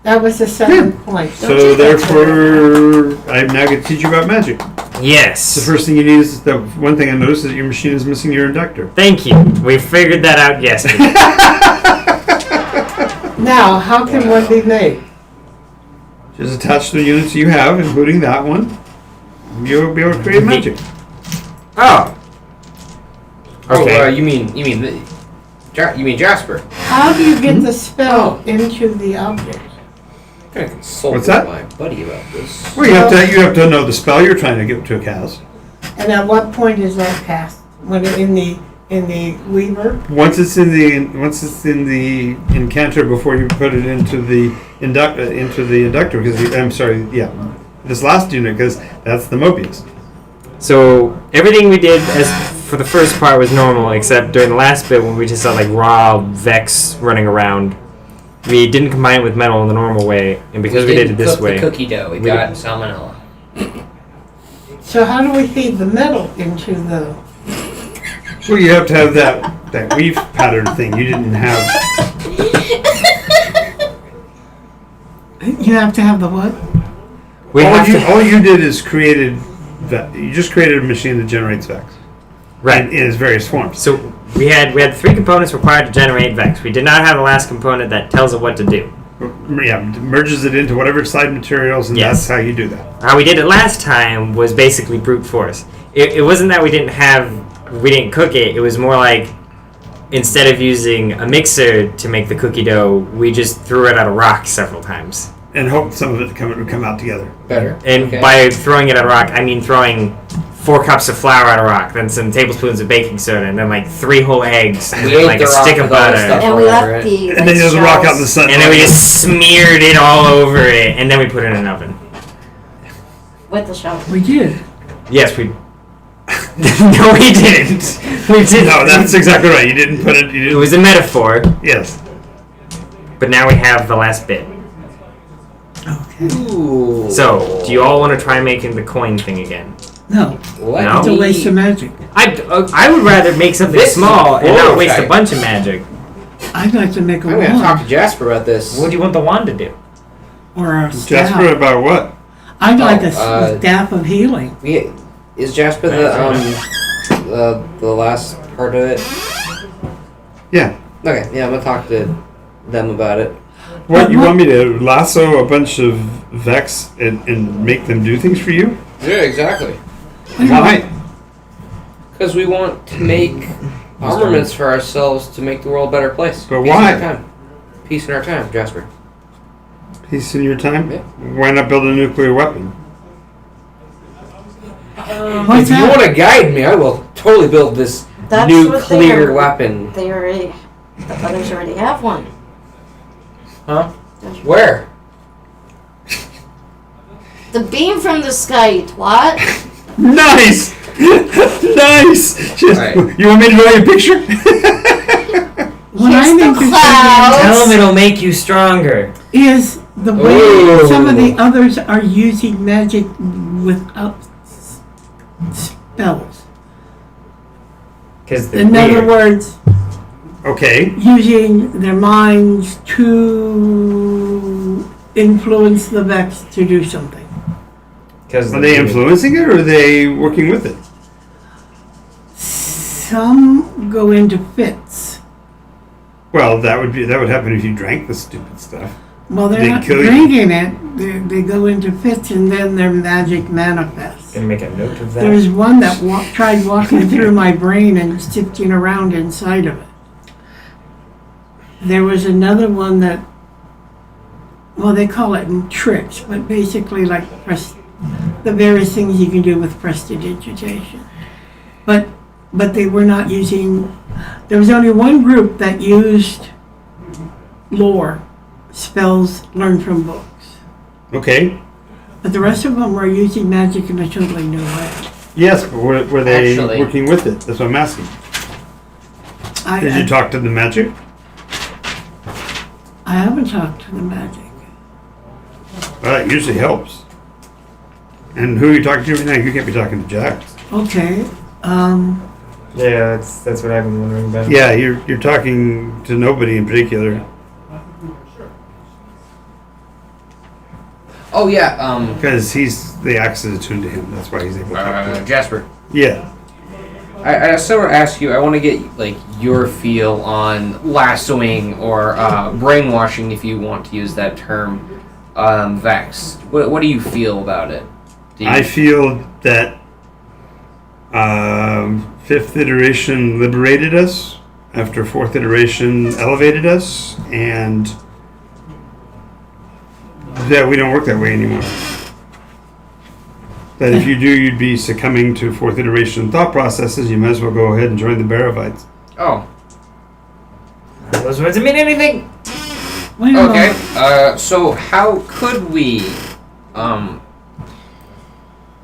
that was the 7th point. So therefore, I now get to teach you about magic. Yes. The first thing you need is the one thing I noticed is that your machine is missing your inductor. Thank you. We figured that out yesterday. Now, how can one be made? Just attach the units you have, including that one. You'll be able to create magic. Oh. Okay. Oh, you mean Jasper? How do you get the spell into the object? I'm gonna consult What's with that? my buddy about this. Well, you have to know the spell you're trying to give to a cast. And at what point is that cast? When it in the Weaver? Once it's in the incanter before you put it into the inductor because this last unit because that's the Mobius. So everything we did as for the first part was normal, except during the last bit when we just saw like raw Vex running around. We didn't combine it with metal in the normal way, and because we did it this cook way, the cookie dough. We got salmonella. So how do we feed the metal into the... Well, you have to have that weave pattern thing. You didn't have. You have to have the what? we have to, All you did is you just created a machine that generates Vex. right. In its various forms. So we had 3 components required to generate Vex. We did not have a last component that tells it what to do. Yeah, merges it into whatever side materials, and Yes. that's how you do that. How we did it last time was basically brute force. It wasn't that we didn't cook it. It was more like instead of using a mixer to make the cookie dough, we just threw it at a rock several times. and hope some of it would come out together. Better. And Okay. by throwing it at a rock, I mean throwing 4 cups of flour at a rock, then some tablespoons of baking soda, and then like 3 whole eggs, and We then ate like the a rock stick of with all the butter. stuff. And we Over left it. the And then there's a rock out in the sun. And then we just smeared it all over it, and then we put it in an oven. with the shovel. We did. Yes, we. No, we didn't. We didn't. No, that's exactly right. You didn't put it. You It didn't. was a metaphor, Yes. but now we have the last bit. Okay. Ooh. So, do you all want to try making the coin thing again? No, Let No? it's a me- waste of magic. I would rather make something This is small and not waste a bullshit. bunch of magic. I'd like to make a I'm gonna talk to wand Jasper about this. What do you want the wand to do? or a staff. Jasper, about what? I'd like Oh, a staff of healing. Yeah, is Jasper the last part of it? Yeah. Okay, yeah, I'm gonna talk to them about it. What, you want me to lasso a bunch of Vex and make them do things for you? Yeah, exactly. Why? Because we want to make armaments for ourselves to make the world a better place. But Peace why? In our time. Peace in our time, Jasper. Peace in your time? Yeah. Why not build a nuclear weapon? What's if you that? want to guide me, I will totally build this That's what nuclear they are. weapon. They already, the others already have one. Huh? Where? The beam from the sky, you twat. Nice! Nice! Alright. You want me to draw you a picture? What Here's I'm the interested clouds. Tell them it'll make you stronger. in is the way Ooh. some of the others are using magic without spells. Because In other words, Okay. using their minds to influence the Vex to do something. Are they influencing it or are they working with it? Some go into fits. Well, that would happen if you drank the stupid stuff. Well, they're They not kill you. drinking it. They go into fits and then their magic manifests. Gonna make a note of that. There's one that tried walking through my brain and sifting around inside of it. There was another one that, well, they call it tricks, but basically like the various things you can do with prestidigitation. But they were not using, there was only one group that used lore, spells learned from books. Okay. But the rest of them were using magic in a totally new way. Yes, but were they Actually- working with it? That's what I'm asking. Did you talk to the magic? I haven't talked to the magic. Well, that usually helps. And who are you talking to right now? You can't be talking to Jax. Okay. Yeah, that's what I've been wondering about. Yeah, you're talking to nobody in particular. Oh yeah, Because the axe is attuned to him. That's why he's able to talk to him. Jasper. Yeah. I still want to ask you. I want to get like your feel on lassoing or brainwashing, if you want to use that term. Vex. What do you feel about it? I feel that 5th iteration liberated us, after 4th iteration elevated us, and that we don't work that way anymore. That if you do, you'd be succumbing to 4th iteration thought processes. You might as well go ahead and join the Baravites. Oh, Those words mean anything. Wait a okay. moment. So how could we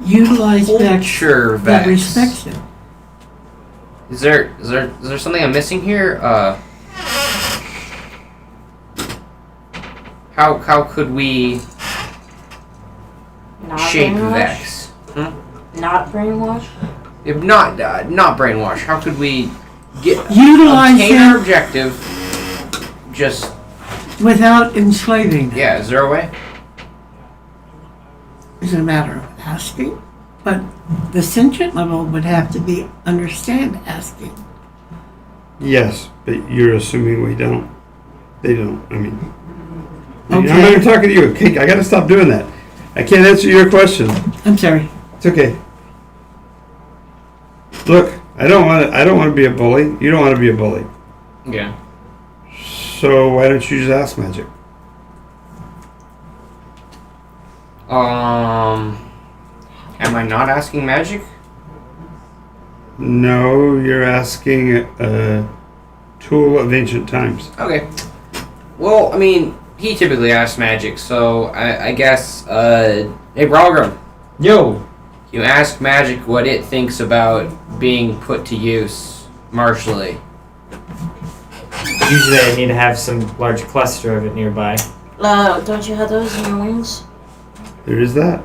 Utilize Vex culture that Vex? respects him. Is there something I'm missing here? How could we Not shape brainwash? Vex? Not brainwash? If not brainwash, how could we Utilize obtain our him objective? Just without enslaving them. yeah, is there a way? It's a matter of asking. But the sentient level would have to be understand asking. Yes, but you're assuming we don't. They don't. I mean, I'm Okay. not even talking to you. Okay, I got to stop doing that. I can't answer your question. I'm sorry. It's okay. Look, I don't want to be a bully. You don't want to be a bully. Yeah. So why don't you just ask magic? Am I not asking magic? No, you're asking a tool of ancient times. Okay. Well, I mean, he typically asks magic, so I guess, hey, Bralgrim, Yo! you ask magic what it thinks about being put to use martially. Usually I need to have some large cluster of it nearby. Don't you have those in your wings? There is that.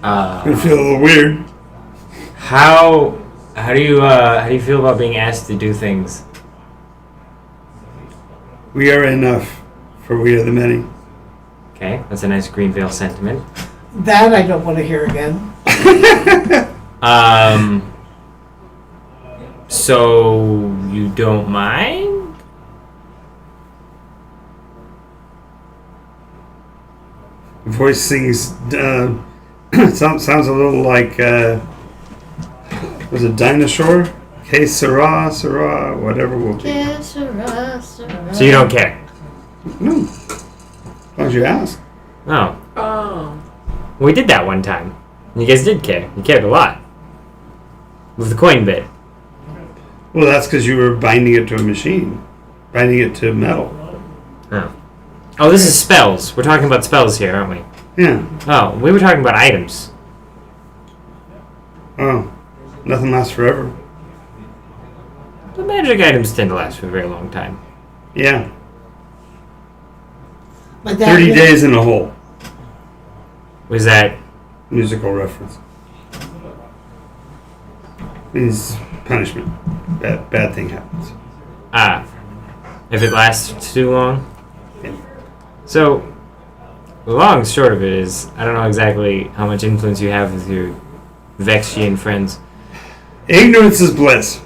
Uh, I feel a little weird. how do you feel about being asked to do things? We are enough, for we are the many. Okay, that's a nice Greenvale sentiment. That I don't want to hear again. So you don't mind? Voice sings, sounds a little like, was it dinosaur? Hey, Sarah, whatever will be. Yes, sir, sir. So you don't care? No. As long as you ask. Oh. Oh. We did that one time. You guys did care. You cared a lot. With the coin bit. Well, that's because you were binding it to a machine. Binding it to metal. Oh. Oh, this is spells. We're talking about spells here, aren't we? Yeah. Oh, we were talking about items. Oh. Nothing lasts forever. The magic items tend to last for a very long time. Yeah. But that 30 days in a hole. Was that... Musical reference. Means punishment. Bad thing happens. Ah. If it lasts too long? Yeah. So, the long and short of it is, I don't know exactly how much influence you have with your Vexian friends. Ignorance is bliss.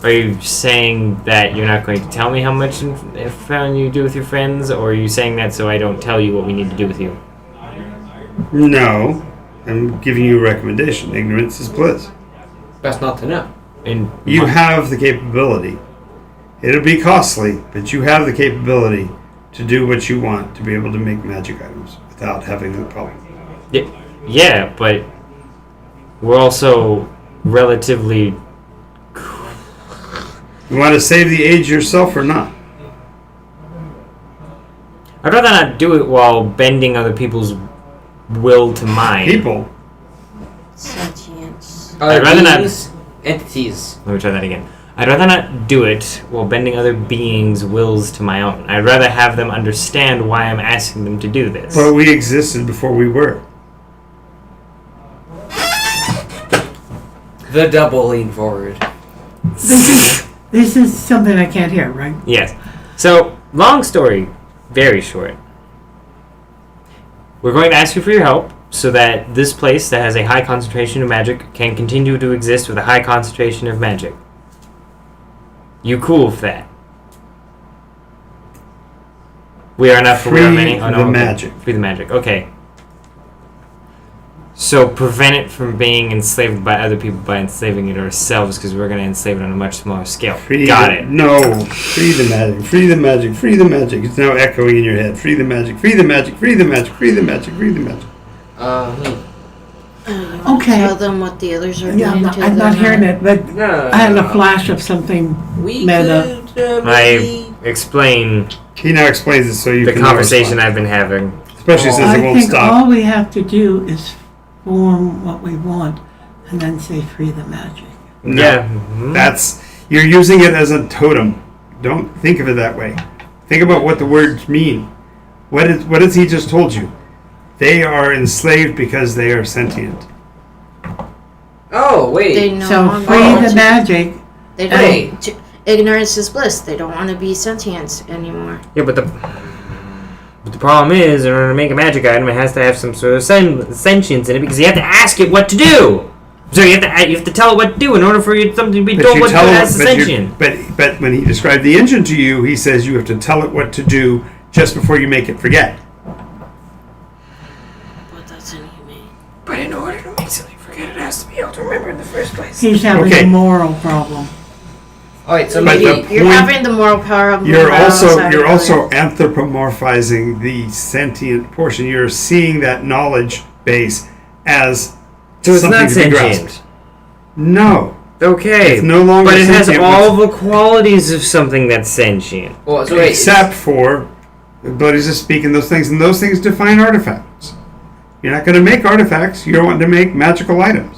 Are you saying that you're not going to tell me how much fun you do with your friends, or are you saying that so I don't tell you what we need to do with you? No. I'm giving you a recommendation. Ignorance is bliss. Best not to know. And You have the capability. It'll be costly, but you have the capability to do what you want to be able to make magic items without having the problem. Yeah, but we're also relatively... You want to save the age yourself or not? I'd rather not do it while bending other people's will to mine. People. Sentience. I'd rather not- Entities. Let me try that again. I'd rather not do it while bending other beings' wills to my own. I'd rather have them understand why I'm asking them to do this. But we existed before we were. The double lean forward. This is something I can't hear, right? Yes. So, long story, very short. We're going to ask you for your help so that this place that has a high concentration of magic can continue to exist with a high concentration of magic. You cool with that? We are enough for we are many. Free the magic. Free the magic. Okay. So prevent it from being enslaved by other people by enslaving it ourselves, because we're going to enslave it on a much smaller scale. Got it. No. Free the magic. Free the magic. Free the magic. It's now echoing in your head. Free the magic. Free the magic. Free the magic. Free the magic. Free the magic. Okay. Tell them what the others are doing. Yeah, to I'm not them. hearing it, but I had a flash of something We meta. could, I explain He now explains it so you the can conversation respond. I've been having. Especially since I it won't think stop. all we have to do is form what we want and then say free the magic. No. Yeah. Mhm. That's you're using it as a totem. Don't think of it that way. Think about what the words mean. What has he just told you? They are enslaved because they are sentient. Oh, wait. They no So longer free want the to- magic. They Hey. don't. Ignorance is bliss. They don't want to be sentient anymore. Yeah, but the problem is, in order to make a magic item, it has to have some sort of sentience in it, because you have to ask it what to do. So you have to tell it what to do in order for something to be told what to do as a sentient. But when he described the engine to you, he says you have to tell it what to do just before you make it forget. But that's inhumane. But in order to make something forget, it has to be able to remember in the first place. He's having Okay. a moral problem. All right, so But maybe the You're point- having the moral power of You're morale also inside you're of also anthropomorphizing the sentient portion. You're seeing that knowledge base as So it's something not to be grasped. sentient. No, Okay. it's no longer But it has sentient, all the qualities of something that's sentient. well, so wait, except for the abilities to speak and those things, and those things define artifacts. You're not going to make artifacts. You're wanting to make magical items.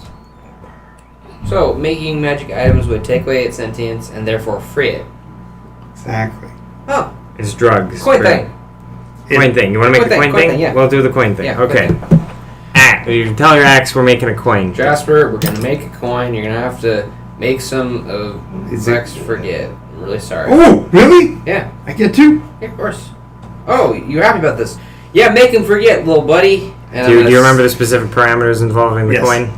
so making magic items would take away its sentience and therefore free it. Exactly. Oh, It's drugs. coin right? thing. Coin thing. You want to make Coin the thing, coin thing? yeah. We'll do the coin thing. Yeah, coin okay. thing. You tell your axe we're making a coin. Jasper, we're gonna make a coin. You're gonna have to make some of Is it- Vex forget. I'm really sorry. Oh, really? Yeah, I get two. yeah, of course. Oh, you're happy about this? Yeah, make him forget, little buddy. And Do you remember the specific parameters involving the Yes. coin?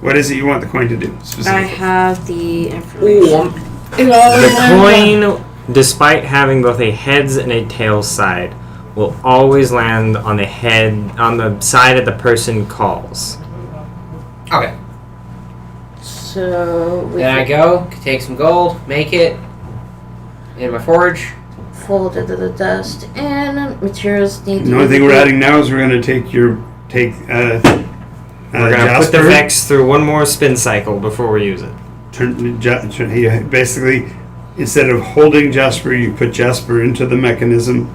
What is it you want the coin to do I specifically? have the information. Ooh, It always The lands on- coin, despite having both a heads and a tails side, will always land on the side of the person calls. okay. So we Then I go, take some gold, make it in my forge. fold it to the dust, and materials need to The only be thing we're adding now is we're going to take We're gonna put the Jasper, Vex through one more spin cycle before we use it. he basically, instead of holding Jasper, you put Jasper into the mechanism,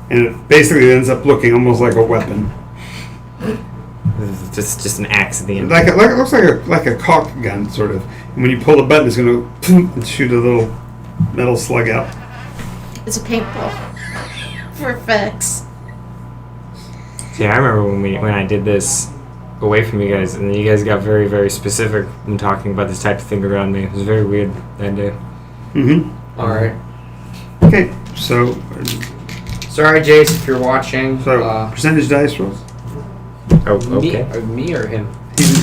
and it basically ends up looking almost like a weapon. It's just an axe at the end. It looks like a caulk gun, sort of. And when you pull the button, it's going to and shoot a little metal slug out. It's a paintball for Vex. See, I remember when I did this away from you guys, and then you guys got very, very specific when talking about this type of thing around me. It was very weird that day. Mm-hmm. All right. Okay, so Sorry, Jace, if you're watching. percentage dice rolls. Oh, okay. Me or him?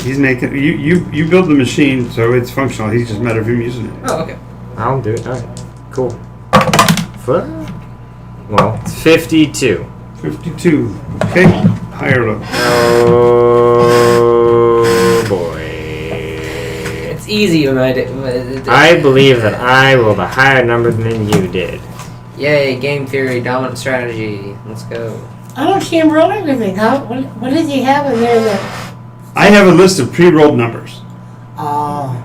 He's making you build the machine, so it's functional. He's just a matter of him using it. Oh, okay. I'll do it. All right. Cool. Well, it's 52. 52. Okay, higher or low. Oh boy. It's easy when I believe that I rolled a higher number than you did. Yay, game theory, dominant strategy. Let's go. I don't see him roll anything. What does he have in there that? I have a list of pre-rolled numbers. Oh.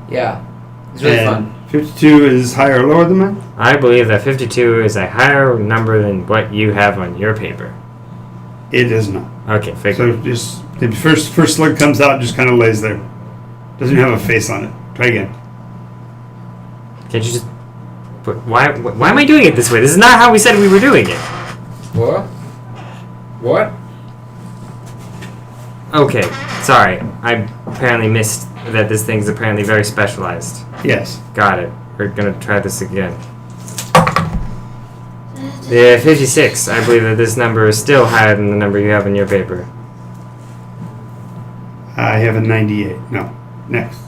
Yeah. It's really And fun. 52 is higher or lower than mine? I believe that 52 is a higher number than what you have on your paper. It is not. Okay, figure. So just the first slug comes out, just kind of lays there. Doesn't even have a face on it. Try again. Can't you just put? Why am I doing it this way? This is not how we said we were doing it. What? What? Okay, sorry. I apparently missed that this thing's apparently very specialized. Yes. Got it. We're gonna try this again. Yeah, 56. I believe that this number is still higher than the number you have in your paper. I have a 98. No. Next.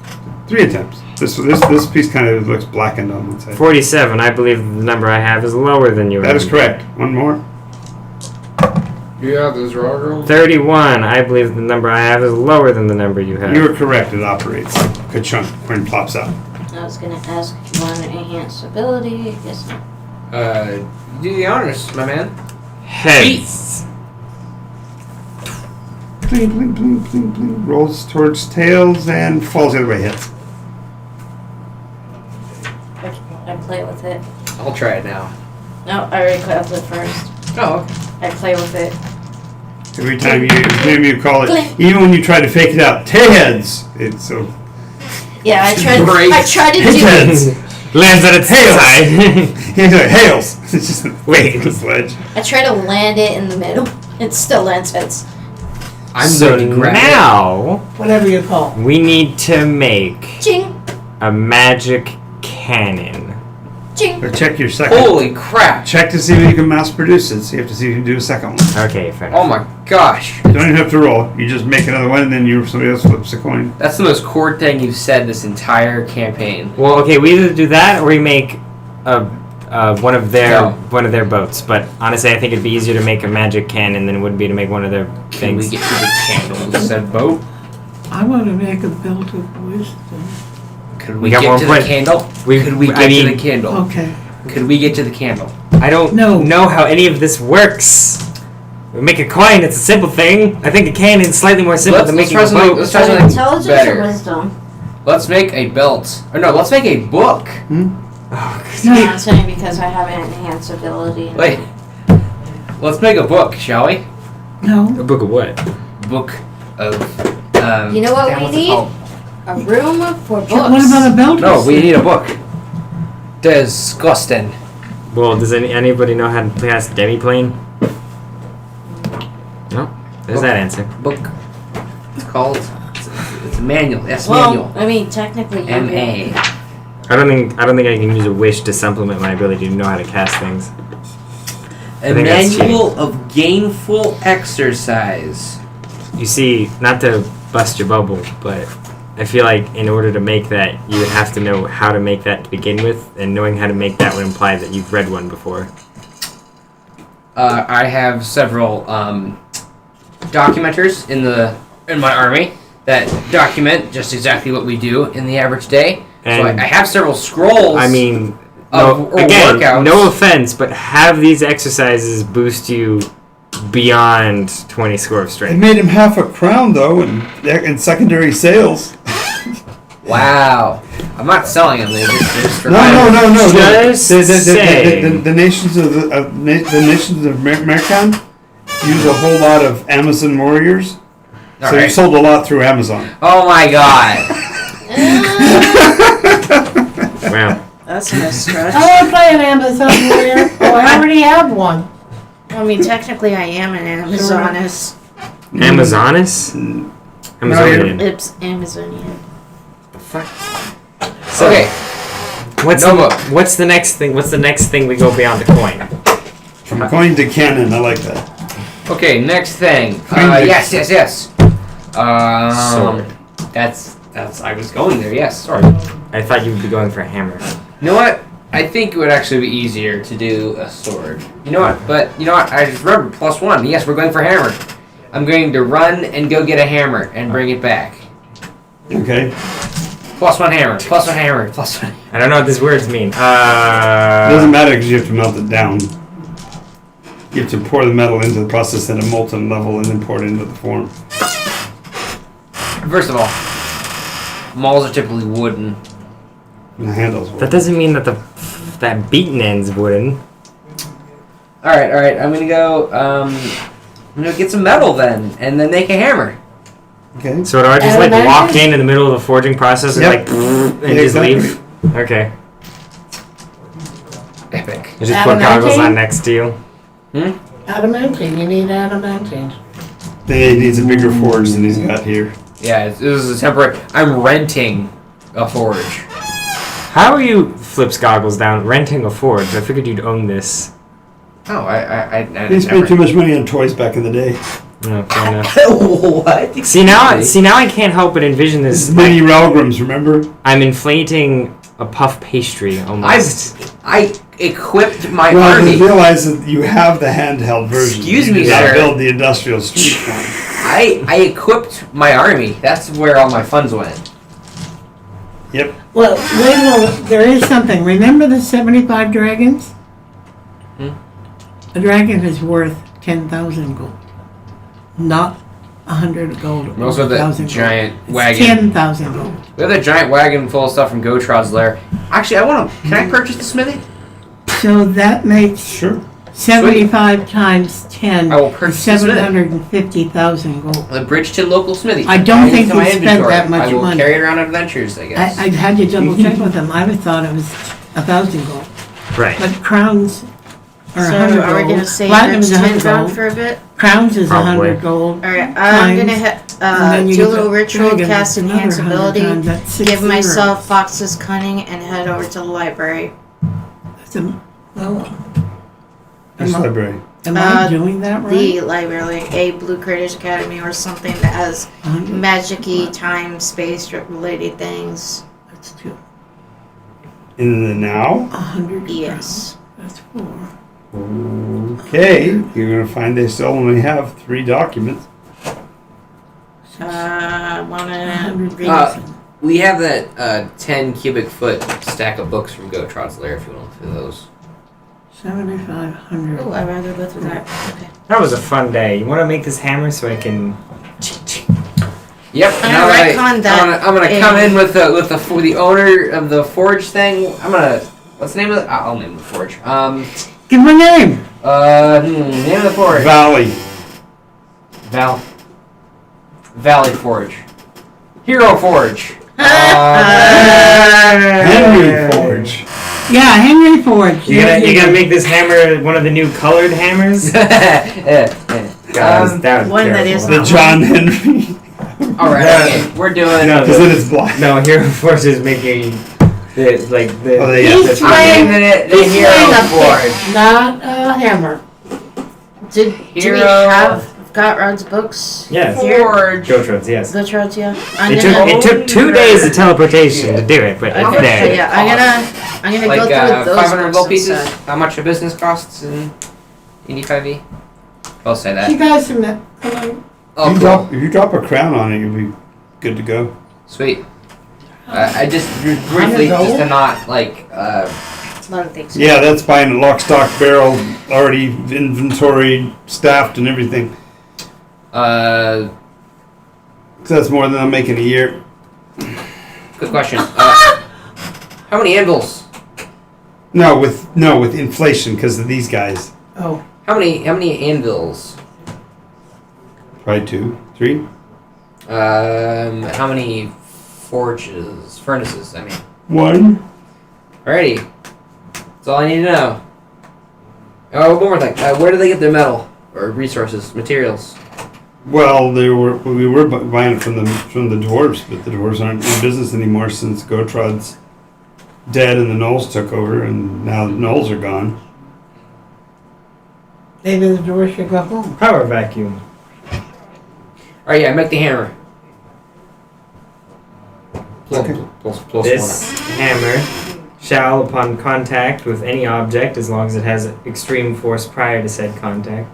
3 attempts. This piece kind of looks blackened on one side. 47. I believe the number I have is lower than yours. That is correct. One more. Yeah, those raw girls. 31. I believe the number I have is lower than the number you have. You are correct. It operates like a chunk when it plops out. I was gonna ask one enhanced ability. Guess not. Do the honors, my man. Heads. Bling, bling, bling, bling, bling. Rolls towards tails and falls the other way. Hits. I play with it. I'll try it now. No, I already played with it first. Oh, okay. I play with it. Every time you call it, even when you try to fake it out, heads. It's so Yeah, I tried. Great. I tried to do. heads. Lands at its side. He's like hails. It's just Wait. the sledge. I tried to land it in the middle. It still lands heads. I'm so going to grab now Whatever you call. we need to make Ching, a magic cannon. ching. Or check your it. second. Holy crap! Check to see if you can mass produce it. So you have to see if you can do a second one. Okay, fair Oh enough. my gosh. You don't even have to roll. You just make another one, and then somebody else flips a coin. That's the most core thing you've said this entire campaign. Well, okay, we either do that or we make one of their No. boats. But honestly, I think it'd be easier to make a magic cannon than it would be to make one of their Can we things. get to the candles? Said boat? I want to make a belt of wisdom. Could We we got get more to the point- candle? Could we I get to mean- the candle? Okay. Could we get to the candle? I don't No. know how any of this works. We make a coin, it's a simple thing. I think a cannon is slightly more simple than making a boat. Let's try something Intelligence better. or wisdom? Let's make a belt. Or no, let's make a book. Oh, No, I'm saying because I have an enhanced ability. Wait. Let's make a book, shall we? No. a book of what? Book of. You know what damn, we what's it need? called? A room for books. What about a belt? No, we need a book. Disgusting. Well, does anybody know how to pass demiplane? No? There's that answer. Book. It's called. It's a manual. Yes, Well, manual. I mean, technically, you M.A. I don't think I can use a wish to supplement my ability to know how to cast things. A think that's manual of gainful exercise. You see, not to bust your bubble, but I feel like in order to make that, you would have to know how to make that to begin with, and knowing how to make that would imply that you've read one before. I have several documenters in my army that document just exactly what we do in the average day. So And- I have several scrolls. I mean, Or again, workouts. no offense, but have these exercises boost you beyond 20 score of It strength. made him half a crown though in secondary sales. wow. I'm not selling them. They're just for No. Just saying. The nations of the nations of American use a whole lot of Amazon warriors. All So you right. sold a lot through Amazon. Oh my god. Wow. That's a stretch. I want to play an Amazon warrior. Oh, I already have one. I mean, technically, I am an Amazoness. Amazonus? Amazonian. It's Amazonian. So, Okay. What's the next thing? What's the next thing we go beyond the coin? From coin to cannon, I like that. Okay, next thing. Kinda. Yes. Sword. That's I was going there, yes, sorry. I thought you would be going for a hammer. You know what? I think it would actually be easier to do a sword. You know what? But you know what? I just remembered +1. Yes, we're going for hammer. I'm going to run and go get a hammer and bring it back. Okay. +1 hammer. +1 hammer. +1. I don't know what these words mean. It doesn't matter because you have to melt it down. You have to pour the metal into the process at a molten level and then pour it into the form. First of all, malls are typically wooden. And the handles. That doesn't mean that that beaten end's wooden. All right. I'm gonna go. I'm gonna get some metal then, and then make a hammer. Okay. So do I just like walk in the middle of the forging process and Yep. like and Yeah, just exactly. leave? Okay. Epic. You just put goggles on next to you. Adamantine. You need adamantine. He needs a bigger forge than he's got here. Yeah, this is a temporary. I'm renting a forge. How are you, flips goggles down, renting a forge? I figured you'd own this. Oh, I He spent too much money on toys back in the day. No, fair enough. What? See now I can't help but envision this. Mini Ralgrams, remember? I'm inflating a puff pastry almost. I equipped my Well, army. you realize that you have the handheld version. Excuse You me, did not sir. build the industrial street one. I equipped my army. That's where all my funds went. Yep. Well, wait a moment. There is something. Remember the 75 dragons? A dragon is worth 10,000 gold. Not 100 gold. We also have that 1,000 gold. giant It's wagon. 10,000 gold. We have that giant wagon full of stuff from Gotrod's lair. Actually, I want to. Can I purchase the smithy? So that makes Sure. 75 times 10 I will purchase the smithy. 750,000 gold. The Bridgeton local smithy. I don't Add it think to you my spent inventory. that much I will money. carry it around on adventures, I guess. I had to double check with them. I would thought it was 1,000 gold. Right. But crowns are So 100 are we gold. gonna say Platinum is next 100 time gold. for a bit? Crowns is Probably. 100 gold. Alright, I'm Times, gonna and then you do a get little the ritual, dragon, cast that's enhance another 100 ability, times, that's 6 give zeros. myself Fox's Cunning, and head over to the library. That's a, well, Which library? am I doing that right? The library, a Blue Craters Academy, or something that has 100, magic-y, time, space related things. that's 2. In the now? 100 Yes. That's 4. Okay. You're going to find they still only have 3 documents. I wanna 100 read Uh, We have that 10 cubic foot stack of books from Gotrod's Lair if you want to look through those. 7,500. Oh, I'd rather go through that. Okay. That was a fun day. You want to make this hammer so I can... Yep. I'm now gonna retcon that I'm gonna come in with the owner of the forge thing. I'm gonna. What's the name of it? I'll name the forge. Give him a name. Name of the forge. Valley. Valley Forge. Hero Forge. Henry Forge. Yeah, Henry Forge. You gotta make this hammer one of the new colored hammers? God, that was one that is The not John Henry. Alright, okay, we're doing. No, Because then it's black. No, Hero Force is making the Oh, yeah. He's that's I'm playing- naming it the He's Hero playing a Forge. pick, not a hammer. Did we Hero have Gotrod's books? Yes. Forge. Gotrods, yes. Gotrod's, yeah. It took 2 days of teleportation to do it, but it's Okay, there. yeah, I'm gonna Like go through those 500 books gold pieces. instead. How much a business costs in D5e? I'll say You that. guys from that. Hello. Oh, cool. If you drop a crown on it, you'll be good to go. Sweet. I just briefly, just to not like. It's a lot of things. Yeah, that's buying a lock, stock, barrel, already inventory, staffed, and everything. So that's more than I'm making a year. Good question. How many anvils? No, with inflation because of these guys. Oh, How many anvils? Probably 2, 3. How many furnaces? I mean. 1. Alrighty. That's all I need to know. Oh, one more thing. Where do they get their metal or resources, materials? Well, we were buying it from the dwarves, but the dwarves aren't in business anymore since Gotrod's dead and the gnolls took over, and now the gnolls are gone. maybe the door should go home. Power vacuum. Alright, yeah, make the hammer. Okay. Plus This hammer shall, upon contact with any object, as long as it has extreme force prior to said contact,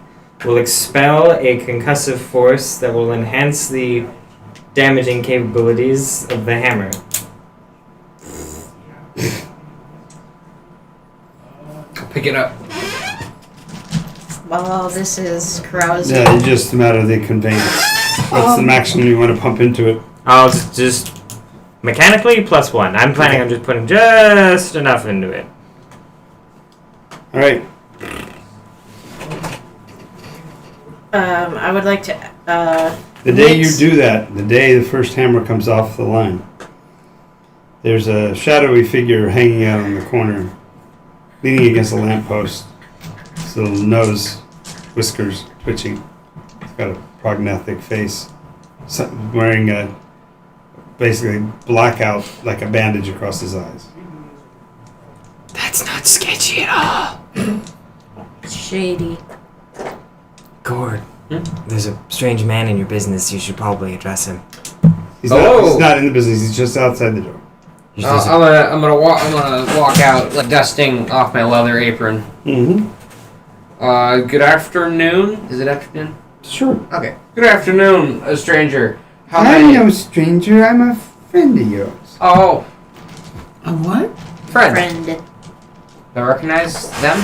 will expel a concussive force that will enhance the damaging capabilities of the hammer. I'll pick it up. Well, this is carousing. Yeah, it's just a matter of the conveyance. What's the maximum you want to pump into it? I'll just mechanically +1. I'm planning on just putting just enough into it. All right. I would like to. The day you mix- do that, the day the first hammer comes off the line, there's a shadowy figure hanging out on the corner, leaning against a lamppost. His little nose, whiskers twitching. He's got a prognathic face. Wearing a basically blackout, like a bandage across his eyes. That's not sketchy at all. Shady. Gord, there's a strange man in your business. You should probably address him. He's Oh. not in the business. He's just outside the door. You should just- I'm gonna walk out, like dusting off my leather apron. Mm-hmm. Good afternoon. Is it afternoon? Sure. Okay. Good afternoon, a stranger. How I'm may? no stranger. I'm a friend of yours. Oh, A what? friend. Friend. Do I recognize them?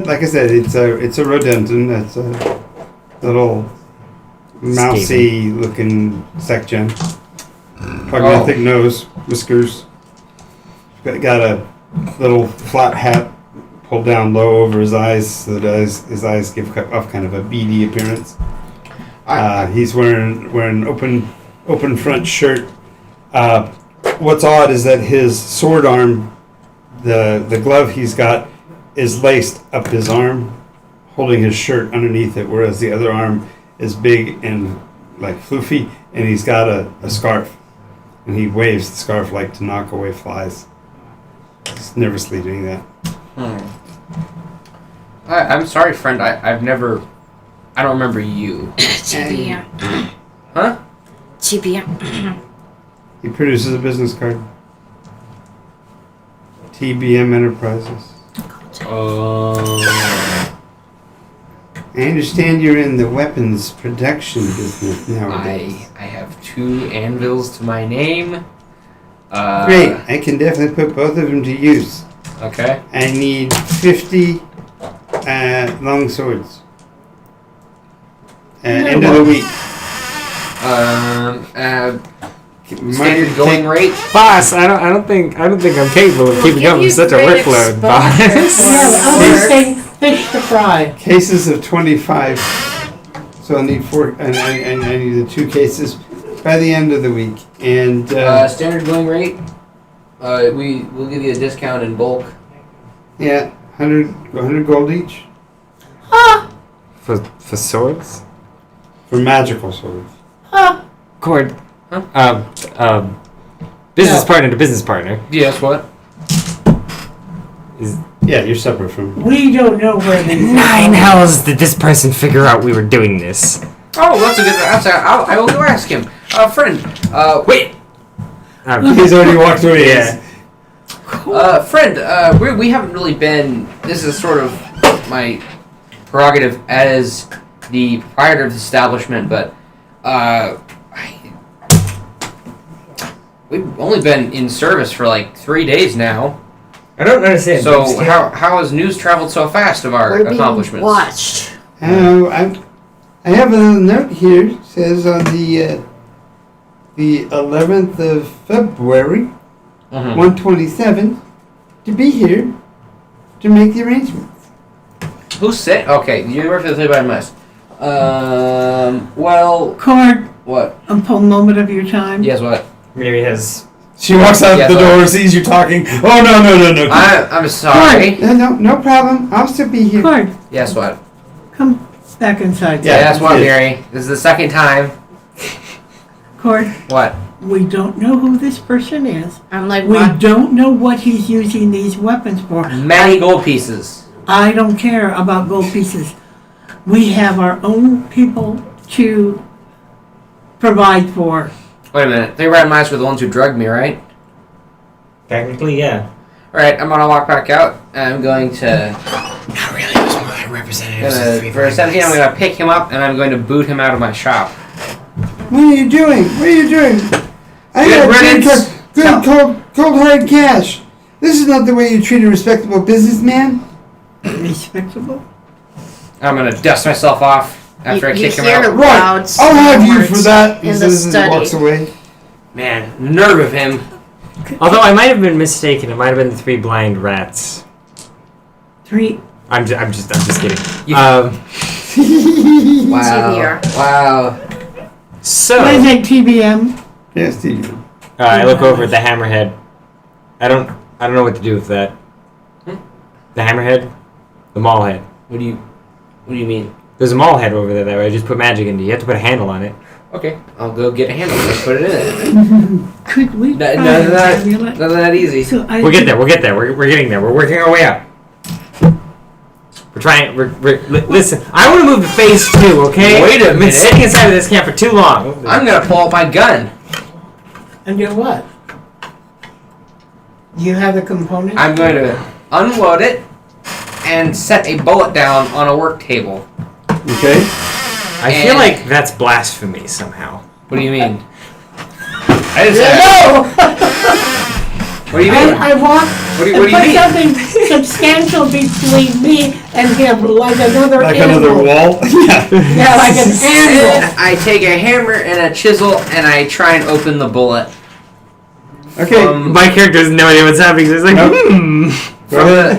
Like I said, it's a rhododendron. That's a little mousy-looking secgen. Prognathic nose, whiskers. Got a little flat hat pulled down low over his eyes, so that his eyes give off kind of a beady appearance. He's wearing an open front shirt. What's odd is that his sword arm, the glove he's got, is laced up his arm, holding his shirt underneath it, whereas the other arm is big and like floofy, and he's got a scarf, and he waves the scarf like to knock away flies. He's nervously doing that. I'm sorry, friend. I don't remember you. TBM. Huh? TBM. He produces a business card. TBM Enterprises. I understand you're in the weapons production business nowadays. I have 2 anvils to my name. Great, I can definitely put both of them to use. Okay. I need 50 long swords. End of the week. Standard going rate. Boss, I don't think I'm capable of keeping up with such a workload, boss. We have other things, fish to fry. Cases of 25. So I'll need 4, and I need the 2 cases by the end of the week. And Standard going rate. We'll give you a discount in bulk. yeah, 100 gold each For swords? for magical swords. Cord. Huh? Business partner to business partner. Yes. What? Yeah, you're separate from. We don't know where these 9 hells did this person figure out we were doing this? Oh, that's a good. I will go ask him. Friend. Wait! He's already walked away. Yeah. Friend. We haven't really been. This is sort of my prerogative as the proprietor of the establishment, but we've only been in service for like 3 days now. I don't understand. So how has news traveled so fast of our We're being accomplishments? watched. I have a little note here. It says on the 11th of February, Mhm. 127, to be here to make the arrangements. Who said? Okay, you work for the 3x Well, Cord, what? a moment of your time. Yes, what? Maybe his. She walks out Yeah, the sorry. door, sees you talking. Oh no! I'm sorry. No problem. I'll still be here. Cord, Yes, what? come back inside. Yeah. Yes, what, yes. Mary? This is the second time. Cord, What? we don't know who this person is. I'm like, We what? don't know what he's using these weapons for. Many gold pieces. I don't care about gold pieces. We have our own people to provide for. Wait a minute. They ran mice were the ones who drugged me, right? Technically, yeah. Alright, I'm gonna walk back out, and I'm going to... Not really. It was more like representatives. for a 17, I'm gonna pick him up, and I'm going to boot him out of my shop. What are you doing? I Good got riddance. good cold hard cash. This is not the way you treat a respectable businessman. Respectable? I'm gonna dust myself off after I You kick him hear out. loud I'll have you for snorts that. in He the says as he walks study. away. Man, nerve of him. Although I might have been mistaken. It might have been the 3 blind rats. 3. I'm just kidding. You- Um, Wow. TBR. Wow. so What is it, TBM? Yes, Steve. I look over at the hammerhead. I don't know what to do with that. The hammerhead, the maul head. What do you mean? There's a maul head over there that I just put magic into. You have to put a handle on it. Okay, I'll go get a handle and put it in it. Could we try None of and that. tabulate? None of that easy. So I We'll get there. We're getting there. We're working our way up. We're trying. Listen. I want to move to phase 2. Okay. Wait a I've been minute. sitting inside of this camp for too long. I'm gonna pull out my gun. And do what? You have the components? I'm going to unload it and set a bullet down on a work table. Okay. I feel like that's blasphemy somehow. What do you mean? I didn't say No! What do you mean? I want What do you to put mean? something substantial between me and him, like another Like animal. another wall. Yeah. Yeah, like an animal. I take a hammer and a chisel and I try and open the bullet. Okay. My character has no idea what's happening. So it's like,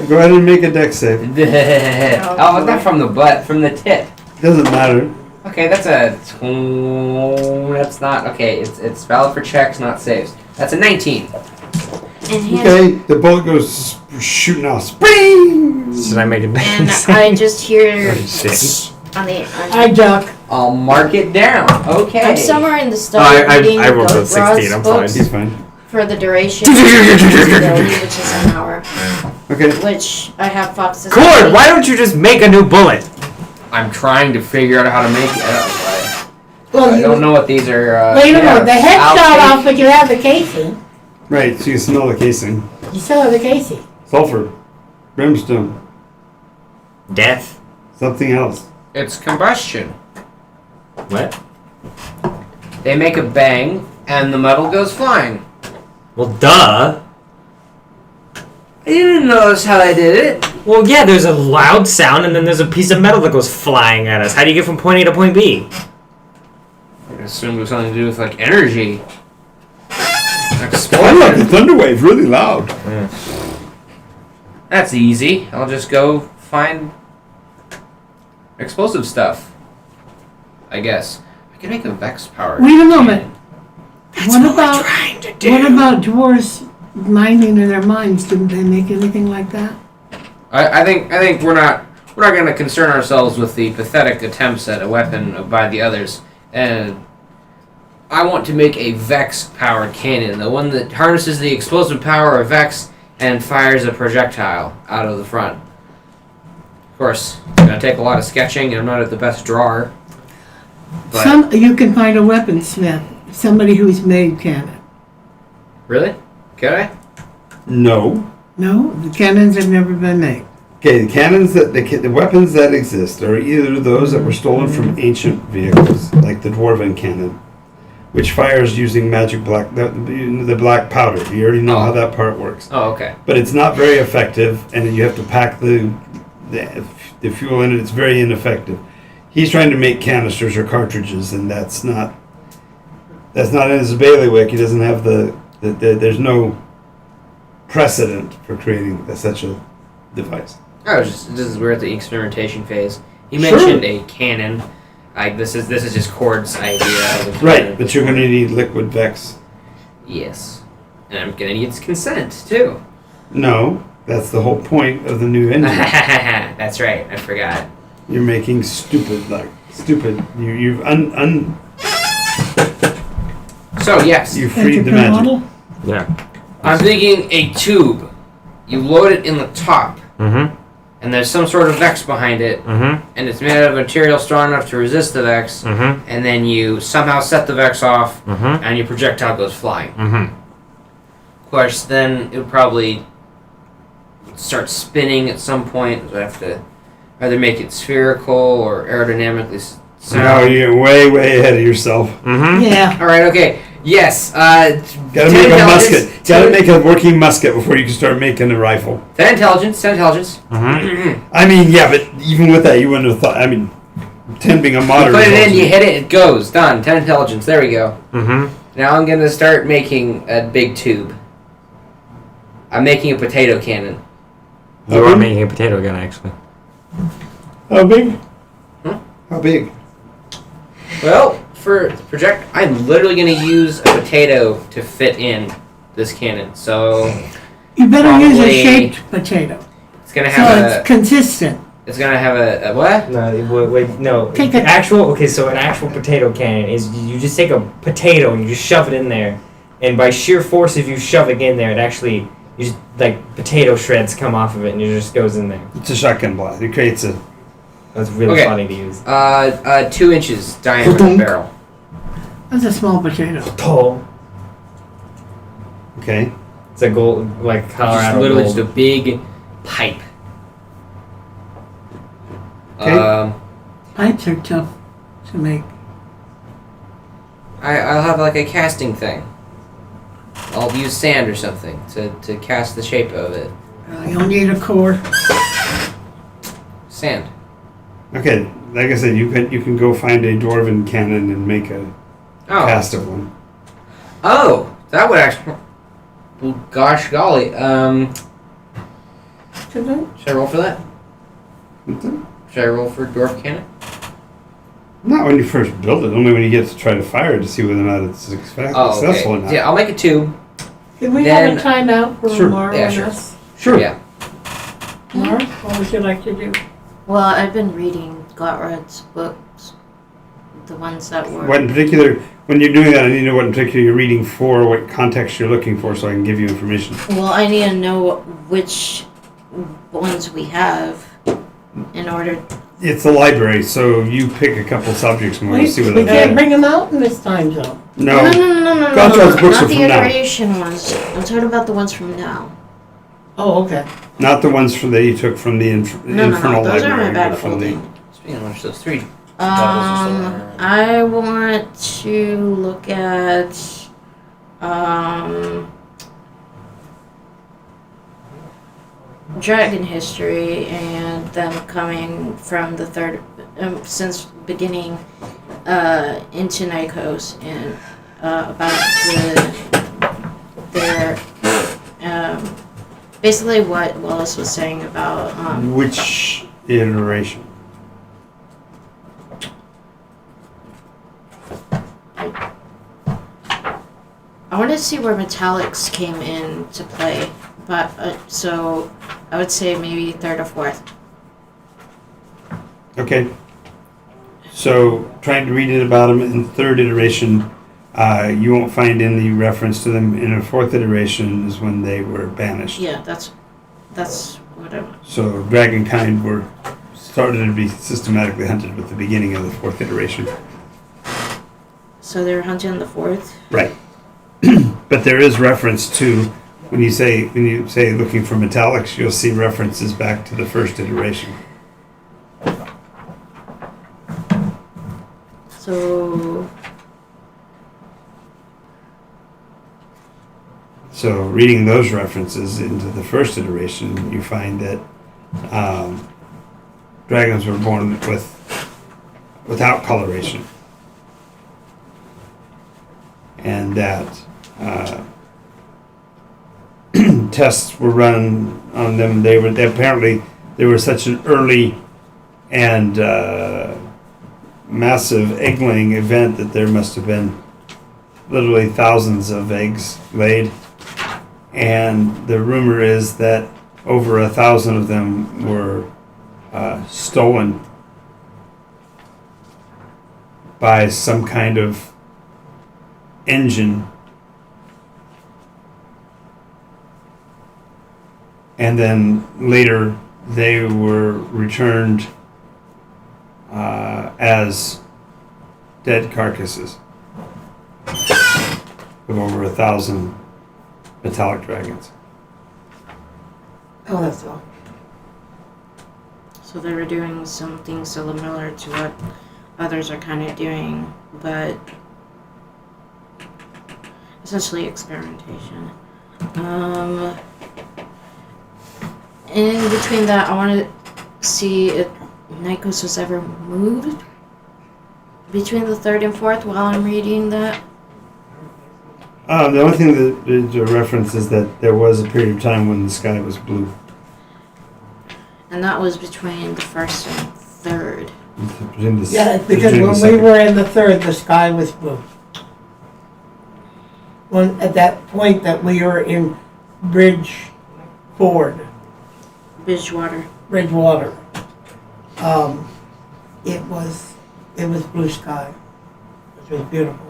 Go ahead and make a dex save. Oh, it's not from the butt, from the tip. Doesn't matter. Okay, that's not okay. It's valid for checks, not saves. That's a 19. Okay. The bullet goes shooting off. Spring. Should I make a And dex I just hear save? on the. I duck. I'll mark it down. Okay. I'm somewhere in the study reading I rolled a Goat 16, Rod's I'm books He's fine. for the duration of the ability, which is an hour, Okay. which I have Fox's. Cord, why don't you just make a new bullet? I'm trying to figure out how to make it. Well, I you, don't know what these are. wait a yeah, minute, the head I'll shot take- off, but you have the casing. Right. So you smell the casing. You still have the casing. Sulfur. Brimstone. Death. Something else. It's combustion. What? They make a bang, and the metal goes flying. Well, duh. You didn't notice how I did it. Well, yeah, there's a loud sound and then there's a piece of metal that goes flying at us. How do you get from point A to point B? I assumed it was something to do with, like, energy. Sound like a Explosion. thunder wave, really loud. That's easy. I'll just go find explosive stuff. I guess. I can make a Vex power. Wait a moment. That's What what about- we're trying to do. What about dwarves mining in their mines? Didn't they make anything like that? I think we're not going to concern ourselves with the pathetic attempts at a weapon by the others. And I want to make a Vex-powered cannon, the one that harnesses the explosive power of Vex and fires a projectile out of the front. Of course, it's going to take a lot of sketching, and I'm not the best drawer. But You can find a weaponsmith, somebody who's made cannon. really? Could I? No. No, the cannons have never been made. Okay, the cannons the weapons that exist are either those that were stolen from ancient vehicles, like the dwarven cannon, which fires using magic the black powder. You already know how that part works. Oh, okay. But it's not very effective, and you have to pack the fuel in it. It's very ineffective. He's trying to make canisters or cartridges, and that's not in his bailiwick. He doesn't have there's no precedent for creating such a device. This is we're at the experimentation phase. You Sure. mentioned a cannon. This is just Cord's idea of a cannon. Right, but you're going to need liquid Vex. Yes. And I'm gonna need its consent too. No, that's the whole point of the new engine. That's right, I forgot. You're making stupid. You've So yes, you freed the Enter magic. model? Yeah. I'm thinking a tube. You load it in the top, Mm-hmm. and there's some sort of Vex behind it, Mm-hmm. and it's made out of material strong enough to resist the Vex, Mm-hmm. and then you somehow set the Vex off, Mm-hmm. and your projectile goes flying. Mm-hmm. Of course, then it would probably start spinning at some point. So I have to either make it spherical or aerodynamically sound. No, you're way ahead of yourself. Mm-hmm. Yeah. All right, okay. Yes. Gotta 10 make a intelligence, musket. Gotta make a working musket before you can start making a rifle. 10 intelligence. 10 intelligence. Mm-hmm. I mean, yeah, but even with that, you wouldn't have thought. I mean, 10 being a You moderate. put it in, intelligence. you hit it, it goes. Done. 10 intelligence. There we go. Mm-hmm. Now I'm gonna start making a big tube. I'm making a potato cannon. You are making a potato gun, actually. How big? Hmm? How big? Well, for the project, I'm literally gonna use a potato to fit in this cannon. So You better use a Probably- shaped potato. it's gonna So have it's consistent. it's gonna have a what? No, wait, no. Take a- So an actual potato cannon is you just take a potato and you just shove it in there, and by sheer force of you shoving in there, it actually you just like potato shreds come off of it and it just goes in there. It's a shotgun blast. It creates a. That's really Okay. funny to use. 2 inches diameter barrel. That's a small potato. Tall. Okay. It's a gold, like Just Colorado literally gold. just a big pipe. Okay. Pipes are tough to make. I'll have like a casting thing. I'll use sand or something to cast the shape of it. You'll need a core. Sand. Okay. Like I said, you can go find a dwarven cannon and make a Oh. cast of one. Oh, that would actually. Well, gosh golly. Should I roll for that? Should I roll for dwarf cannon? Not when you first build it. Only when you get to try to fire it to see whether or not it's successful or not. Yeah, I'll make a tube. Can we Then- have a timeout for Sure. Mara Yeah, and sure. us? Sure. Yeah. Mara, what would you like to do? Well, I've been reading Gotrod's books, the ones that were. What in particular, when you're doing that, I need to know what in particular you're reading for, what context you're looking for, so I can give you information. Well, I need to know which ones we have in order. It's a library, so you pick a couple subjects and we'll We see what can't they bring them out in this time zone. No. No. Gotrod's books Not are the from now. iteration ones. I'm talking about the ones from now. Oh, okay. Not the ones that you took from the No. Infernal Those Library. are my bad but from the holding. Speaking of which, those 3 bottles are still around. I want to look at dragon history and them coming from the third, since beginning into Nycos, and about their basically what Wallace was saying about Which iteration? I want to see where metallics came in to play, but so I would say maybe third or fourth. Okay. So, trying to read it about them in the third iteration, you won't find any reference to them. In a fourth iteration is when they were banished. Yeah, that's what I want. So, dragonkind were started to be systematically hunted with the beginning of the fourth iteration. So they were hunting the fourth. Right. But there is reference to when you say looking for metallics, you'll see references back to the first iteration. So reading those references into the first iteration, you find that dragons were born without coloration, and that tests were run on them. They were such an early and massive egg-laying event that there must have been literally thousands of eggs laid, and the rumor is that over 1,000 of them were stolen by some kind of engine, and then later they were returned as dead carcasses of over 1,000 metallic dragons. Oh, that's all. So they were doing something similar to what others are kind of doing, but essentially experimentation. In between that, I want to see if Nycos was ever moved between the third and fourth while I'm reading that. The only thing that is a reference is that there was a period of time when the sky was blue. And that was between the first and third. Yeah, because when we were in the third, the sky was blue. At that point that we were in Bridgewater, it was blue sky. It was beautiful.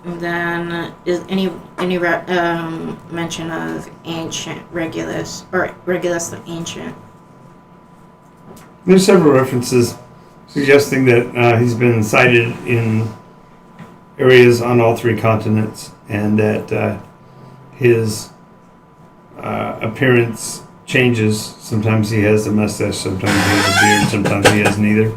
And then is any mention of ancient Regulus or Regulus the Ancient? There's several references suggesting that he's been sighted in areas on all 3 continents, and that his appearance changes. Sometimes he has a mustache, sometimes he has a beard, sometimes he has neither.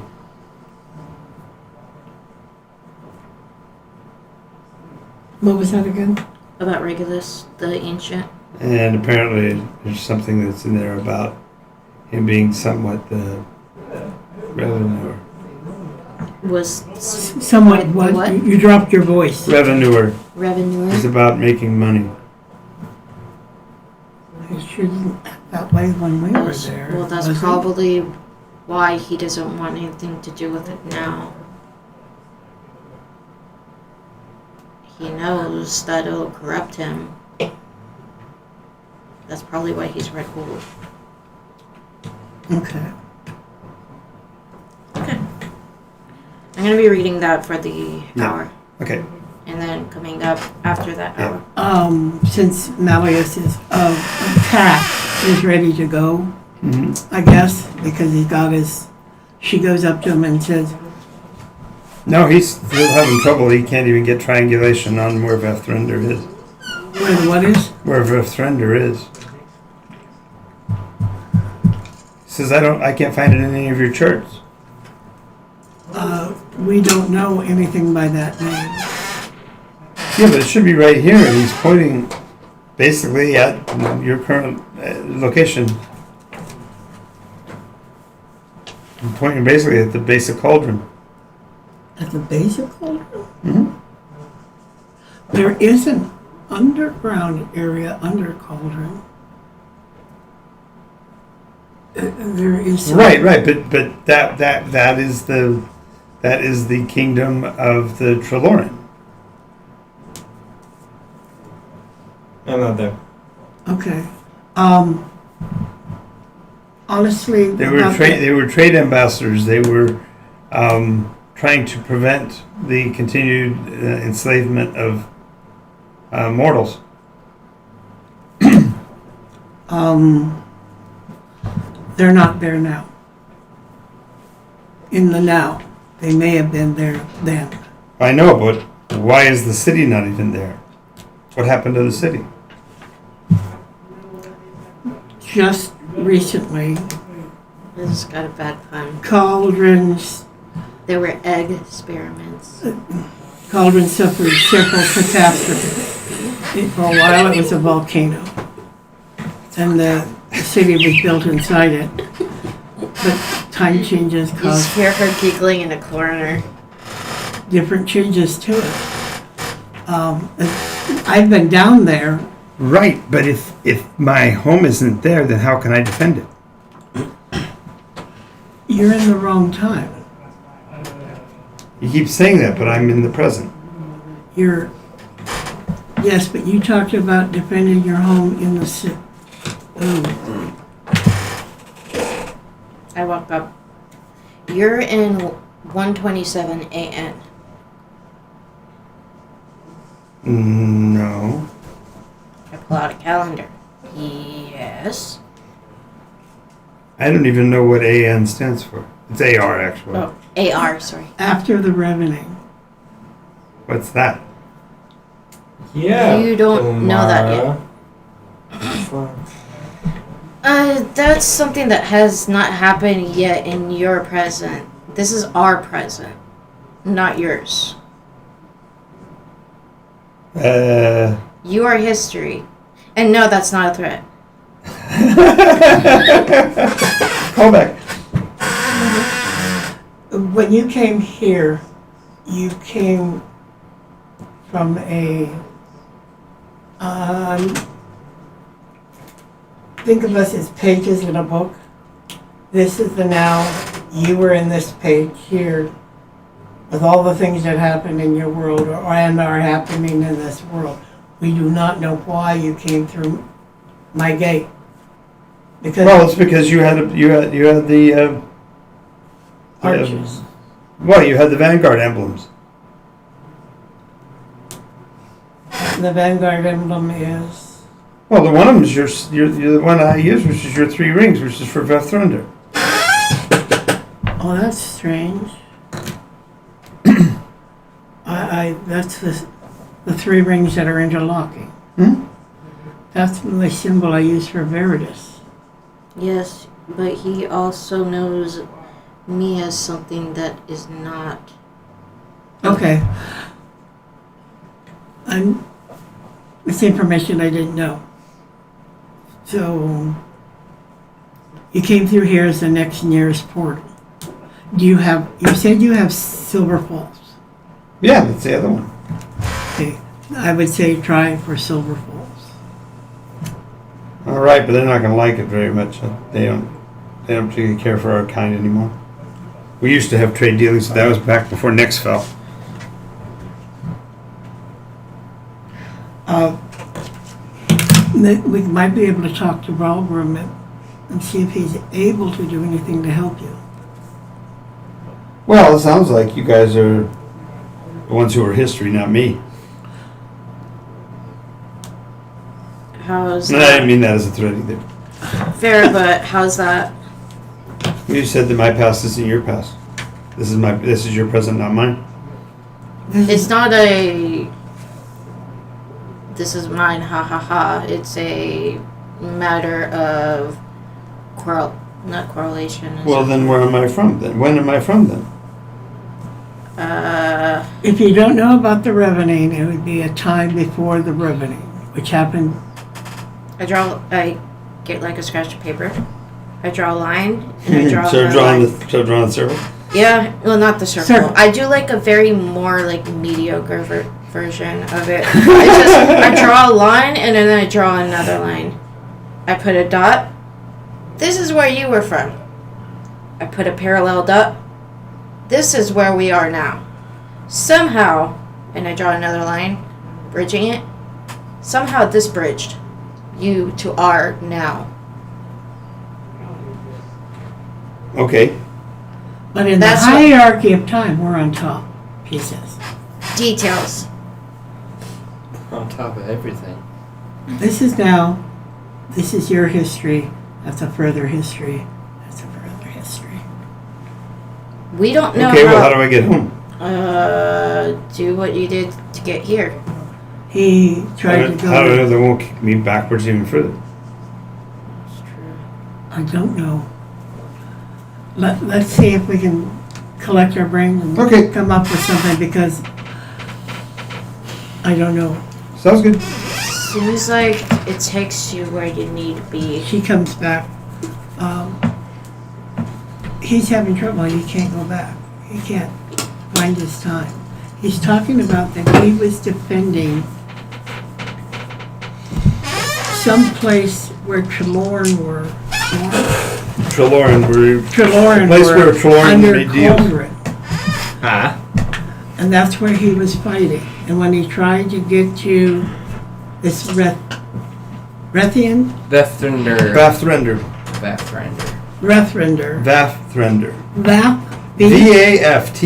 What was that again? About Regulus the Ancient. And apparently there's something that's in there about him being somewhat the revenuer. Was Somewhat What? what? You dropped your voice. Revenuer. revenue. He's about making money. It shouldn't act that way when we were there. Well, that's was it? probably why he doesn't want anything to do with it now. He knows that it'll corrupt him. That's probably why he's Red Bull. Okay. Okay. I'm going to be reading that for the hour. Okay. And then coming up after that hour. Since Malleus's attack is ready to go, Mm-hmm. I guess, because she goes up to him and says, No, he's still having trouble. He can't even get triangulation on Morvath under his. Where the what is? Where Verthrender is. He says, I can't find it in any of your charts. We don't know anything by that name. Yeah, but it should be right here, and he's pointing basically at your current location. I'm pointing basically at the base of Cauldron. At the base of Cauldron? Mm-hmm. There is an underground area under Cauldron. There is some- Right, but that is the kingdom of the Treloran. I'm not there. Okay. Honestly, They were about trade. They were trade ambassadors. They were trying to prevent the continued enslavement of mortals. they're not there now. In the now. They may have been there then. I know, but why is the city not even there? What happened to the city? Just recently, This has got a bad pun. Cauldron's There were egg experiments. Cauldron suffered several catastrophes. For a while it was a volcano. And the city was built inside it. But time changes You just caused hear her giggling in a corner. different changes to it. I've been down there. Right, but if my home isn't there, then how can I defend it? You're in the wrong time. You keep saying that, but I'm in the present. Yes, but you talked about defending your home in the city. I walk up. You're in 127 AN. No. I pull out a calendar. Yes. I don't even know what AN stands for. It's AR, actually. Oh, AR, sorry. After the Revening. What's that? Yeah. You don't know that yet. That's something that has not happened yet in your present. This is our present, not yours. You are history. And no, that's not a threat. Call back. When you came here, you came from a think of us as pages in a book. This is the now. You were in this page here with all the things that happened in your world and are happening in this world. We do not know why you came through my gate. Because Well, it's because you had the arches. well, you had the Vanguard emblems. The Vanguard emblem is Well, the one of them is you're the one I use, which is your 3 rings, which is for Vethrunder. oh, that's strange. That's the 3 rings that are interlocking. Hmm? That's the symbol I use for Veritas. Yes, but he also knows me as something that is not. Okay. It's information I didn't know. So, you came through here as the next nearest portal. You said you have Silver Falls. Yeah, that's the other one. Okay. I would say try for Silver Falls. All right, but they're not going to like it very much. They don't particularly care for our kind anymore. We used to have trade dealings, but that was back before Nyx fell. We might be able to talk to Ralbrum and see if he's able to do anything to help you. Well, it sounds like you guys are the ones who are history, not me. How's No, I that? didn't mean that as a threat either. Fair, but how's that? You said that my past isn't your past. This is your present, not mine. It's not a this is mine, ha ha ha. It's a matter of not correlation. Well, then where am I from then? When am I from then? If you don't know about the Revening, it would be a time before the Revening, which happened. I get like a scratch of paper. I draw a line and I draw So another drawing line. the circle. Yeah, well, not the circle. Circle. I do like a very more like mediocre version of it. I draw a line and then I draw another line. I put a dot. This is where you were from. I put a parallel dot. This is where we are now. Somehow, and I draw another line, bridging it. Somehow this bridged you to our now. Okay. But in That's the what- hierarchy of time, we're on top, he says. Details. On top of everything. This is your history, that's a further history, that's a further history. We don't know Okay, well, how do I get home? do what you did to get here. He tried to How do I know go, they won't kick me backwards even further? I don't know. Let's see if we can collect our brains and Okay. come up with something, because I don't know. Sounds good. Seems like it takes you where you need to be. She comes back. He's having trouble. He can't go back. He can't find his time. He's talking about that he was defending some place where Trelorn were. Treloran, Trelorn place were where Trelorn under made deals. Cauldron. Ah. And that's where he was fighting. And when he tried to get to this Rethian? Bethrender. Vafthrender. Bethrender. Rethrender. Vafthrender. Vap? Vafthrendor.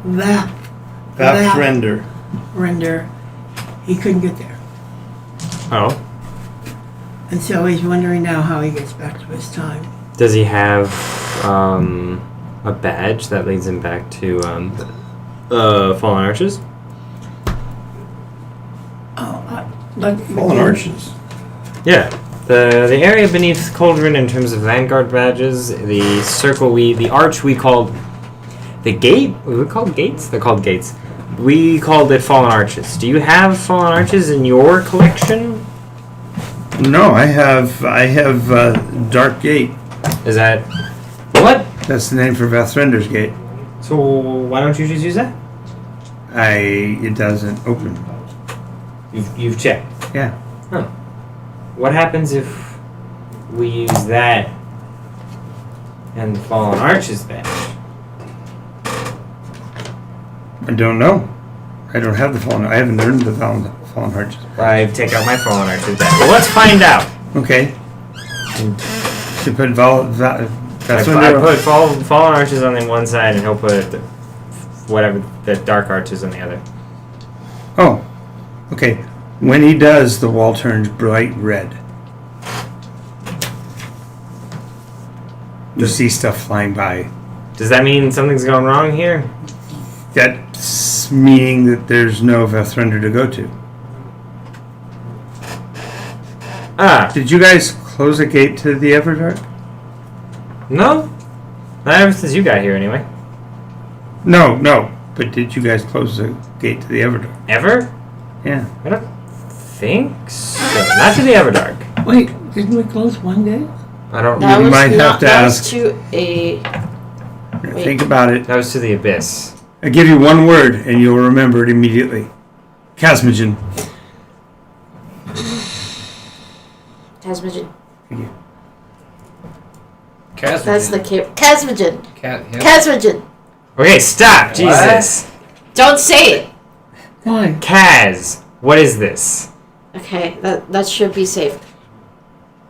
Vap. Vafthrender. Render. He couldn't get there. Oh. And so he's wondering now how he gets back to his time. Does he have a badge that leads him back to Fallen Arches? Fallen Arches. Yeah. The area beneath Cauldron in terms of Vanguard badges, the arch we called the gate. We called gates? They're called gates. We called it Fallen Arches. Do you have Fallen Arches in your collection? No, I have Dark Gate. Is that what? That's the name for Vathrender's Gate. So why don't you just use that? It doesn't open. You've checked. Yeah. Huh. What happens if we use that and the Fallen Arches badge? I don't know. I don't have the Fallen. I haven't earned the Fallen Arches. I take out my Fallen Arches badge. Well, let's find out. Okay. To put I put Fallen Arches on the one side, and he'll put the Dark Arches on the other. Oh, okay. When he does, the wall turns bright red. You see stuff flying by. Does that mean something's going wrong here? That's meaning that there's no Vathrender to go to. Ah, Did you guys close a gate to the Everdark? no? Not ever since you got here, anyway. No. But did you guys close the gate to the Everdark? Ever? Yeah. I don't think so. Not to the Everdark. Wait, didn't we close one day? I don't. That You was might have not, to that ask. was to a. Wait. Think about it. That was to the Abyss. I give you one word and you'll remember it immediately. Chasmogen. Tasmagen. Casmogen. That's the Casmogen. Cat. Yep. Casmogen. Okay, stop! Jesus. Don't say it. Why? Kaz, what is this? Okay, that should be safe.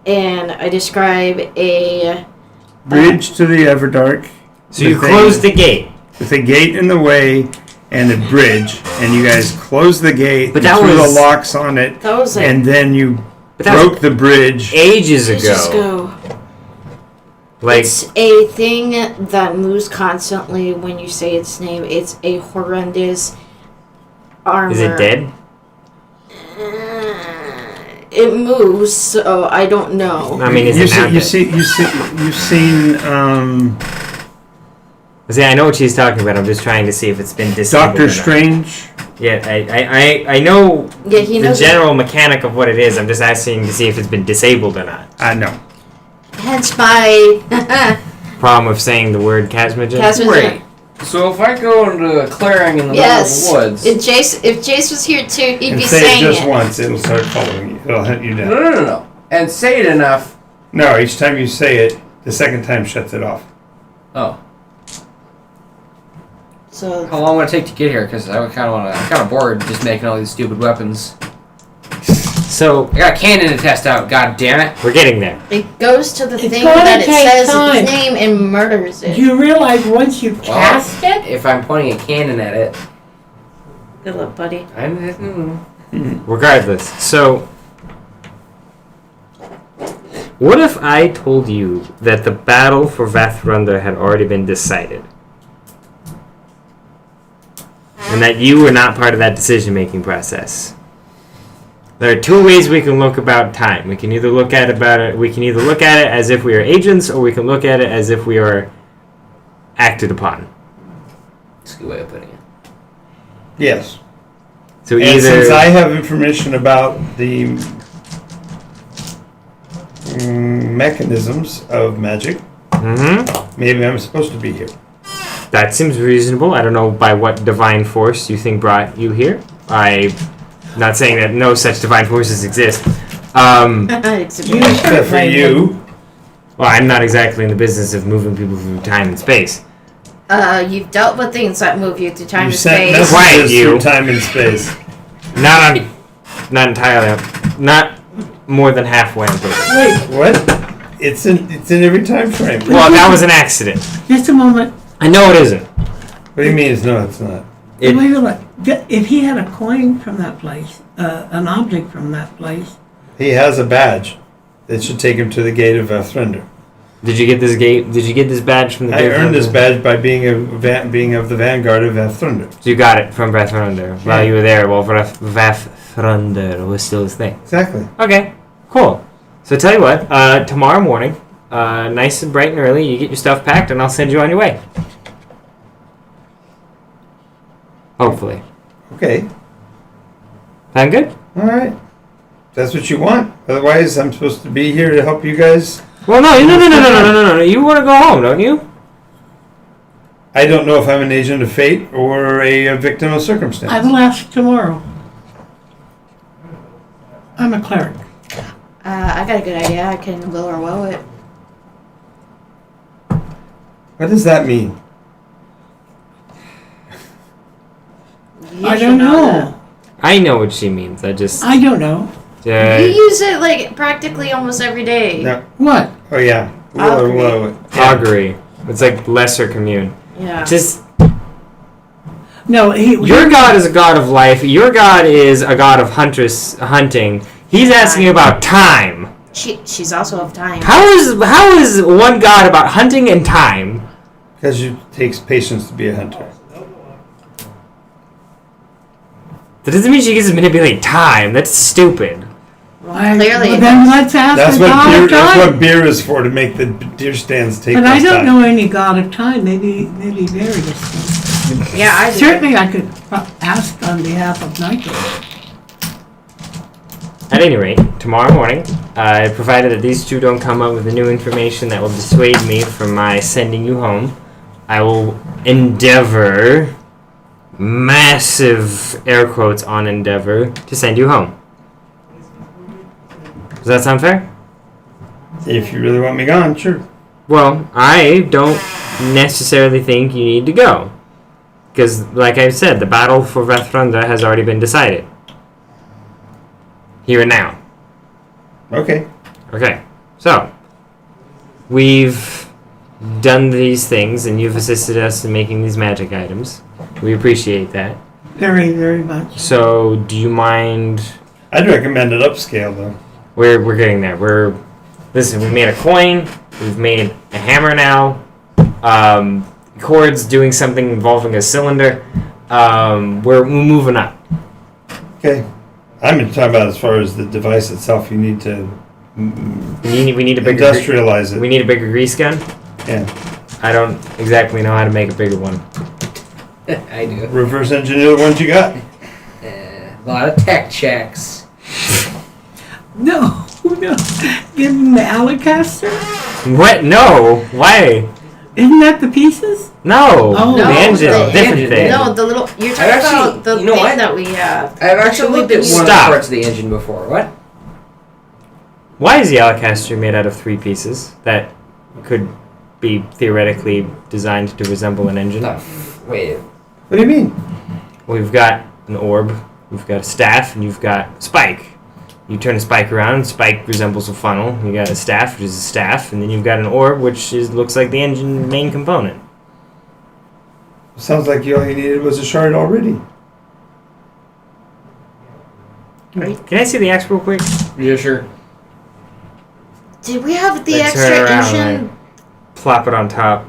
And I describe a Bridge to the Everdark. So you With a- closed the gate. With a gate in the way and a bridge, and you guys closed the gate, But you that threw was- the locks on it, that was like and then you But that was broke the bridge. ages ages ago. ago. Like, It's a thing that moves constantly when you say its name. It's a horrendous armor. is it dead? it moves, so I don't know. I mean, is it mounted? You've seen See, I know what she's talking about. I'm just trying to see if it's been disabled. Doctor or not. Strange. Yeah, I know Yeah, he the knows. general mechanic of what it is. I'm just asking to see if it's been disabled or not. I know. Hence my Problem with saying the word Casmogen? Wait. So if I go into a clearing in the Yes. middle of the woods. If Jace was here too, he'd And be say it saying just it. once, it'll start following you. It'll hunt you down. No. And say it enough. No, each time you say it, the second time shuts it off. Oh. So How long would it take to get here? Because I'm kind of bored just making all these stupid weapons. So, I got a cannon to test out. God damn it! we're getting there. it goes to the It's thing gonna that it take says time. its name and murders Do it. you realize once you cast it? If I'm pointing a cannon at it, Good luck, buddy. Regardless, so what if I told you that the battle for Vathrunda had already been decided? And that you were not part of that decision-making process? There are two ways we can look about time. We can either look at it as if we are agents, or we can look at it as if we are acted upon. that's a good way of putting it. Yes. So And either since I have information about the mechanisms of magic, maybe I'm supposed to be here. that seems reasonable. I don't know by what divine force you think brought you here. I'm not saying that no such divine forces exist. Except for you. Well, I'm not exactly in the business of moving people through time and space. You've dealt with things that move you through time You and sent space. messages Quiet, you. through time and space. Not entirely. Not more than halfway. On purpose. Wait, What? It's in every time frame. Well, that was an accident. just a moment. I know it isn't. What do you mean? No, it's not. It- Wait a minute. If he had a coin from that place, an object from that place, He has a badge that should take him to the gate of Vathrunda. Did you get this gate? Did you get this badge from the? I gate earned this from- badge by being of the vanguard of Vathrunda. So you got it from Vathrunda while you were there. While Vathrunda was still his thing. Exactly. Okay, cool. So tell you what, tomorrow morning, nice and bright and early, you get your stuff packed, and I'll send you on your way. Hopefully. Okay. Sound good? All right. That's what you want. Otherwise, I'm supposed to be here to help you guys. Well, no. You want to go home, don't you? I don't know if I'm an agent of fate or a victim of circumstance. I will ask tomorrow. I'm a cleric. I got a good idea. I can will or woe it. What does that mean? You I should don't that. know. I know what she means. I just. I don't know. You use it like practically almost every day. No. What? Oh yeah. Whoa, whoa. Augury. It's like lesser commune. Yeah. Just. No, Your god is a god of life. Your god is a god of hunting. He's asking about time. She's also of time. How is one god about hunting and time? Because it takes patience to be a hunter. That doesn't mean she gets to manipulate time. That's stupid. Clearly. Well, then let's ask That's the god of that's time. what beer is for, to make the deer stands take But less I don't time. know any god of time. Maybe various things. Yeah, I do. Certainly, I could ask on behalf of Nycos. At any rate, tomorrow morning, provided that these two don't come up with the new information that will dissuade me from my sending you home, I will endeavor, massive air quotes on endeavor, to send you home. Does that sound fair? If you really want me gone, sure. Well, I don't necessarily think you need to go. Because, like I said, the battle for Vathrunda has already been decided. Here and now. Okay. Okay, so we've done these things, and you've assisted us in making these magic items. We appreciate that. Very, very much. So, do you mind? I'd recommend an upscale though. We're getting there. Listen. We've made a coin. We've made a hammer now. Cord's doing something involving a cylinder. We're moving up. Okay. I'm talking about as far as the device itself. You need to We need a bigger industrialize it. We need a bigger grease gun. Yeah. I don't exactly know how to make a bigger one. I do. Reverse engineer the ones you got. A lot of tech checks. No. Give him the Alacaster? What? No. Why? Isn't that the pieces? No. Oh. The No, engine. the Different engine. thing. No, the little. You're talking I've actually- about the you know thing what? that we have. I've actually looked at one of the Stop. parts of the engine before. What? Why is the Alacaster made out of 3 pieces that could be theoretically designed to resemble an engine? Wait. What do you mean? We've got an orb, we've got a staff, and you've got a spike. You turn a spike around, spike resembles a funnel. You got a staff, which is a staff, and then you've got an orb, which looks like the engine main component. Sounds like all you needed was a shard already. Can I see the axe real quick? Yeah, sure. Did we have the I turn extra around, engine? I plop it on top.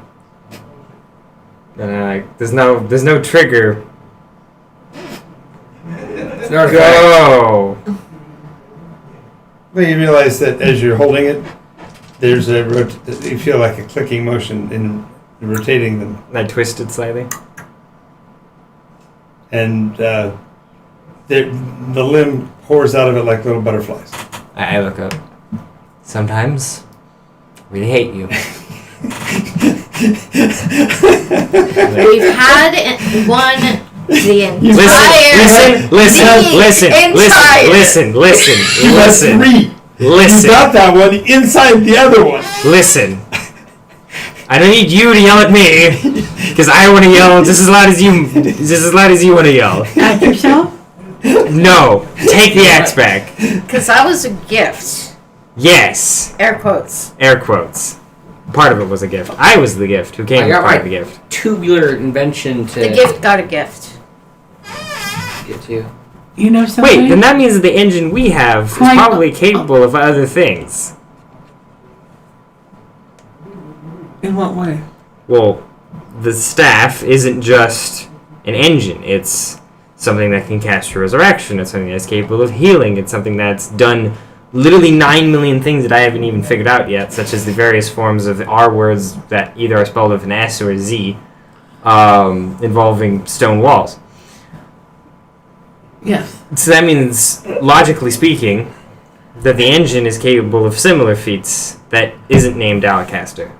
And I there's no trigger. Go! But you realize that as you're holding it, there's you feel like a clicking motion in rotating them, I twisted slightly. and the limb pours out of it like little butterflies. I look up. Sometimes we hate you. We've had one the entire. Listen. Three. Listen. You got that one inside the other one. Listen. I don't need you to yell at me, because I want to yell just as loud as you want to yell. At yourself? No, take the axe back. Because that was a gift. Yes. Air quotes. Air quotes. Part of it was a gift. I was the gift who came I with got part my of the gift. tubular invention to The gift got a gift. get to. You know something? Wait, then that means that the engine we have is Quite- probably capable of other things. In what way? Well, the staff isn't just an engine. It's something that can cast your resurrection. It's something that's capable of healing. It's something that's done literally 9 million things that I haven't even figured out yet, such as the various forms of R words that either are spelled with an S or a Z, involving stone walls. Yes. So that means, logically speaking, that the engine is capable of similar feats that isn't named Alacaster.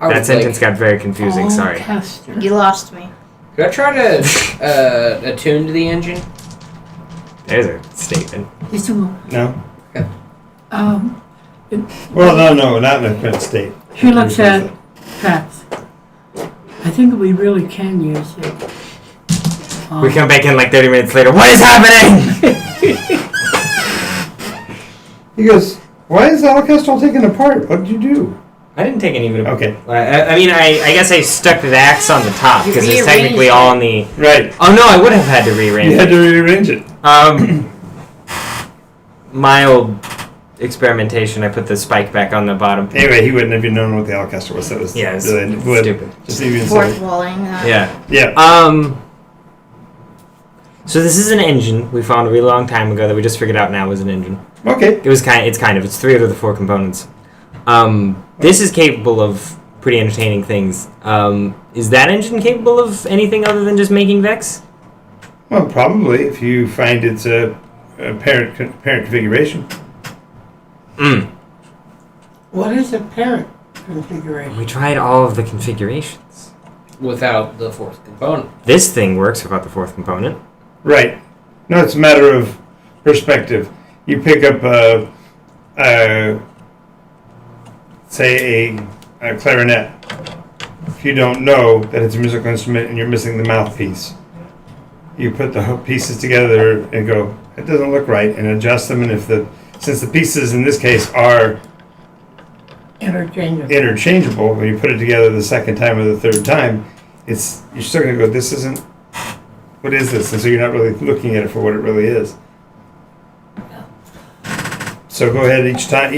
That sentence got very confusing, sorry. Caster. You lost me. Could I try to attune to the engine? There's a statement. Just a moment. No. Well, No, not in a current state. she looks at Pat's. I think we really can use it. We come back in like 30 minutes later. What is happening? He goes, "Why is Alacaster all taken apart? What did you do?" I didn't take any of it. Okay. I mean, I guess I stuck the axe on the top You because it's rearranged technically it. all on the. Right. Oh no, I would have had to rearrange You had it. to rearrange it. Mild experimentation. I put the spike back on the bottom. Anyway, he wouldn't have even known what the Alacaster was. That was Yeah, it's really stupid. Just even Fourth so. walling. Yeah. Yeah. So this is an engine we found a really long time ago that we just figured out now was an engine. Okay. It's 3 out of the 4 components. This is capable of pretty entertaining things. Is that engine capable of anything other than just making Vex? Well, probably if you find it's a parent configuration. What is a parent configuration? We tried all of the configurations. Without the fourth component. This thing works without the 4th component. Right. No, it's a matter of perspective. You pick up say a clarinet. If you don't know that it's a musical instrument and you're missing the mouthpiece, you put the pieces together and go, it doesn't look right, and adjust them. And since the pieces in this case are interchangeable, when you put it together the second time or the third time, you're still going to go, this isn't. What is this? And so you're not really looking at it for what it really is. So go ahead each time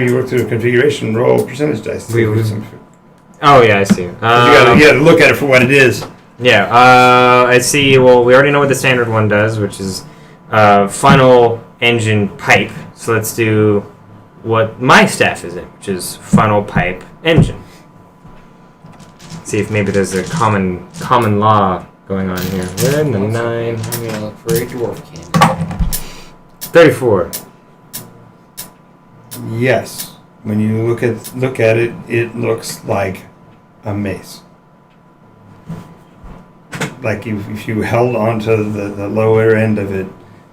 you work through a configuration, roll percentage dice. Oh yeah, I see. You got to look at it for what it is. Yeah, I see. Well, we already know what the standard one does, which is funnel, engine, pipe. So let's do what my staff is in, which is funnel, pipe, engine. See if maybe there's a common law going on here. We're in the 9. I'm gonna look for a dwarf cannon. 34. Yes. When you look at it, it looks like a mace. Like if you held onto the lower end of it,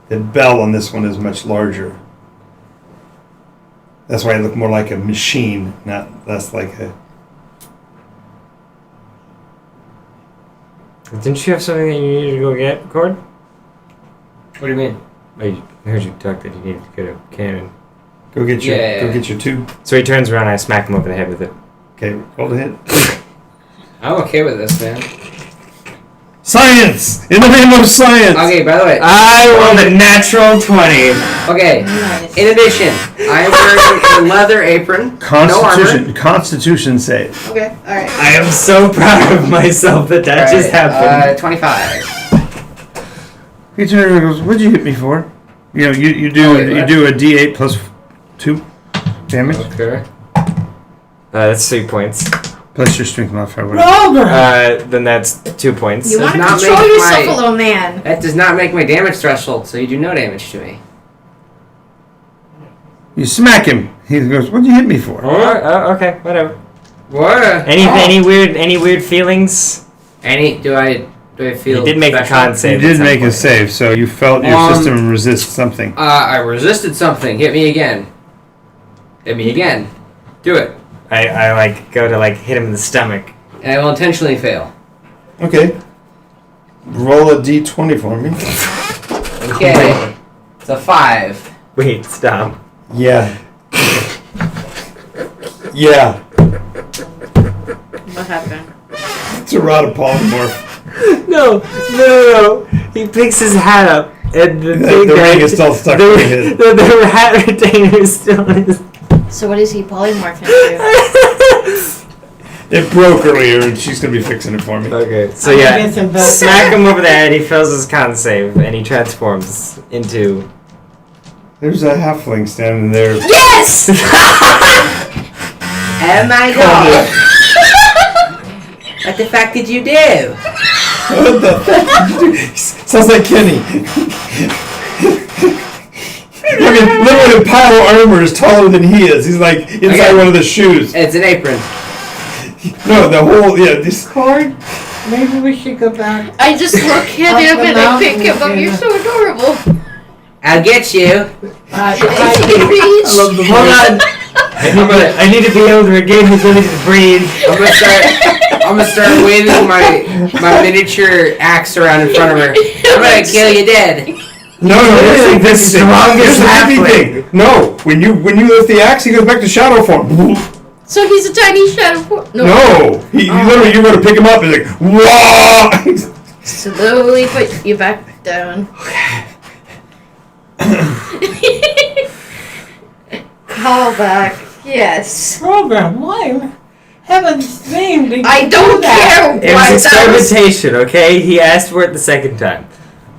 the bell on this one is much larger. That's why it looked more like a machine, not less like a... Didn't you have something that you needed to go get, Cord? What do you mean? I heard you talk that you needed to get a cannon. Go get Yeah. your tube. So he turns around and I smack him over the head with it. Okay, roll the hit. I'm okay with this, man. Science! In the name of science! Okay, by the way. I rolled a natural 20. Okay. Nice. In addition, I am wearing a leather apron. No armor. Constitution save. Okay, alright. I am so proud of myself that just happened. 25. He turns around and goes, "What'd you hit me for?" You know, you do Oh, wait, you what? do a D8 plus 2 damage Okay. That's 3 points. plus your strength modifier. Whatever. Roger! Then that's 2 points. You want to not control make yourself my- a little man. That does not make my damage threshold, so you do no damage to me. You smack him. He goes, "What'd you hit me for?" Okay, whatever. What? Any weird feelings? Do I feel? You did make a special? con You save. did at some make a point. save, so you felt your system resist something. I resisted something. Hit me again. Hit me again. Do it, I like go to like hit him in the stomach. and I will intentionally fail. Okay. Roll a D20 for me. Okay. It's a 5. Wait, stop. Yeah. Yeah. What happened? It's a rod of polymorph. No. He picks his hat up, and the ring is still stuck in his head. The hat retainer is still in his. So what is he polymorph into? It broke earlier, and she's gonna be fixing it for me. Okay, so I'm yeah, guessing both. smack him over the head. He fails his con save, and he transforms into. There's a halfling standing there. Yes! And my God. What the fuck did you do? What the fuck did you do? Sounds like Kenny. I mean, literally, a pile of armor is taller than he is. He's like inside Okay. one of the shoes. It's an apron. No, the whole this. Cord, maybe we should go back. I just look at Up him the and I pick mountain, him up. You're yeah. so adorable. I'll get you. I Hold on. I need to be able to regain his ability to breathe. I'm gonna start waving my miniature axe around in front of her. I'm gonna kill you dead. No, This is the strongest halfling. No, when you lift the axe, he goes back to shadow form. So he's a tiny shadow. No, he literally you go to pick him up and he's like, whoa! Slowly put you back down. Call back. Yes. Program, why? Heaven's name, did I you don't do that? care. It why was that was- experimentation, okay? He asked for it the second time.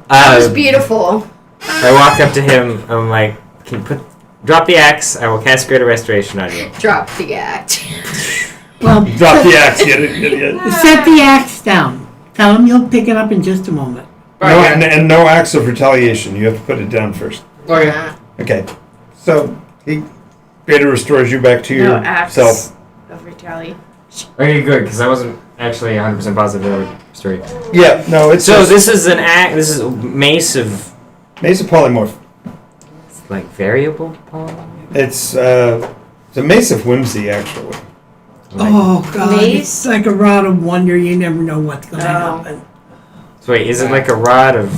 That was beautiful. I walk up to him. I'm like, "Can you drop the axe? I will cast Greater Restoration on you." Drop the act. Well, Drop the axe. Get it. set the axe down. Tell him you'll pick it up in just a moment. No, and no acts of retaliation. You have to put it down first. Okay. Okay. So he Beta restores you back to No acts yourself. of retaliation. Okay, good, because I wasn't actually 100% positive that would story. Yeah. No, it's So just this is an axe. This is a mace of mace of polymorph. like variable poly. It's a mace of whimsy, actually. Like, Oh, God. Mace? It's like a rod of wonder. You never know what's going to Oh. happen. So wait, is it like a rod of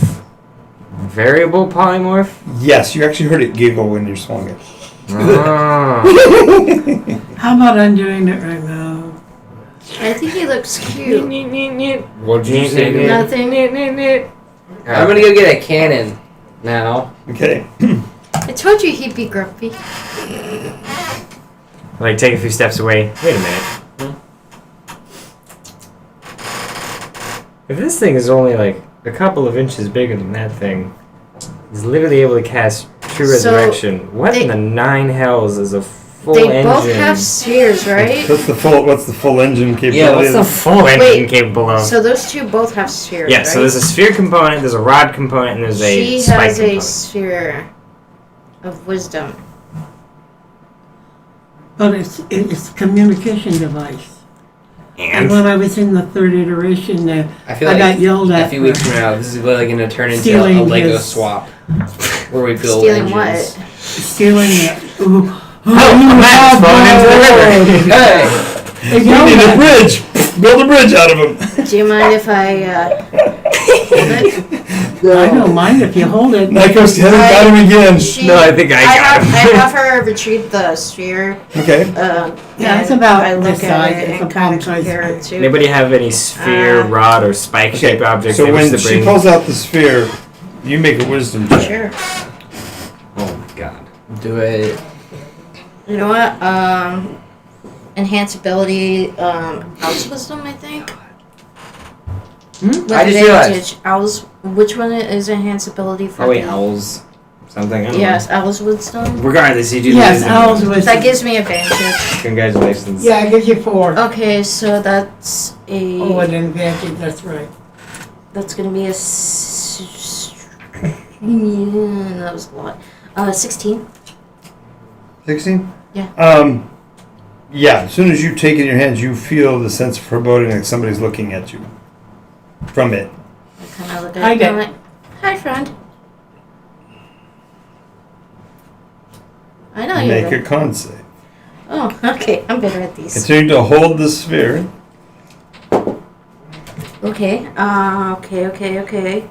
variable polymorph? Yes, you actually heard it giggle when you swung it. Oh. How about undoing it right now? I think he looks cute. What'd you say to me? Nothing. I'm gonna go get a cannon now. Okay. I told you he'd be grumpy. Like take a few steps away. Wait a minute. If this thing is only like a couple of inches bigger than that thing, He's literally able to cast True So, Resurrection. What in they- the nine hells is a full They engine? both have spheres, right? What's the full engine capability? Yeah, what's the full engine Wait, capable of? So those two both have spheres, Yeah, right? so there's a sphere component, there's a rod component, and there's a She spike has a component. sphere of wisdom. But it's a communication device. And And when I was in the third iteration, I feel I like got yelled at a few for weeks from now, this is really going to turn into stealing a Lego his- swap where we build Stealing engines. what? stealing it. Ooh. oh, a man's falling into the river. Hey! They We yelled need a at me. bridge. Build a bridge out of him. Do you mind if I hold it? I don't mind if you hold it. Nycos hasn't got him again. She, No, I think I got him. I have her retrieve the sphere. Okay. Yeah, it's and about I look this at size. it It's a and kind palm of size. compare it to. Anybody have any sphere, rod, or spike-shaped objects So they wish when to she bring? pulls out the sphere, you make a wisdom check. Sure. Oh my god. Do it. You know what? Enhance ability. Owl's wisdom, I think. With I just realized. advantage. Owl's. Which one is enhance ability for? Oh wait, the- owls. Something. I don't Yes, owl's wisdom. know. Regardless, you do Yes, lose owls them. with That gives me advantage. Congratulations. Yeah, it gives you 4. Okay, so that's a. Oh, an advantage, that's right. That's gonna be a. That was a lot. 16. 16? Yeah. Yeah, as soon as you take it in your hands, you feel the sense of foreboding like somebody's looking at you. From it. I kind of look at Hi, it. Dad. I'm like, hi, friend. I know you. Make a con save. Oh, okay. I'm better at these. Continue to hold the sphere. Okay. Okay.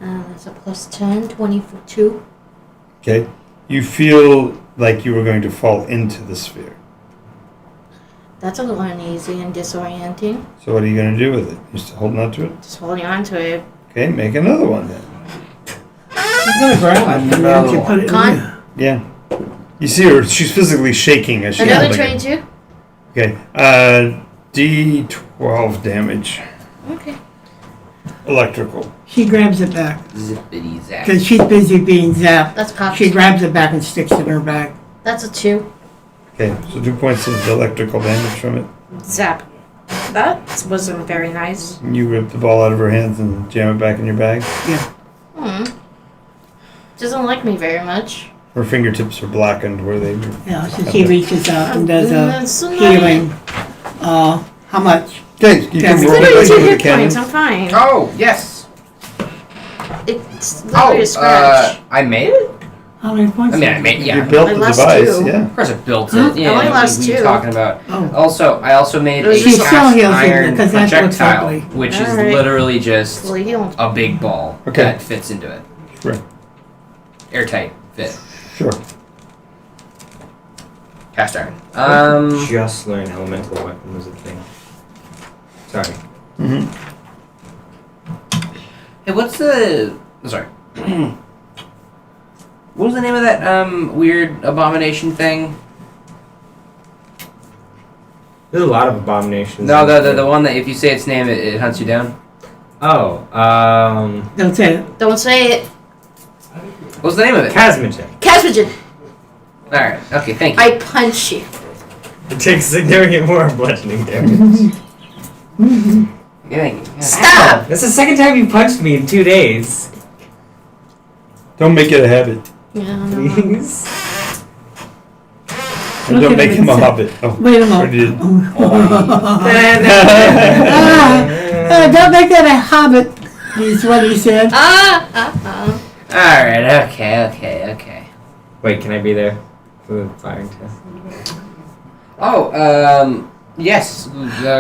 That's a plus 10, 22. Okay. You feel like you were going to fall into the sphere. That's a little uneasy and disorienting. So what are you going to do with it? You still holding on to it? Just holding on to it. Okay, make another one then. She's gonna grab it and then you put it in Con? there. Yeah. You see her, she's physically shaking as she's Another holding it. 22? Okay. D12 damage. Okay. Electrical. She grabs it back. Zippity zap. Because she's busy being zapped. That's cocked. She grabs it back and sticks it in her bag. That's a 2. Okay, so 2 points of electrical damage from it. Zap. That wasn't very nice. You rip the ball out of her hands and jam it back in your bag. Doesn't like me very much. Her fingertips are blackened where they were. Yeah, so she reaches out and does a That's so nice. healing. How much? Okay, you Yeah, can it's roll it Literally like 2 with a hit points. cannon. I'm fine. Oh, yes. It's literally Oh, a scratch. I made it? How many points? I mean, I made, You yeah. built I the lost device, 2. yeah. Of course I built Huh? it. Yeah, I only lost what are you 2. talking about? Oh. I also made It was a just- She's still cast healed iron because that looks projectile, ugly. which is Alright. literally just Fully healed. a big ball Okay. that fits into it. Sure. Airtight fit. Sure. Cast iron. Just learn elemental weapon was a thing. Sorry. Mm-hmm. Hey, what's the? Sorry. What was the name of that weird abomination thing? There's a lot of abominations. No, the one that if you say its name, it hunts you down. Oh, Don't say it. Don't say it. What's the name of it? Casmagen. Casmagen. All right. Okay. Thank you. I punch you. It takes significant more bludgeoning damage. Yeah, thank you. Yeah. Stop. That's the second time you punched me in 2 days. Don't make it a habit. Yeah, no. Please. And Look don't at make it him a and say- hobbit. Oh, Wait a or moment. did. Don't make that a hobbit, is what he said. All right. Okay. Wait, can I be there for the firing test? Oh, yes.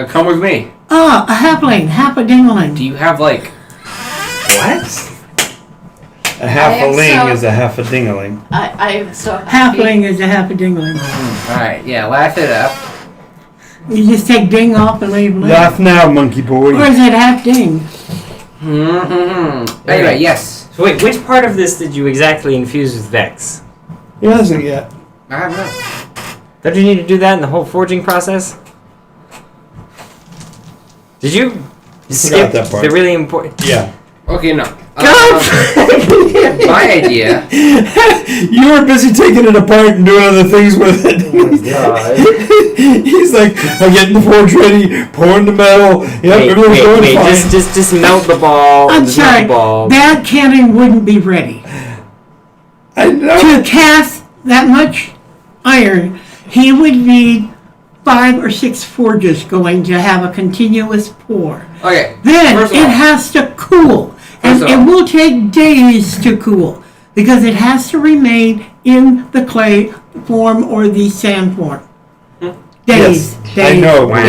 Come with me. Ah, a halfling, half a dingling. Do you have like? What? A half I a am ling so- is a half a dingaling. I'm so happy. Halfling is a half a dingling. All right. Yeah. Laugh it up. You just take ding off and leave ling. Laugh now, monkey boy. Or is it half ding? Mm-hmm. Anyway, yes. So wait, which part of this did you exactly infuse with Vex? He hasn't yet. I don't know. Don't you need to do that in the whole forging process? Did you skip that part. the really important? Yeah. Okay, no. My idea. You were busy taking it apart and doing other things with it. He's like, I'm getting the forge ready, pouring the metal. Yep, everything's going fine. Just melt the ball. I'm just melt sorry, the ball. that cannon wouldn't be ready. I know. To cast that much iron, he would need 5 or 6 forges going to have a continuous pour. Okay. Then First it of all, has to cool, and First of it all- will take days to cool because it has to remain in the clay form or the sand form. Days. I know, but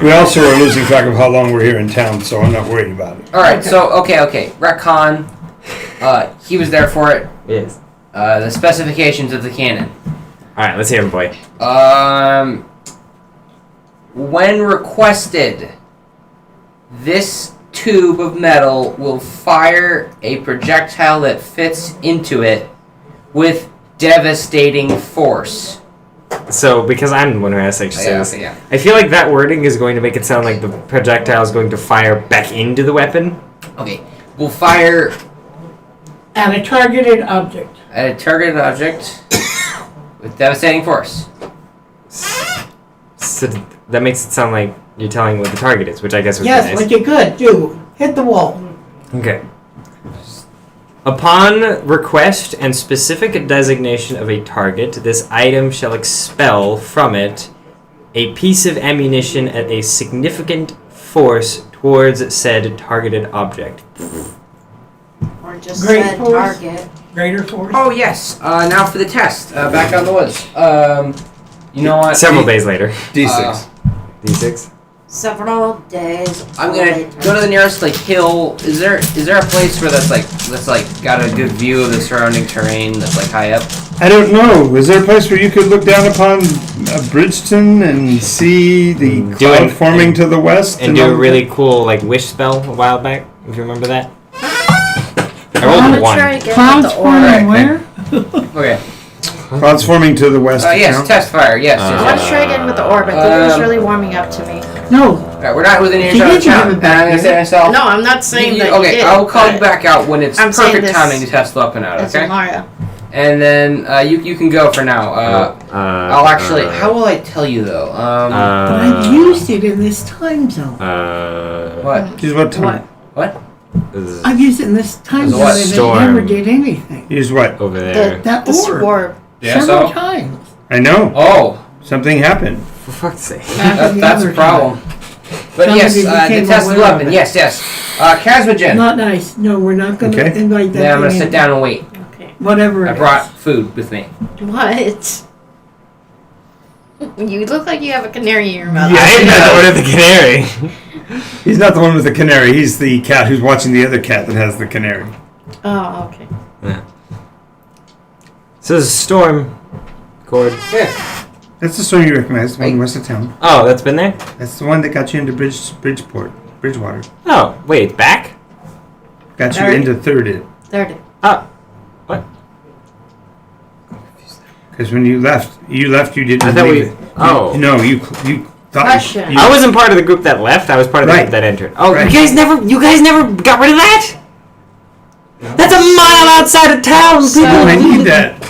we also are losing track of how long we're here in town, so I'm not worried about it. all right. So okay. Retcon. He was there for it. Yes. The specifications of the cannon. All right, let's hear him, boy. When requested, this tube of metal will fire a projectile that fits into it with devastating force. So, because I'm the one who has to say this, Yeah. I feel like that wording is going to make it sound like the projectile is going to fire back into the weapon. Okay. Will fire At a targeted object. at a targeted object with devastating force. So that makes it sound like you're telling what the target is, which I guess would Yes, be nice. what you could do. Hit the wall. Okay. Upon request and specific designation of a target, this item shall expel from it a piece of ammunition at a significant force towards said targeted object. Or just Great said force. target. Greater force. Oh yes. Now for the test. Back out in the woods. You know what? Several days later. D6. D6? Several days. I'm gonna later. go to the nearest hill. Is there a place where that's got a good view of the surrounding terrain that's high up? I don't know. Is there a place where you could look down upon Bridgeton and see the Do cloud it- forming to the west? And do a all- really cool wish spell a while back, if you remember that. I I'm rolled a gonna 1. try again Clouds with the forming orb. where? Okay. Clouds forming to the west. Yes, count? test fire. Yes. I yes, want yes. to try again with the orb. I think it was really warming up to me. No. Alright, we're not within She earshot of did give town. it And back, I'm gonna say to myself. No, I'm not saying that Okay, you did. I'll call you but back out when it's I'm saying perfect this- timing to test the weapon out. It's Okay. Amara. And then you can go for now. I'll actually. How will I tell you though? But I've used it in this time zone. What? Use what time? What? I've used it in this time There's a zone what? and Storm. it never did anything. Use what? Over there. That The orb. orb. Yeah. Several So. times. I know. Oh, Something happened. For fuck's sake. After the that's a other problem. But Somebody yes, became the test of the aware of weapon. it. Yes. time. Casmagen. Not nice. No, we're not going to Okay. invite that Then I'm gonna thing sit in. down and wait. Okay. Whatever I it brought is. food with me. What? You look like you have a canary in your mouth. Yeah. I am not the one of the canary. He's not the one with the canary. He's the cat who's watching the other cat that has the canary. Oh, okay. So this is Storm Cord. Yeah. That's the story you recognize, the one west of town. Oh, that's been there? That's the one that got you into Bridgewater. Oh, wait, it's back? Got you Third. into third. There it is. Oh. What? Because when you left, you didn't I thought leave we- it. oh. No, you thought... Question. You, I wasn't part of the group that left. I was part of the Right. group that entered. Oh, Right. you guys never got rid of that? That's a mile outside of town, So- people. I need that.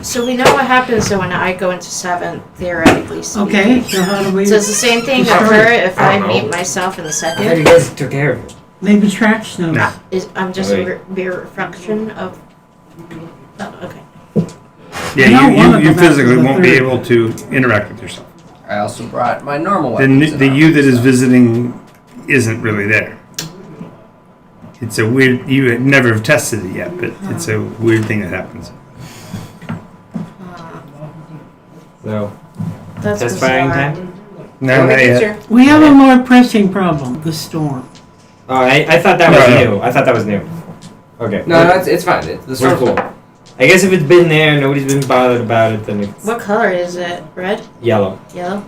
So we know what happens so when I go into 7th, theoretically speaking. Okay, so how do we... So it's the same thing Sorry. occur if I I don't meet know. myself in the I thought you second? guys took care of it. Maybe track snow. Nah. I'm just Wait. be a reflection of... Oh, okay. Yeah, I don't wanna you go back to physically the won't be third. able to interact with yourself. I also brought my normal The, weapons. the you that is visiting isn't really there. It's a weird... You never have tested it yet, but it's a weird thing that happens. So, That's test bizarre. firing time? No, not yet. We have a more pressing problem, the storm. Oh, I thought that was No, no. new. I thought that was new. Okay. No, it's fine. The We're storm's cool. I guess if it's been there, nobody's been bothered about it, then it's What color is it? Red? yellow. Yellow?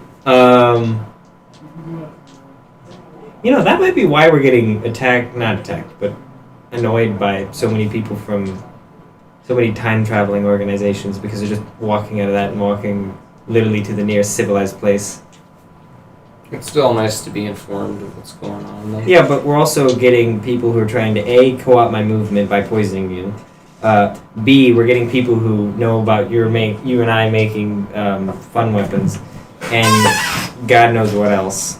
That might be why we're getting not attacked, but annoyed by so many people from so many time traveling organizations because they're just walking out of that and walking literally to the nearest civilized place. It's still nice to be informed of what's going on, though. Yeah, but we're also getting people who are trying to A, co-opt my movement by poisoning you. B, we're getting people who know about you and I making fun weapons. And God knows what else.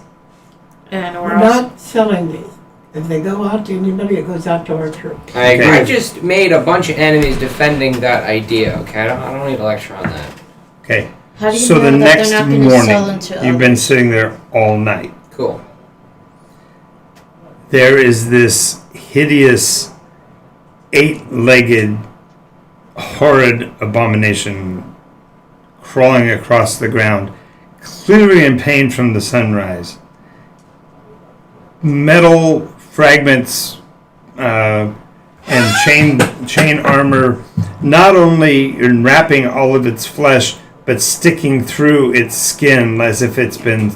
And We're we're also not selling these. If they go out to anybody, it goes out to our troops. I agree. Okay. I just made a bunch of enemies defending that idea, okay? I don't need a lecture on that. Okay. how do you So know the that next they're not going to sell them morning, to you've been others? sitting there all night. Cool. There is this hideous, 8-legged, horrid abomination crawling across the ground, clearly in pain from the sunrise. Metal fragments and chain armor, not only enwrapping all of its flesh, but sticking through its skin as if it's been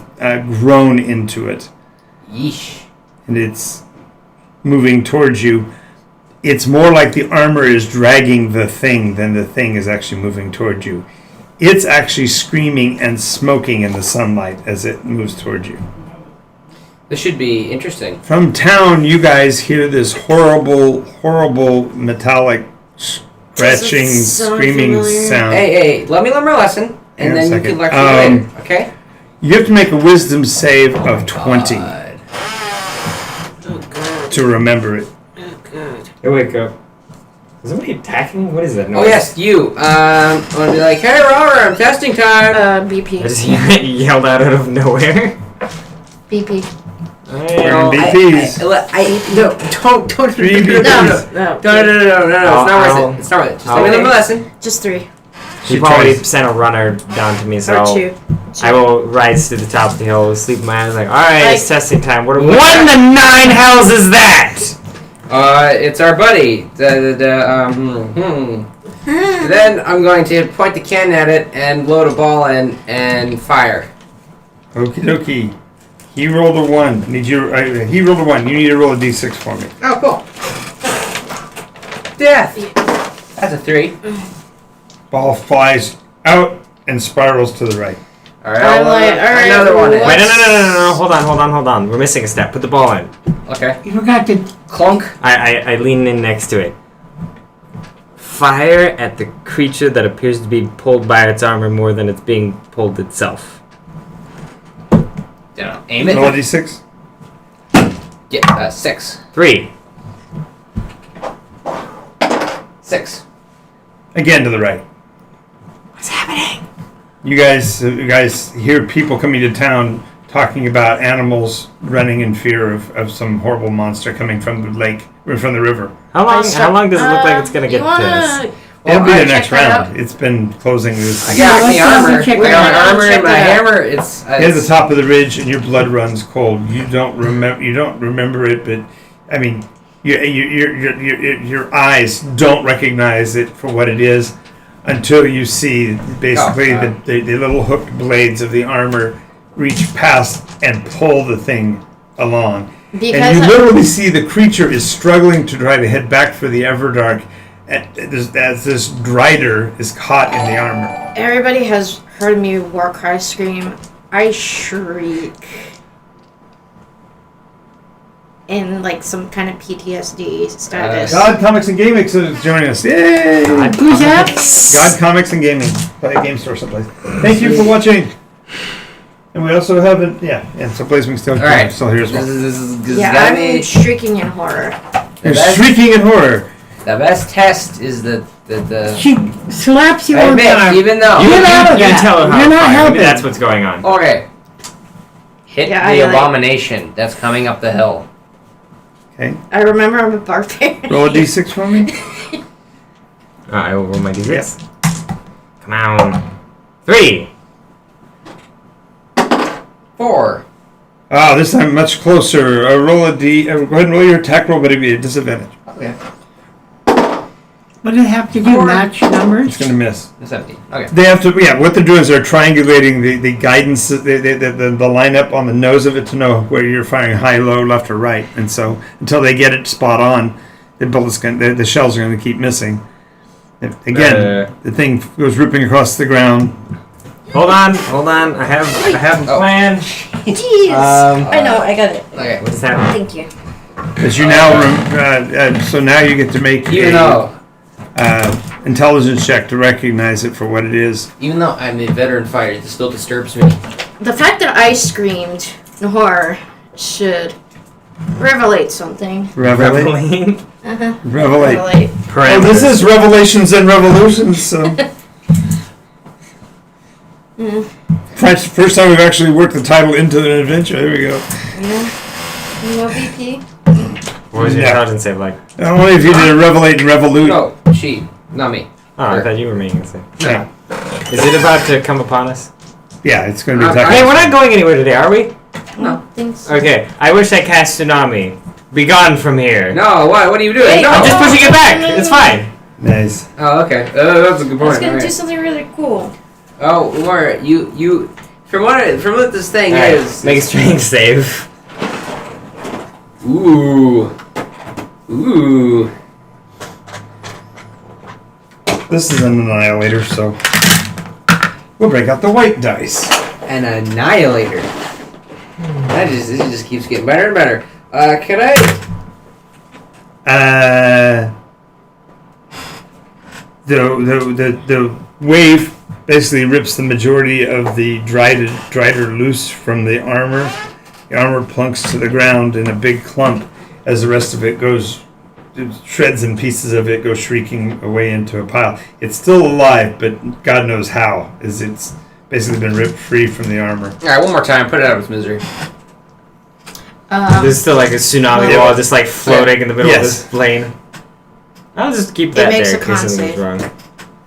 grown into it. Yeesh. And it's moving towards you. It's more like the armor is dragging the thing than the thing is actually moving towards you. It's actually screaming and smoking in the sunlight as it moves towards you. This should be interesting. From town, you guys hear this horrible metallic scratching, Does it sound screaming familiar? sound. Hey, let me learn my lesson, and Hang on a then you second. can lecture me later, okay? You have to make a wisdom save of 20 God. Oh god. to remember it. Oh god. I wake up. Is somebody attacking me? What is that noise? Oh, yes, you. I'm going to be like, hey, Robert, testing time. BP. I just hear it yelled out of nowhere. BP. We're in BPs. No, don't. Three no, BPs. no, it's not worth it. It's not worth it. Just let me learn my lesson. Just 3. She She probably tries. sent a runner down to me, so Or 2. I will rise to the top of the hill, sleep my eyes like, alright, it's testing time. What in the What? 9 hells is that? It's our buddy. Then I'm going to point the cannon at it and load a ball in and fire. Okie dokie. He rolled a 1. He rolled a 1. You need to roll a d6 for me. Oh, cool. Death. That's a 3. Ball flies out and spirals to the right. All right, I'm like, all right, another one. in. what? Wait, no. Hold on. We're missing a step. Put the ball in. Okay. You forgot to. Clunk. I lean in next to it. Fire at the creature that appears to be pulled by its armor more than it's being pulled itself. Aim Roll a it. d6. Yeah, 6. 3. 6. Again to the right. What's happening? You guys hear people coming to town talking about animals running in fear of some horrible monster coming from the lake or from the river. How long does it look like it's gonna get you to us? wanna, It'll be I the next check that round. It's been closing this. I got let's the go armor. check I got that my out. armor Check and my that out. hammer. It's You're at the top of the ridge and your blood runs cold. You don't remember it, but I mean, your eyes don't recognize it for what it is until you see basically Oh, the little hooked blades of the armor reach past and pull the thing along. because And you literally see the creature is struggling to try to head back for the Everdark as this Drider is caught in the armor. everybody has heard me war cry scream. I shriek in like some kind of PTSD status. God Comics and Gaming is joining us. Yay! Who's that? God Comics and Gaming. Play a game store someplace. Thank you for watching. And we also have it, and so Blazing Stone all right. still here as well. This is Yeah, gonna I'm be shrieking in horror. You're best- shrieking in horror. the best test is the She slaps you I on the admit, arm. even though Get out of You that. tell her how You're to not fire. Maybe helping. that's what's going on. okay, hit Yeah, the I like- abomination that's coming up the hill. Okay. I remember I'm a barbarian. Roll a d6 for me. I will roll my d6. Come on. 3. 4. Oh, this time much closer. Roll a d. Go ahead and roll your attack roll, but it'll be a disadvantage. Okay, What do they have to do? Match It's numbers? going to miss. 17. Okay. They have to, what they're doing is they're triangulating the guidance, the lineup on the nose of it to know where you're firing high, low, left, or right. And so until they get it spot on, the shells are going to keep missing. Again, the thing goes ripping across the ground. Hold on. I have a Oh. plan. Jeez. I know. I got it. Okay. What is happening? Thank you. Because you now, so now you get to make Even though intelligence check to recognize it for what it is. I'm a veteran fighter, this still disturbs me. The fact that I screamed in horror should revelate something. Revelate. Reveling. Uh-huh. Revelate. Revelate. Oh, this is Revelations and Revolutions, so. First time we've actually worked the title into an adventure. There we go. Yeah. No BP. What was your intelligence save like? Only if you did a Revelate and Revolute. No, she, not me. Oh, I thought you were making it say. Yeah. Is it about to come upon us? Yeah, it's going to be Okay, attacking. Hey, we're not going anywhere today, are we? No. Thanks. Okay, I wish I cast Tsunami. Be gone from here. No, what? What are you doing? Wait, no! I'm just pushing it back. It's fine. Nice. Oh, okay. That's a good I was point. gonna do Alright. something really cool. Oh, Laura, you, from what this thing Alright, is. make a strength save. Ooh. This is an annihilator, so we'll break out the white dice. An annihilator. This just keeps getting better and better. Can I? The wave basically rips the majority of the drider loose from the armor. The armor plunks to the ground in a big clump as the rest of it goes, shreds and pieces of it go shrieking away into a pile. It's still alive, but God knows how, as it's basically been ripped free from the armor. Alright, one more time. Put it out of its misery. There's still like a tsunami Yeah. wall just like floating in the middle Yes. of this plane. I'll just keep that makes there a in case con something's save. wrong.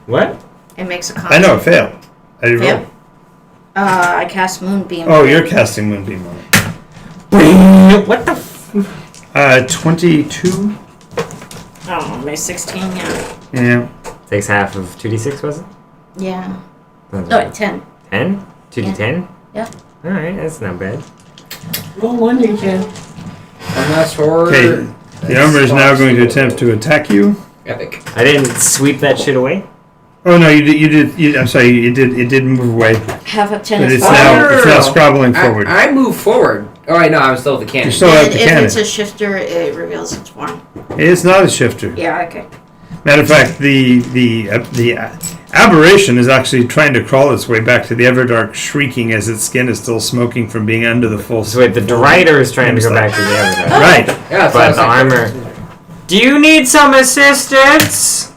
What? It makes a con. I know it failed. I did Fail? roll. I cast Moonbeam. Oh, you're casting Moonbeam on it. What the? 22. Oh, May 16. Yeah. Yeah. Takes half of 2d6, was it? Yeah. That's No, 10. 10? 2d10? Yeah. Alright, that's not bad. Roll 1d10. And that's for. Okay. The armor is now going to attempt to attack you. Epic. I didn't sweep that shit away. Oh no, you did. I'm sorry. It did move away, Half of 10 but is it's fire. now scrabbling forward. I move forward. Oh, wait, no, I'm still with the cannon. You're still at And the if cannon. it's a shifter, it reveals its form. It's not a shifter. Yeah, okay. Matter of fact, the aberration is actually trying to crawl its way back to the Everdark, shrieking as its skin is still smoking from being under the full. So wait, the Drider is trying to go back to the Everdark. Right. Yeah, But the armor... Do you need some assistance?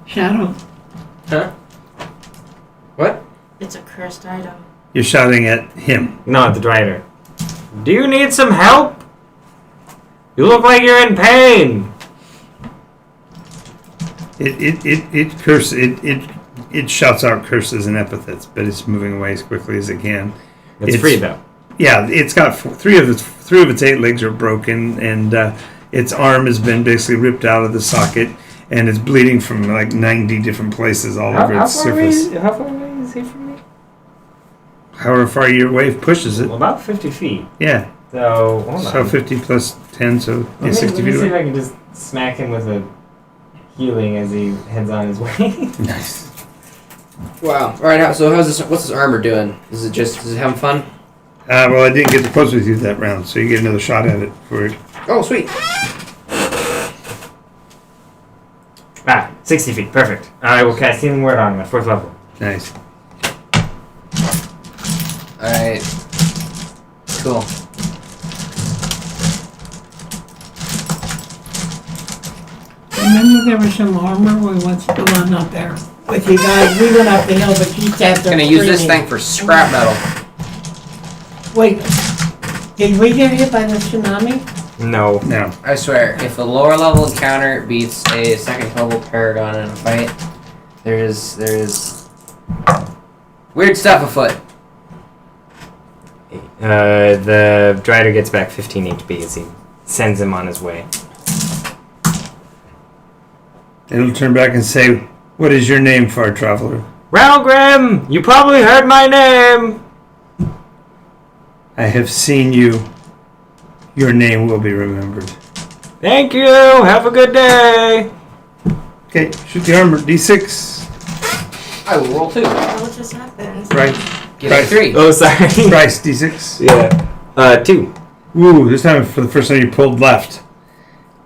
Shadow. Huh? What? It's a cursed item. You're shouting at him. No, the Drider. Do you need some help? You look like you're in pain. It shouts out curses and epithets, but it's moving away as quickly as it can. It's free though. Yeah, it's got three of its 8 legs are broken, and its arm has been basically ripped out of the socket, and it's bleeding from like 90 different places all over its surface. How far away is he from me? However far your wave pushes it. Well, about 50 feet. Yeah. So, hold So on. 50 plus 10, so Let me 60 feet see if away. I can just smack him with a healing as he heads on his way. Nice. Wow. Alright, so what's this armor doing? Is it having fun? Well, I didn't get to close with you that round, so you get another shot at it for it. Oh, sweet. 60 feet. Perfect. I will cast Healing Word on him at 4th level. Nice. Alright. Cool. Remember there was some armor we once to run up there with you guys. We went up the hill, but you sat there Gonna use this screaming. thing for scrap metal. Wait, did we get hit by the tsunami? No. Now, I swear, if a lower level encounter beats a second level paragon in a fight, there is weird stuff afoot. The Drider gets back 15 HP as he sends him on his way. it'll turn back and say, "What is your name, far traveler?" Ralgrim! You probably heard my name! I have seen you. Your name will be remembered. Thank you! Have a good day! Okay, shoot the armor. D6. I will roll 2. What just happened? Right. Get a 3. Oh, sorry. Bryce, D6. Yeah. 2. Ooh, this time for the first time you pulled left.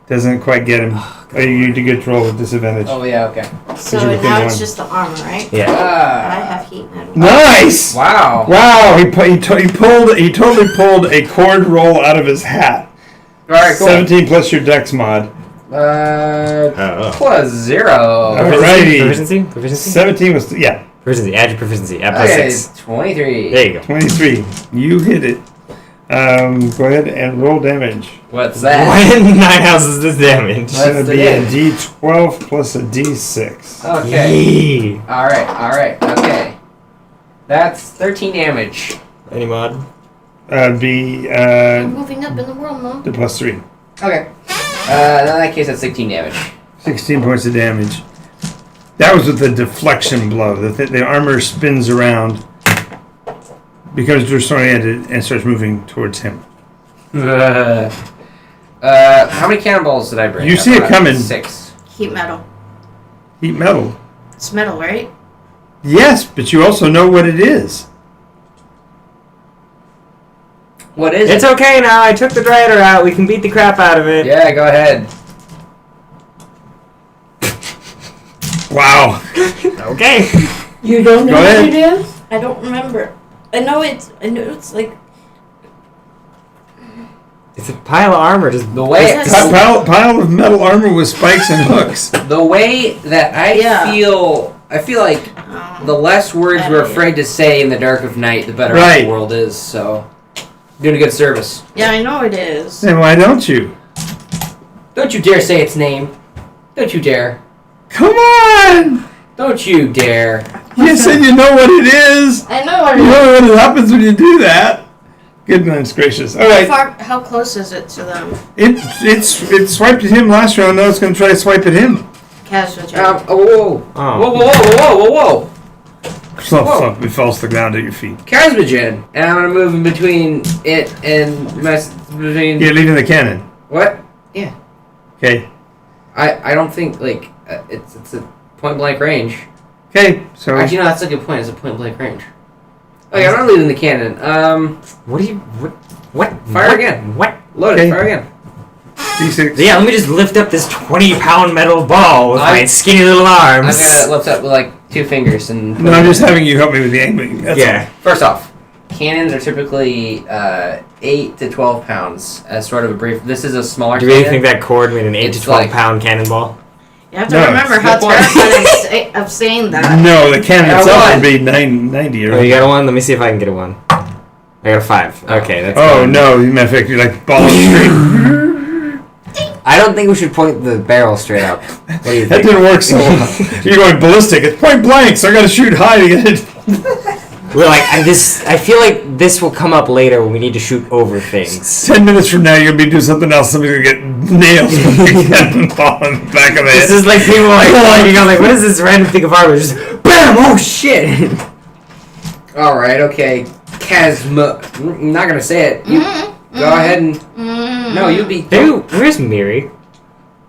Doesn't quite get him. Oh, you need to get to roll with disadvantage. Oh, yeah, okay. So you're within now one. it's just the armor, right? Yeah. I have heat metal. Nice! Wow. Wow, he totally pulled a cord roll out of his hat. Alright, cool. 17 plus your dex mod. Plus 0. Alrighty. Proficiency? 17 was, yeah, Proficiency. Add your proficiency. Add plus Okay, 6. 23. There you go. 23. You hit it. Go ahead and roll damage. What's that? Why in 9 houses this damage? It's going What's to the be a damage? D12 plus a D6. Okay. Yay. Alright, okay. That's 13 damage. Any mod? Be Moving up in the world, Mom. the plus 3. Okay. In that case, that's 16 damage. 16 points of damage. That was with the deflection blow. The armor spins around, becomes disoriented, and starts moving towards him. How many cannonballs did I bring? You see it coming. 6. Heat metal. Heat metal. It's metal, right? Yes, but you also know what it is. What is It's it? okay now. I took the Drider out. We can beat the crap out of it. Yeah, go ahead. Wow. Okay. You don't know Go what ahead. it is? I don't remember. I know it's like It's a pile of armor. Just The way Is A pile of metal armor with spikes and hooks. the way that I feel like the less words we're afraid to say in the dark of night, the better off Right. the world is. So, doing a good service. yeah, I know it is. Then why don't you? Don't you dare say its name. Don't you dare. Come on! Don't you dare. You said you know what it is. I know what You it is. know what happens when you do that. Goodness gracious. All right. How close is it to them? It swiped at him last round. Now it's going to try to swipe at him. Casual. Whoa. Oh. Whoa. Oh, fuck. We falls to the ground at your feet. Casmagen. And I'm going to move in between it and between... You're leaving the cannon. What? Okay. I don't think, like, it's a point-blank range. Okay. So Actually, no, that's a good point. It's a point-blank range. Okay, I'm not leaving the cannon. What do you... What? Fire What? again. What? Load Okay. it. Fire again. D6. Yeah, let me just lift up this 20-pound metal ball with my skinny little I'm arms. going to lift up with, like, 2 fingers and... No, I'm just having you help me with the aiming. That's Yeah. First off, cannons are typically 8 to 12 pounds as sort of a brief... This is a smaller Do you really cannon. think that cord made an 8 It's to 12 like- pound cannonball? You have to No, remember it's how the point. terrified of saying that. No, the cannon I itself won. would be 990 or... Oh, you got a 1? Let me see if I can get a 1. I got a 5. Okay, that's Oh, fine. no. You matter of fact, you're like ball straight. I don't think we should point the barrel straight up. What do you That think? didn't work so well. You're going ballistic. It's point blank, so I got to shoot high to get it. We're like, I feel like this will come up later when we need to shoot over things. 10 minutes from now, you're going to be doing something else. Somebody's going to get nailed with a cannonball in the back of the This head. is like people like walking on like, what is this random thing of armor? Just BAM! Oh shit! Alright, okay. Casma... I'm not going to say it. You go ahead and... No, you be... Hey, where's Miri?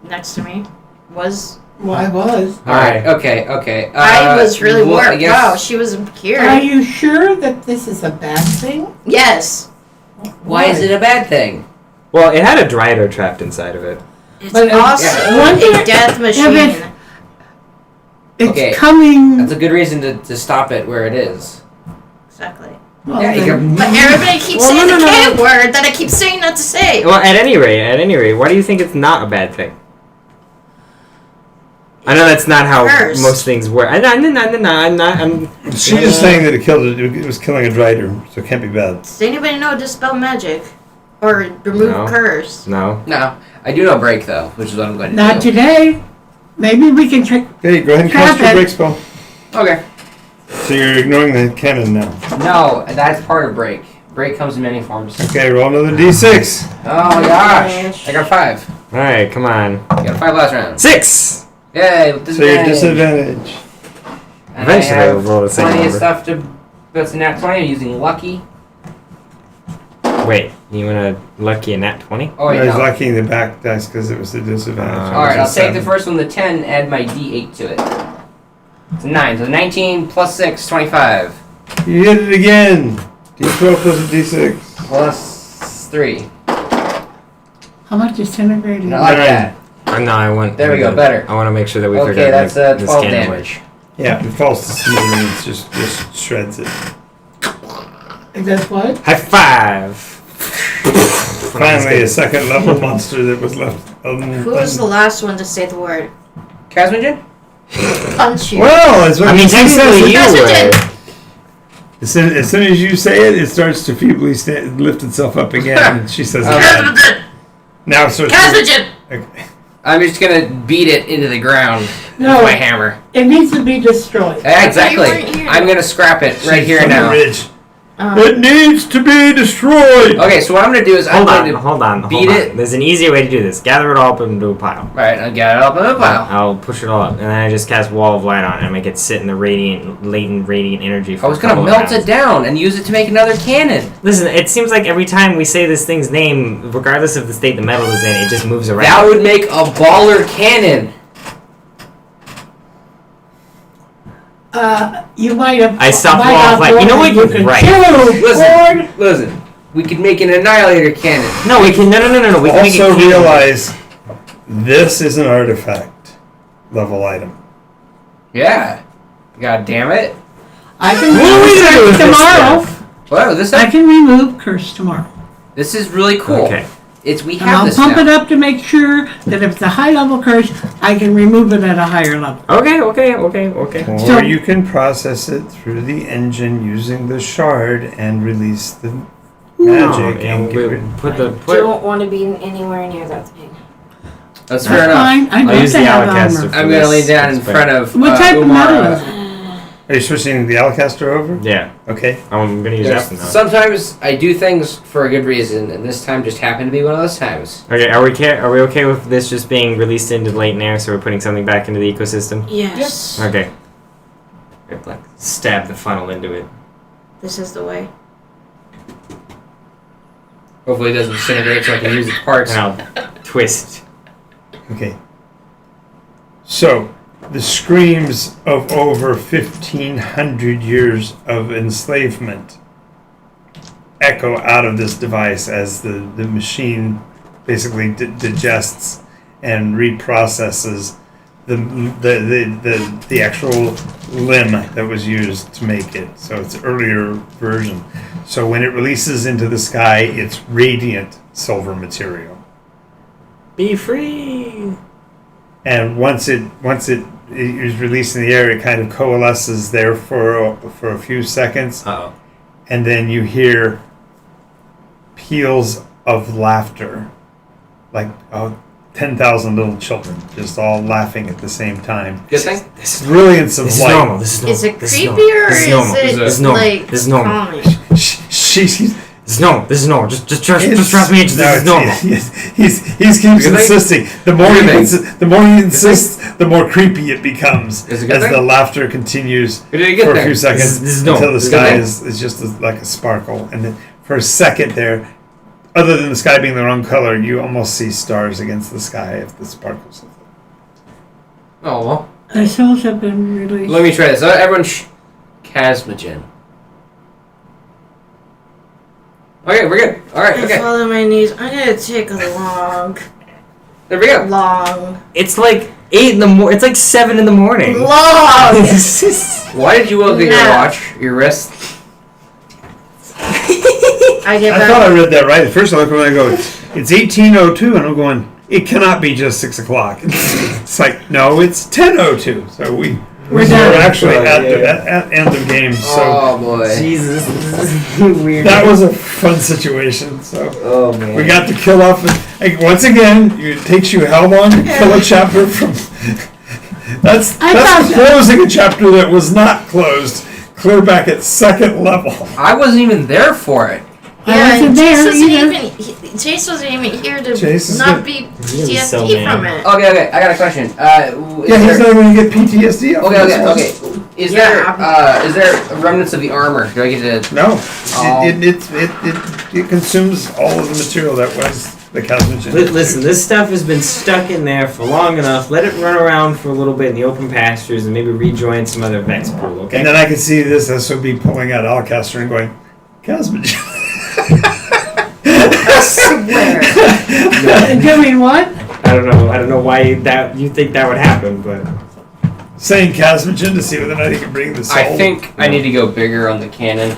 Next to me was. Well, I was. Alright, okay. I was really well, I warped. guess- Wow, she was cured. Are you sure that this is a bad thing? Yes. Why is it a bad thing? Well, it had a Drider trapped inside of it. It's But also wonder- a death machine. if It's Okay. coming. That's a good reason to stop it where it is. Exactly. Well, Yeah, you then- But everybody keeps Well, saying no, the no, K word that I keep saying not to say. Well, at any rate, why do you think it's not a bad thing? I know that's not how Curse. most things work. I'm not. She's just saying that it was killing a Drider, so it can't be bad. Does anybody know dispel magic? Or remove No. curse? No. No. I do know break, though, which is what I'm going to Not do. today. Maybe we can check. Okay, go ahead and cast your Trap it. break spell. Okay. So you're ignoring the cannon now. No, that's part of break. Break comes in many forms. Okay, roll another D6. Oh my gosh. I got 5. All right, come on. I got 5 last round. 6. Yay, with So you're disadvantage. disadvantage. And Eventually I have we'll roll the same plenty of number. stuff to... That's a nat 20. I'm using lucky. Wait, you want a lucky a nat 20? Oh, wait, I was no. lucking the back dice because it was a disadvantage. Alright, I'll It was a take the 7. first one, the 10, add my d8 to it. It's a 9. So 19 plus 6, 25. You hit it again. D12 plus a D6. Plus 3. How much disintegrated? Not like that. No, I want. There we go, better. I want to make sure that we figure Okay, out that's this 12 cannon damage. Yeah, it falls to smithereens, just shreds it. Is that what? High five! Finally, a second level monster that was left. Who was the last one to say the word? Casmogen? Punch you. Well, it's what I mean, she says. technically you Casmogen! were. As soon as you say it, it starts to feebly lift itself up again. And she says it again. Casmogen! Now it starts. Casmogen! Okay. I'm just gonna beat it into the ground No. with my hammer. It needs to be destroyed. Exactly. weren't here. I'm gonna scrap it right She's here from the now. ridge. Um, It needs to be destroyed. Okay, so what I'm gonna do is I'm going to Hold on. beat it. There's an easier way to do this. Gather it all up into a pile. Right, I'll get it up in the pile. I'll push it all up, and then I just cast Wall of Light on it and make it sit in the latent radiant energy for I was a gonna couple of melt rounds. it down and use it to make another cannon. Listen, it seems like every time we say this thing's name, regardless of the state the metal is in, it just moves around. That would make a baller cannon. You might have. I stopped might Wall of have Light. You know what? you You're can right. choose, Ford. Listen. We could make an annihilator cannon. No, we can. No. We can make it Also cannon. realize this is an artifact level item. Yeah. God damn it. I can What are we gonna do remove with curse this tomorrow. Whatever, this I can remove curse tomorrow. This is really cool. Okay. We And have I'll this pump now. it up to make sure that if it's a high level curse, I can remove it at a higher level. Okay. Or So- you can process it through the engine using the shard and release the magic and get rid. Don't want to be anywhere near that thing. That's That's fair enough. fine. I I'll have use to the have Alacaster. armor. I'm gonna lay down in That's front of What type of metal Umara. is it? Are you switching the Alacaster over? Yeah, Okay. I'm gonna use There's- that one now. Sometimes I do things for a good reason, and this time just happened to be one of those times. Okay, are we okay with this just being released into latent air, so we're putting something back into the ecosystem? Yes. Okay. Like stab the funnel into it. This is the way. Hopefully it doesn't disintegrate so I can use the parts. And I'll twist. Okay. So, the screams of over 1,500 years of enslavement echo out of this device as the machine basically digests and reprocesses the actual limb that was used to make it. So it's an earlier version. So when it releases into the sky, it's radiant silver material. Be free! And once it is released in the air, it kind of coalesces there for a few seconds, Uh-oh. and then you hear peals of laughter, like 10,000 little children just all laughing at the same time. Good thing? This is Brilliance of This is light. normal. This is normal. Is it This creepy normal. or This is is normal. it This is normal. like This is normal. calming? She's This is normal. This is normal. Just trust me. This is normal. He keeps Good thing? insisting. The more Good he thing? the more he insists, the more creepy it becomes Is it a good as thing? the laughter continues We did a good for a thing. few seconds This is until normal. the This is sky good. is just like a sparkle, and then for a second there, other than the sky being the wrong color, you almost see stars against the sky if the sparkles. Oh, well. The souls have been released. Let me try this. Everyone, Casmogen. Okay, we're good. Alright, I okay. fall on my knees. I'm gonna take a long. There we go. It's like 8 in the morning. It's like 7 in the morning. Long! Why did you look at your No. watch? Your wrist? I get I back. thought I read that right. At first I look when I go, it's 18:02, and I'm going, it cannot be just 6 o'clock. It's like, no, it's 10:02. So we're done. actually Right, at end of game. So Oh, boy. Jesus, this is weird. that was a fun situation. So Oh man. we got to kill off. Once again, it takes you how long to kill a chapter from? That's thought- closing a chapter that was not closed. Clear back at second level. I wasn't even there for it. I wasn't and there Chase either. Chase wasn't even here to Chase is not good. be He's gonna be so PTSD mad. from it. Okay, I got a question. Yeah, he's not going to get PTSD. Off of this one. Okay. Is Yeah. there remnants of the armor? Do I get to? No, Oh. it consumes all of the material that was the Casmogen. Listen, this stuff has been stuck in there for long enough. Let it run around for a little bit in the open pastures and maybe rejoin some other Vex pool, okay? And then I can see this SOB pulling out Alcaster and going, Casmogen. I swear. Doing what? I don't know why you think that would happen, but Saying Casmogen to see whether or not he can bring the soul. I think I need to go bigger on the cannon.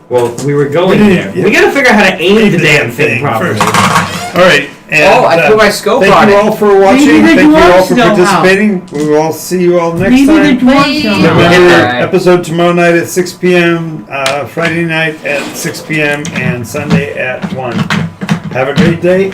well, we were going We there. didn't- We gotta figure out how to aim Aim the damn thing properly. first. All right. And, I put my scope on thank you it. all for watching. Maybe the Thank you all dwarves for know how. participating. We will see you all next Maybe the time. dwarves know how. Remember, Alright. episode tomorrow night at 6 p.m., Friday night at 6 p.m., and Sunday at 1. Have a great day.